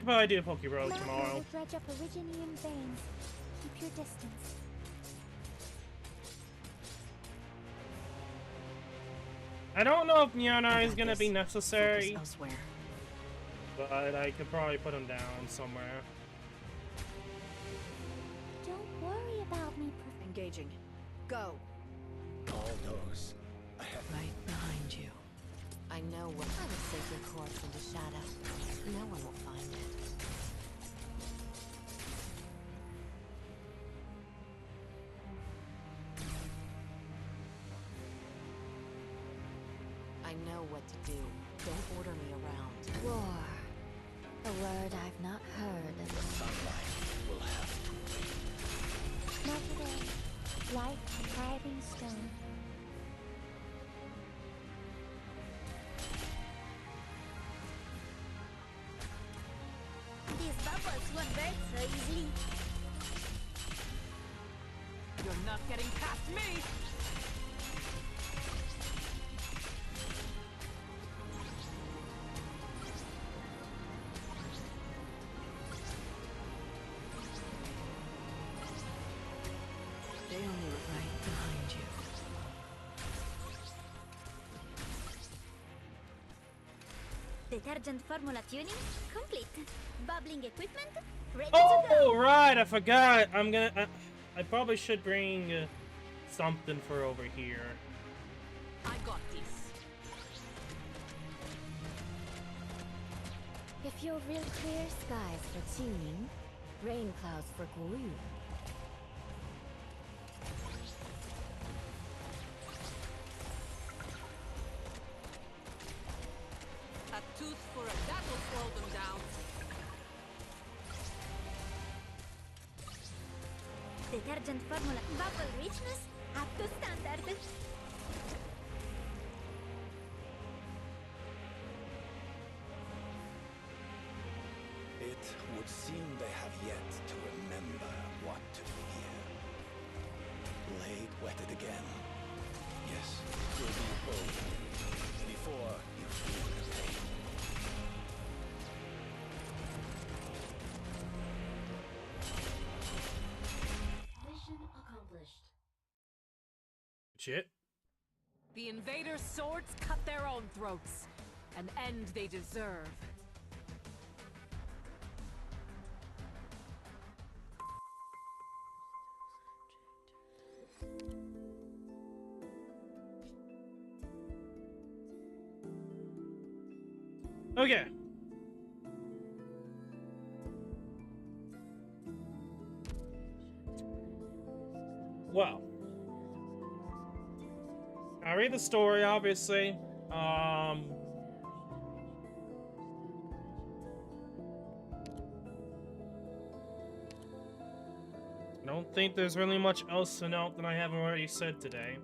probably do Rogue Magma tomorrow. will dredge up Originian veins. Keep your distance. I don't know if Mjolnir is gonna be Focus necessary, elsewhere. but I could probably put him down somewhere. Don't worry about me, Engaging. Go. All those Right behind you. I know what I will sink your corpse into shadow. No one will find it. I know what to do. Don't order me around. War. A word I've not heard. the sunlight will have to wait. Not today. Like a thriving stone. These bubbles won't burst so easily. You're not getting past me! They only were right behind you. Detergent formula tuning complete. Bubbling equipment ready to Oh, go. right, I forgot. I probably should bring something for over here. I got this. If you're real clear skies for tuning, rain clouds for Guyu. A tooth for a that will slow them down. Detergent formula bubble richness up to standard. It would seem they have yet to remember what to fear. Blade wetted again. Yes, it will be over before you feel the pain. Mission accomplished. Shit. The invaders' swords cut their own throats. An end they deserve. Okay. Well, I read the story, obviously. I don't think there's really much else to note than I haven't already said today.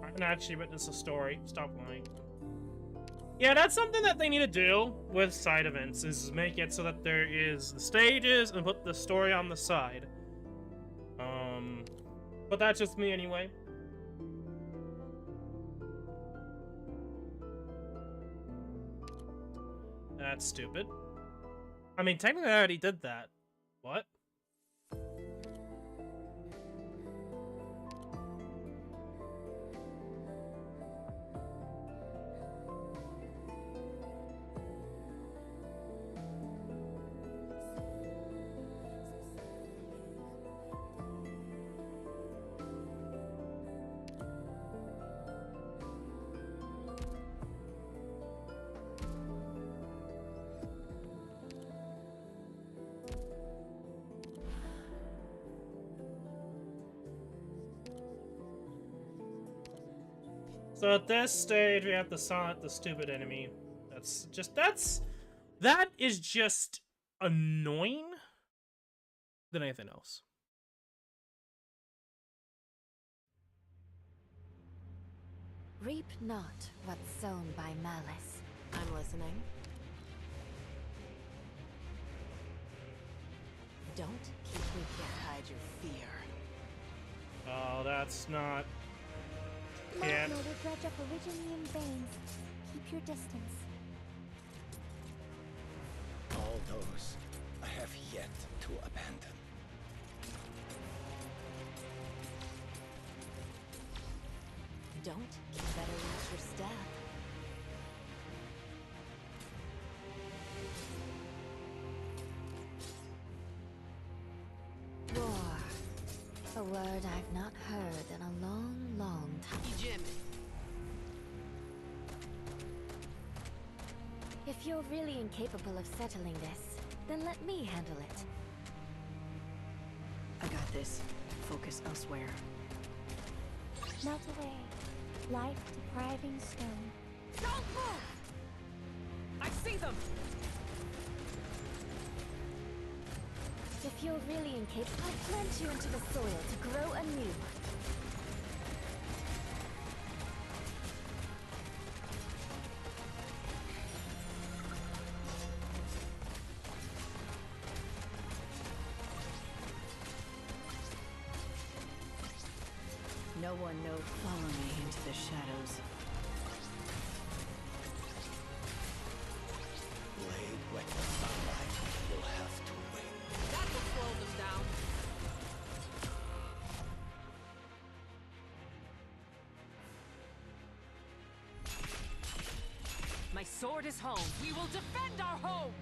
I haven't actually witnessed a story. Stop lying. Yeah, that's something that they need to do with side events, is make it so that there is the stages and put the story on the side. But that's just me anyway. That's stupid. I mean, technically I already did that. What? So at this stage, we have to silence the stupid enemy. That is just annoying than anything else. Reap not what's sown by malice. I'm listening. Don't keep me can't hide your fear. Oh, that's not... Mark Yeah. will dredge up Originian veins. Keep your distance. All those I have yet to abandon. Don't you better reach your staff. War. A word I've not heard in a long, long time. If you're really incapable of settling this, then let me handle it. I got this. Focus elsewhere. Melt away. Life-depriving stone. Don't move! I see them! If you're really incapable, I plant you into the soil to grow anew. No one knows. Follow me into the shadows. Blade wet the sunlight will have to wait. That will slow them down. My sword is home. We will defend our home!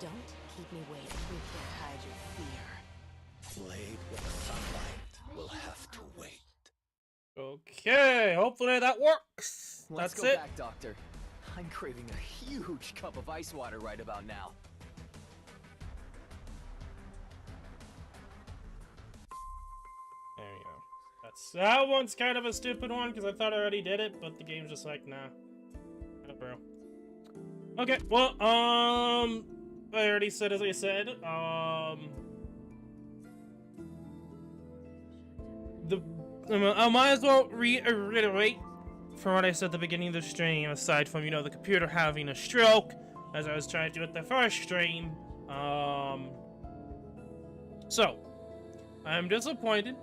Don't keep me waiting. We can't hide your fear. Blade with the sunlight will have to wait. Okay, hopefully that works. Let's That's go it. back, Doctor. I'm craving a huge cup of ice water right about now. There you go. That one's kind of a stupid one because I thought I already did it, but the game's just like, nah. Nah, bro. Okay, well, I already said as I said, I might as well reiterate from what I said at the beginning of the stream, aside from, you know, the computer having a stroke, as I was trying to do at the first stream. So, I'm disappointed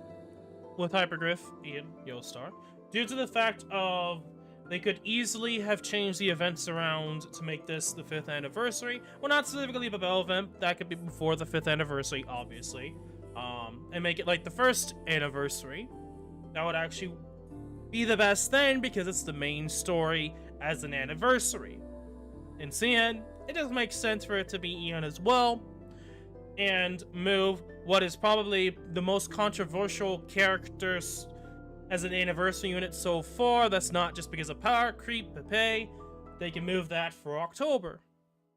with Hypergriff and Yostar, due to the fact of they could easily have changed the events around to make this the 5th anniversary. Well, not specifically the Bell event, that could be before the 5th anniversary, obviously. And make it like the 1st anniversary. That would actually be the best thing because it's the main story as an anniversary. In CN, it just makes sense for it to be Eon as well, and move what is probably the most controversial characters as an anniversary unit so far. That's not just because of power creep, Pepe. They can move that for October.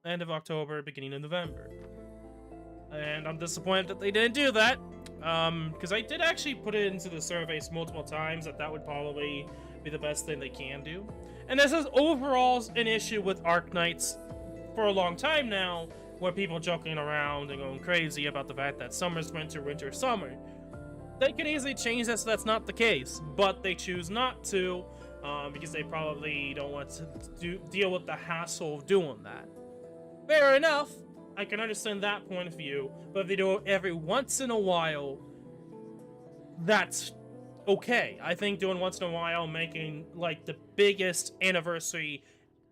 End of October, beginning of November. And I'm disappointed that they didn't do that. Because I did actually put it into the surveys multiple times that would probably be the best thing they can do. And this is overall an issue with Arknights for a long time now, where people joking around and going crazy about the fact that summer's winter, winter's summer. They could easily change that so that's not the case, but they choose not to, because they probably don't want to deal with the hassle of doing that. Fair enough. I can understand that point of view, but if they do it every once in a while, that's okay. I think doing once in a while, making like the biggest anniversary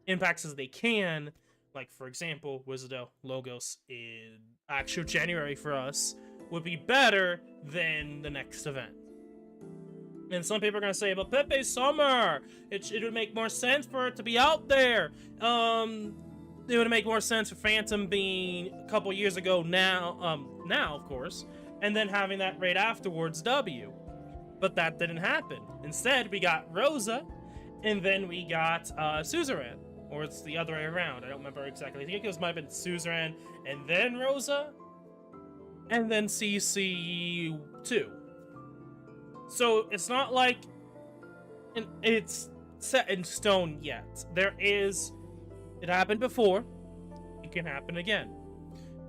impacts as they can, like for example, Wizardo Logos in actual January for us, would be better than the next event. And some people are gonna say, but Pepe's summer, it would make more sense for it to be out there. It would make more sense for Phantom being a couple years ago now, of course, and then having that right afterwards W. But that didn't happen. Instead, we got Rosa, and then we got Suzerain. Or it's the other way around. I don't remember exactly. I think it might have been Suzerain, and then Rosa, and then CC2. So it's not like it's set in stone yet. It happened before. It can happen again.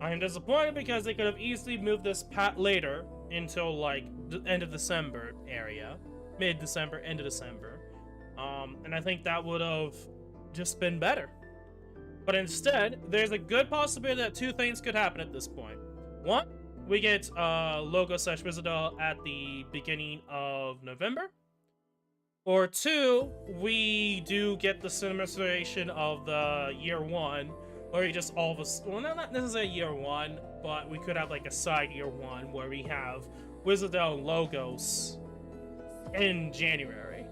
I am disappointed because they could have easily moved this later until like the end of December area, mid-December, end of December, and I think that would have just been better. But instead, there's a good possibility that two things could happen at this point. One, we get Logo/Wizardal at the beginning of November. Or two, we do get the cinematization of the year one, where we just all of us, well, not necessarily year one, but we could have like a side year one where we have Wizardal and Logos in January,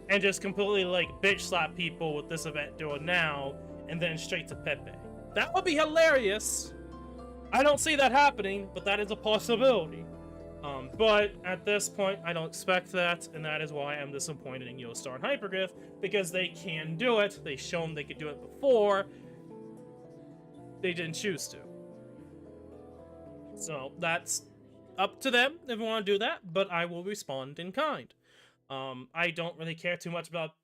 and just completely like bitch slap people with this event doing now, and then straight to Pepe. That would be hilarious. I don't see that happening, but that is a possibility. But at this point, I don't expect that, and that is why I'm disappointed in Yostar and Hypergriff, because they can do it. They've shown they could do it before. They didn't choose to. So that's up to them if they want to do that, but I will respond in kind. I don't really care too much about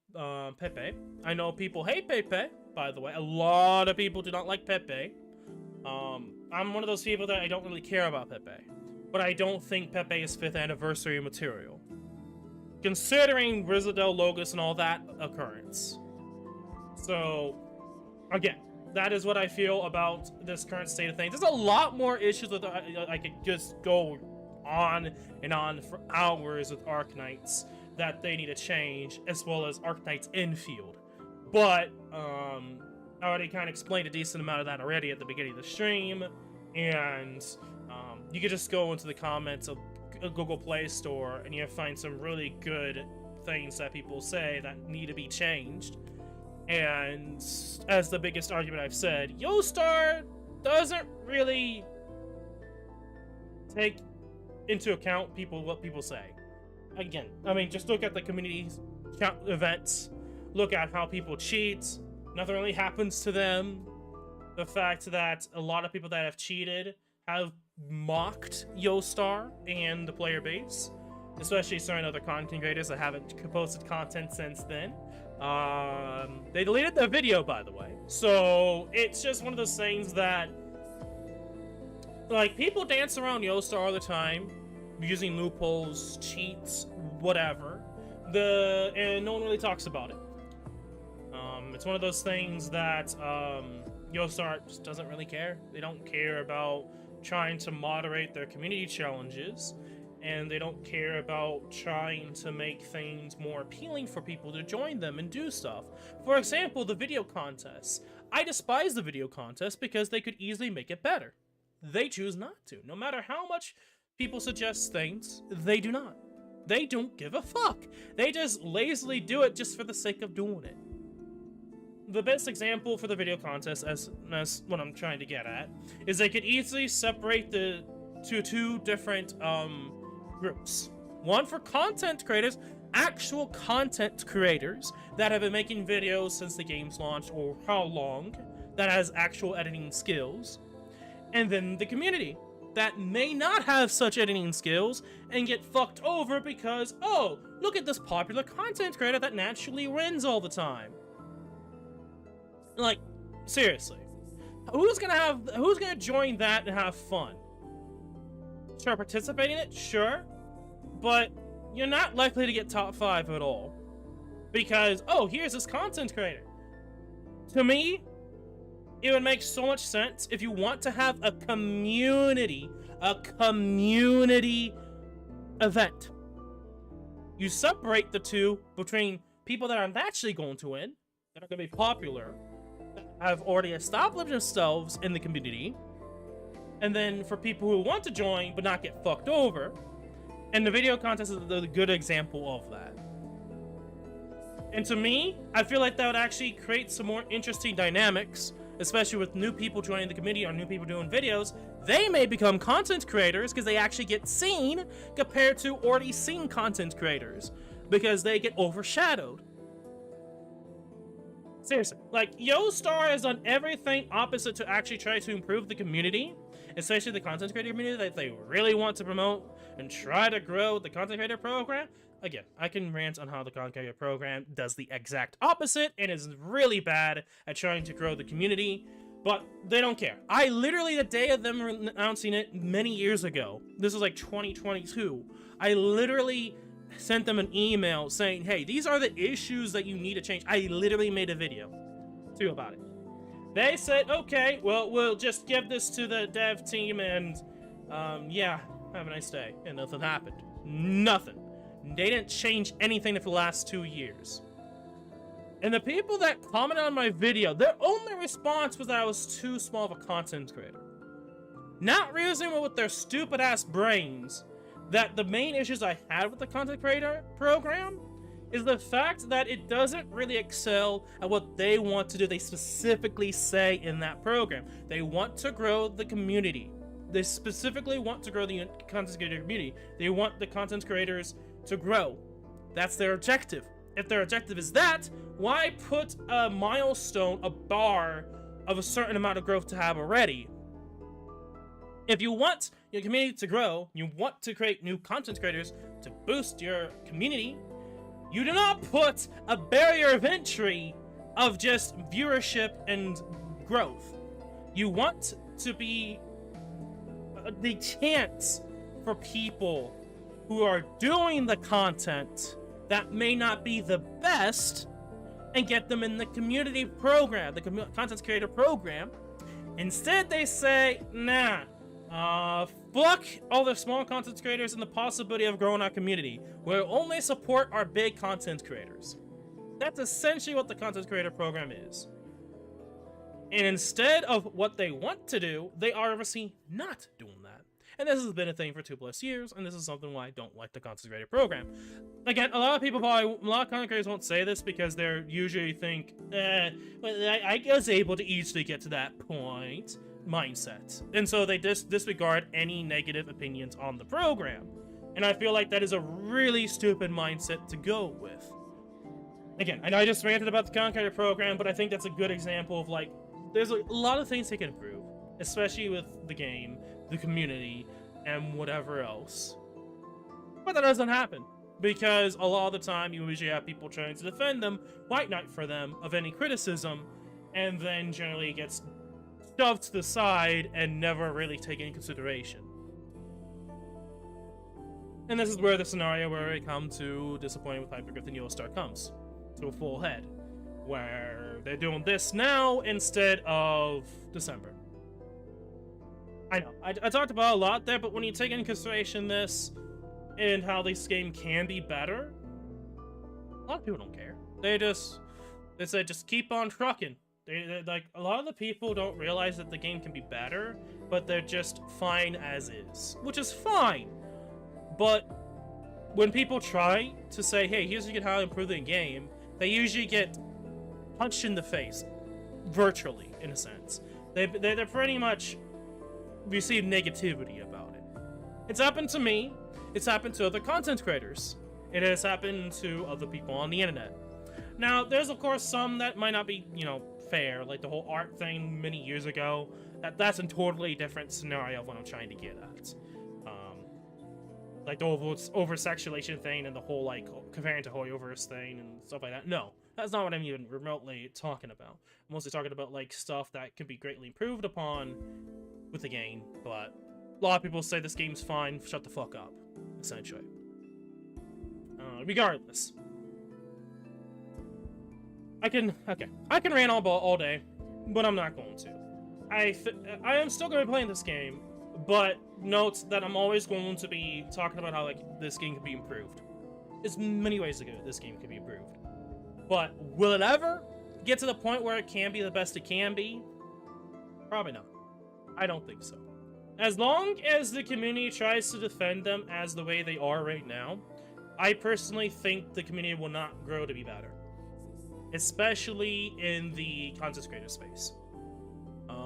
Pepe. I know people hate Pepe, by the way. A lot of people do not like Pepe. I'm one of those people that I don't really care about Pepe. But I don't think Pepe is 5th anniversary material, considering Wizardal, Logos, and all that occurrence. So, again, that is what I feel about this current state of things. There's a lot more issues with I could just go on and on for hours with Arknights that they need to change, as well as Arknights infield. But I already kind of explained a decent amount of that already at the beginning of the stream, and you could just go into the comments of Google Play Store and you'll find some really good things that people say that need to be changed. And as the biggest argument I've said, Yostar doesn't really take into account what people say. Again, I mean, just look at the community events, look at how people cheat, nothing really happens to them. The fact that a lot of people that have cheated have mocked Yostar and the player base, especially certain other content creators that haven't posted content since then. They deleted the video, by the way. So it's just one of those things that, like, people dance around Yostar all the time, using loopholes, cheats, whatever. And no one really talks about it. It's one of those things that Yostar just doesn't really care. They don't care about trying to moderate their community challenges. and they don't care about trying to make things more appealing for people to join them and do stuff. For example, the video contests. I despise the video contests because they could easily make it better. They choose not to. No matter how much people suggest things, they do not. They don't give a fuck. They just lazily do it just for the sake of doing it. The best example for the video contest, as what I'm trying to get at, is they could easily separate the two different groups. One for content creators, actual content creators that have been making videos since the game's launch or how long, that has actual editing skills. And then the community that may not have such editing skills and get fucked over because, oh, look at this popular content creator that naturally wins all the time. Like, seriously. Who's gonna join that and have fun? Sure, participate in it? Sure. But you're not likely to get top 5 at all. Because, oh, here's this content creator. To me, it would make so much sense if you want to have a community event. You separate the two between people that are naturally going to win, that are going to be popular, that have already established themselves in the community, and then for people who want to join but not get fucked over. And the video contest is a good example of that. And to me, I feel like that would actually create some more interesting dynamics, especially with new people joining the community or new people doing videos. They may become content creators because they actually get seen compared to already seen content creators because they get overshadowed. Seriously, like, Yostar has done everything opposite to actually try to improve the community, especially the content creator community that they really want to promote and try to grow the content creator program. Again, I can rant on how the content creator program does the exact opposite and is really bad at trying to grow the community, but they don't care. I literally, the day of them announcing it many years ago, this was like 2022, I literally sent them an email saying, hey, these are the issues that you need to change. I literally made a video too about it. They said, okay, well, we'll just give this to the dev team and, yeah, have a nice day. And nothing happened. Nothing. They didn't change anything for the last 2 years. And the people that commented on my video, their only response was that I was too small of a content creator. Not reasoning with their stupid-ass brains that the main issues I had with the content creator program is the fact that it doesn't really excel at what they want to do. They specifically say in that program, they want to grow the community. They specifically want to grow the content creator community. They want the content creators to grow. That's their objective. If their objective is that, why put a milestone, a bar of a certain amount of growth to have already? If you want your community to grow, you want to create new content creators to boost your community, you do not put a barrier of entry of just viewership and growth. You want to be the chance for people who are doing the content that may not be the best and get them in the community program, the content creator program. Instead, they say, nah, fuck all the small content creators and the possibility of growing our community. We'll only support our big content creators. That's essentially what the content creator program is. And instead of what they want to do, they are obviously not doing that. And this has been a thing for 2+ years, and this is something why I don't like the content creator program. Again, a lot of content creators won't say this because they're usually think, well, I was able to easily get to that point mindset. And so they disregard any negative opinions on the program. And I feel like that is a really stupid mindset to go with. Again, I know I just ranted about the content creator program, but I think that's a good example of, like, there's a lot of things they can improve, especially with the game, the community, and whatever else. But that doesn't happen, because a lot of the time you usually have people trying to defend them, white knight for them, of any criticism, and then generally gets shoved to the side and never really taken into consideration. And this is where the scenario where we come to Disappointed with Hypergriff and Yostar comes to a full head, where they're doing this now instead of December. I know, I talked about a lot there, but when you take into consideration this, and how this game can be better, a lot of people don't care. They say just keep on trucking. Like, a lot of the people don't realize that the game can be better, but they're just fine as is, which is fine. But when people try to say, hey, here's how to improve the game, they usually get punched in the face, virtually, in a sense. They're pretty much receive negativity about it. It's happened to me. It's happened to other content creators. It has happened to other people on the internet. Now, there's of course some that might not be, you know, fair, like the whole art thing many years ago. That's a totally different scenario of what I'm trying to get at. Like the over-sexualization thing and the whole, like, comparing to Hoyoverse thing and stuff like that. No, that's not what I'm even remotely talking about. I'm mostly talking about, like, stuff that can be greatly improved upon with the game, but a lot of people say this game's fine, shut the fuck up, essentially. Regardless. I can rant all day, but I'm not going to. I am still going to be playing this game, but note that I'm always going to be talking about how, like, this game can be improved. There's many ways to go this game can be improved. But will it ever get to the point where it can be the best it can be? Probably not. I don't think so. As long as the community tries to defend them as the way they are right now, I personally think the community will not grow to be better. Especially in the content creator space.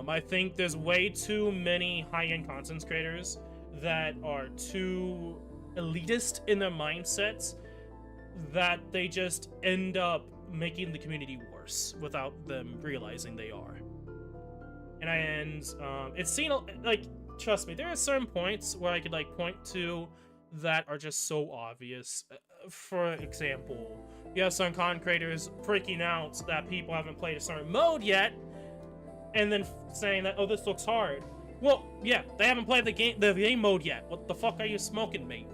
I think there's way too many high-end content creators that are too elitist in their mindsets that they just end up making the community worse without them realizing they are. And it's seen, like, trust me, there are certain points where I could, like, point to that are just so obvious. For example, you have some content creators freaking out that people haven't played a certain mode yet, and then saying that, oh, this looks hard. Well, yeah, they haven't played the game mode yet. What the fuck are you smoking, mate?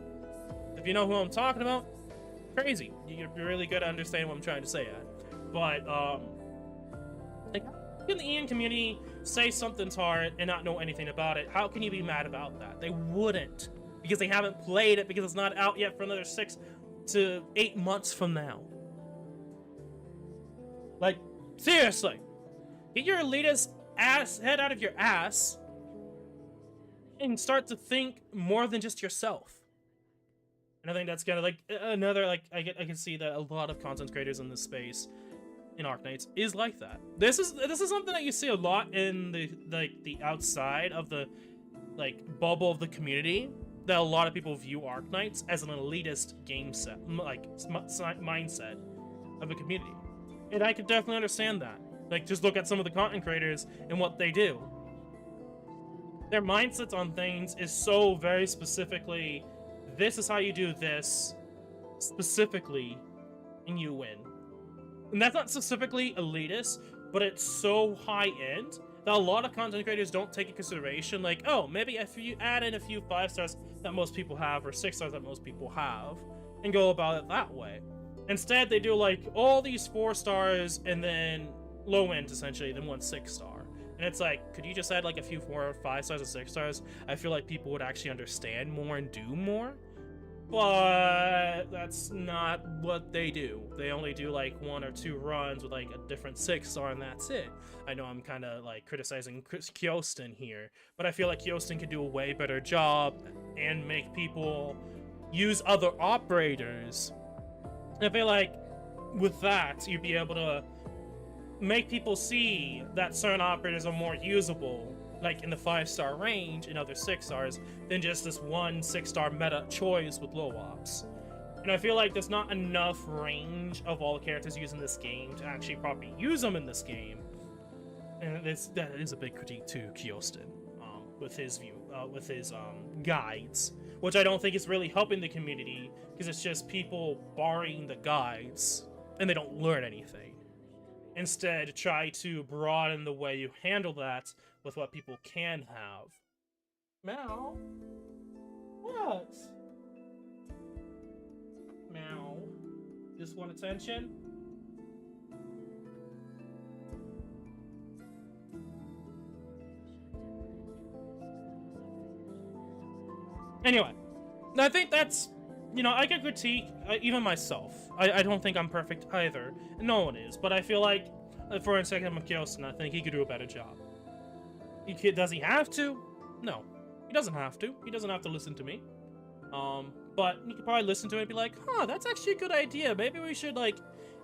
If you know who I'm talking about, crazy. You're really good at understanding what I'm trying to say at. But, like, how can the Ian community say something's hard and not know anything about it? How can you be mad about that? They wouldn't. Because they haven't played it, because it's not out yet for another 6 to 8 months from now. Like, seriously. Get your elitist head out of your ass and start to think more than just yourself. And I think that's kind of like another, like, I can see that a lot of content creators in this space in Arknights is like that. This is something that you see a lot in the outside of the, like, bubble of the community, that a lot of people view Arknights as an elitist game set, like, mindset of a community. And I could definitely understand that. Like, just look at some of the content creators and what they do. Their mindsets on things is so very specifically, this is how you do this, specifically, and you win. And that's not specifically elitist, but it's so high-end that a lot of content creators don't take into consideration, like, oh, maybe if you add in a few 5 stars that most people have, or 6 stars that most people have, and go about it that way. Instead, they do, like, all these 4 stars, and then low end, essentially, then 1 6 star. And it's like, could you just add, like, a few 4 or 5 stars or 6 stars? I feel like people would actually understand more and do more. But that's not what they do. They only do, like, 1 or 2 runs with, like, a different 6 star, and that's it. I know I'm kind of, like, criticizing Kyostin here, but I feel like Kyostin could do a way better job and make people use other operators. And I feel like with that, you'd be able to make people see that certain operators are more usable, like in the 5-star range and other 6 stars, than just this 1 6-star meta choice with low ops. And I feel like there's not enough range of all the characters used in this game to actually properly use them in this game. And that is a big critique to Kyostin, with his view, with his guides, which I don't think is really helping the community, because it's just people borrowing the guides and they don't learn anything. Instead, try to broaden the way you handle that with what people can have. Meow? What? Meow? Just want attention? Anyway, I think that's you know, I can critique even myself. I don't think I'm perfect either. No one is, but I feel like, for instance, I'm Kyosen, I think he could do a better job. Does he have to? No, he doesn't have to. He doesn't have to listen to me. But you could probably listen to it and be like, huh, that's actually a good idea. Maybe we should, like,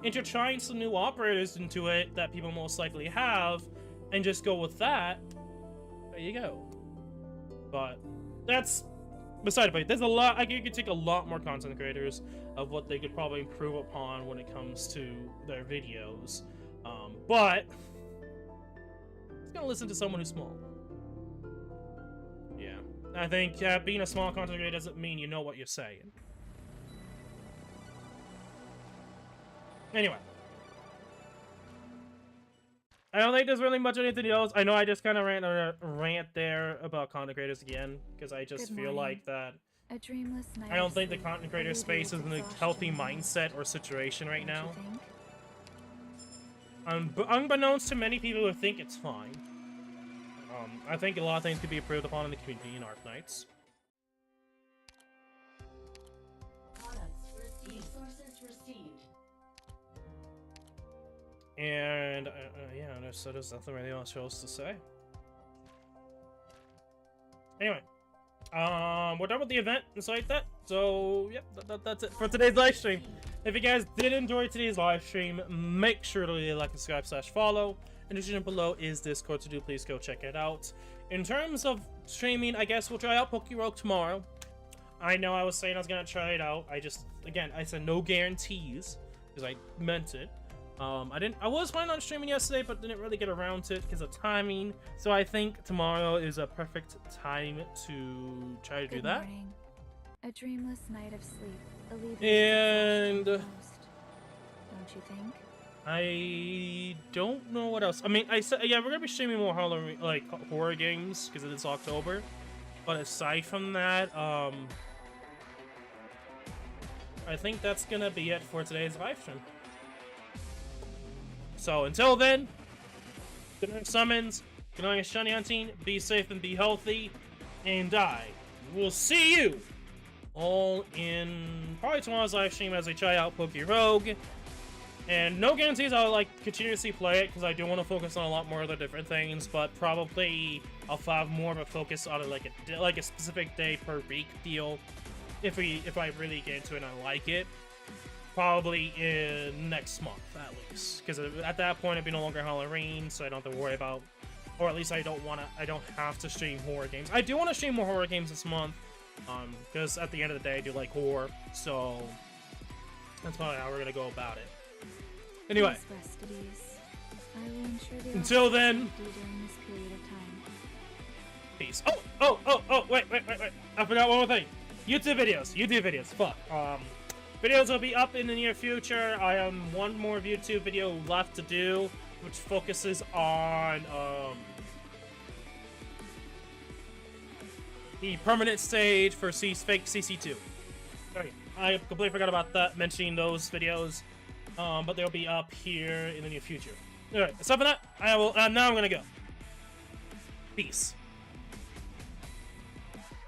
intertwine some new operators into it that people most likely have, and just go with that. There you go. But that's beside the point. There's a lot. You could take a lot more content creators of what they could probably improve upon when it comes to their videos. But it's gonna listen to someone who's small. Yeah, I think being a small content creator doesn't mean you know what you're saying. Anyway, I don't think there's really much anything else. I know I just kind of ran a rant there about content creators again, because I just feel like that. A dreamless night. I don't think the content creator space is in a healthy mindset or situation right now. Unbeknownst to many people who think it's fine. I think a lot of things could be improved upon in the community in Arknights. And yeah, there's nothing really else to say. Anyway, we're done with the event and stuff like that. So yep, that's it for today's live stream. If you guys did enjoy today's live stream, make sure to like and subscribe / follow. In the description below is Discord, so do please go check it out. In terms of streaming, I guess we'll try out Pokerogue tomorrow. I know I was saying I was gonna try it out. I said no guarantees because I meant it. I was planning on streaming yesterday, but didn't really get around to it because of timing. So I think tomorrow is a perfect time to try to do that. Morning. A dreamless night of sleep alleviates and don't you think? I don't know what else. I mean, I said yeah, we're gonna be streaming more Halloween, like horror games, because it's October. But aside from that, I think that's gonna be it for today's live stream. So until then, good night summons, good night shiny hunting, be safe and be healthy, and I will see you all in probably tomorrow's live stream as I try out Pokerogue. And no guarantees I'll like continuously play it because I do want to focus on a lot more other different things, but probably I'll have more of a focus on like a specific day per week deal if I really get into it and I like it. Probably in next month at least, because at that point it'd be no longer Halloween, so I don't have to worry about, or at least I don't have to stream horror games. I do want to stream more horror games this month, because at the end of the day I do like horror, so that's probably how we're gonna go about it. Anyway, until then, peace. Oh, wait, I forgot one more thing. YouTube videos, fuck. Videos will be up in the near future. I have one more YouTube video left to do, which focuses on the permanent stage for fake CC2. Okay, I completely forgot about that, mentioning those videos, but they'll be up here in the near future. Alright, aside from that, now I'm gonna go. Peace.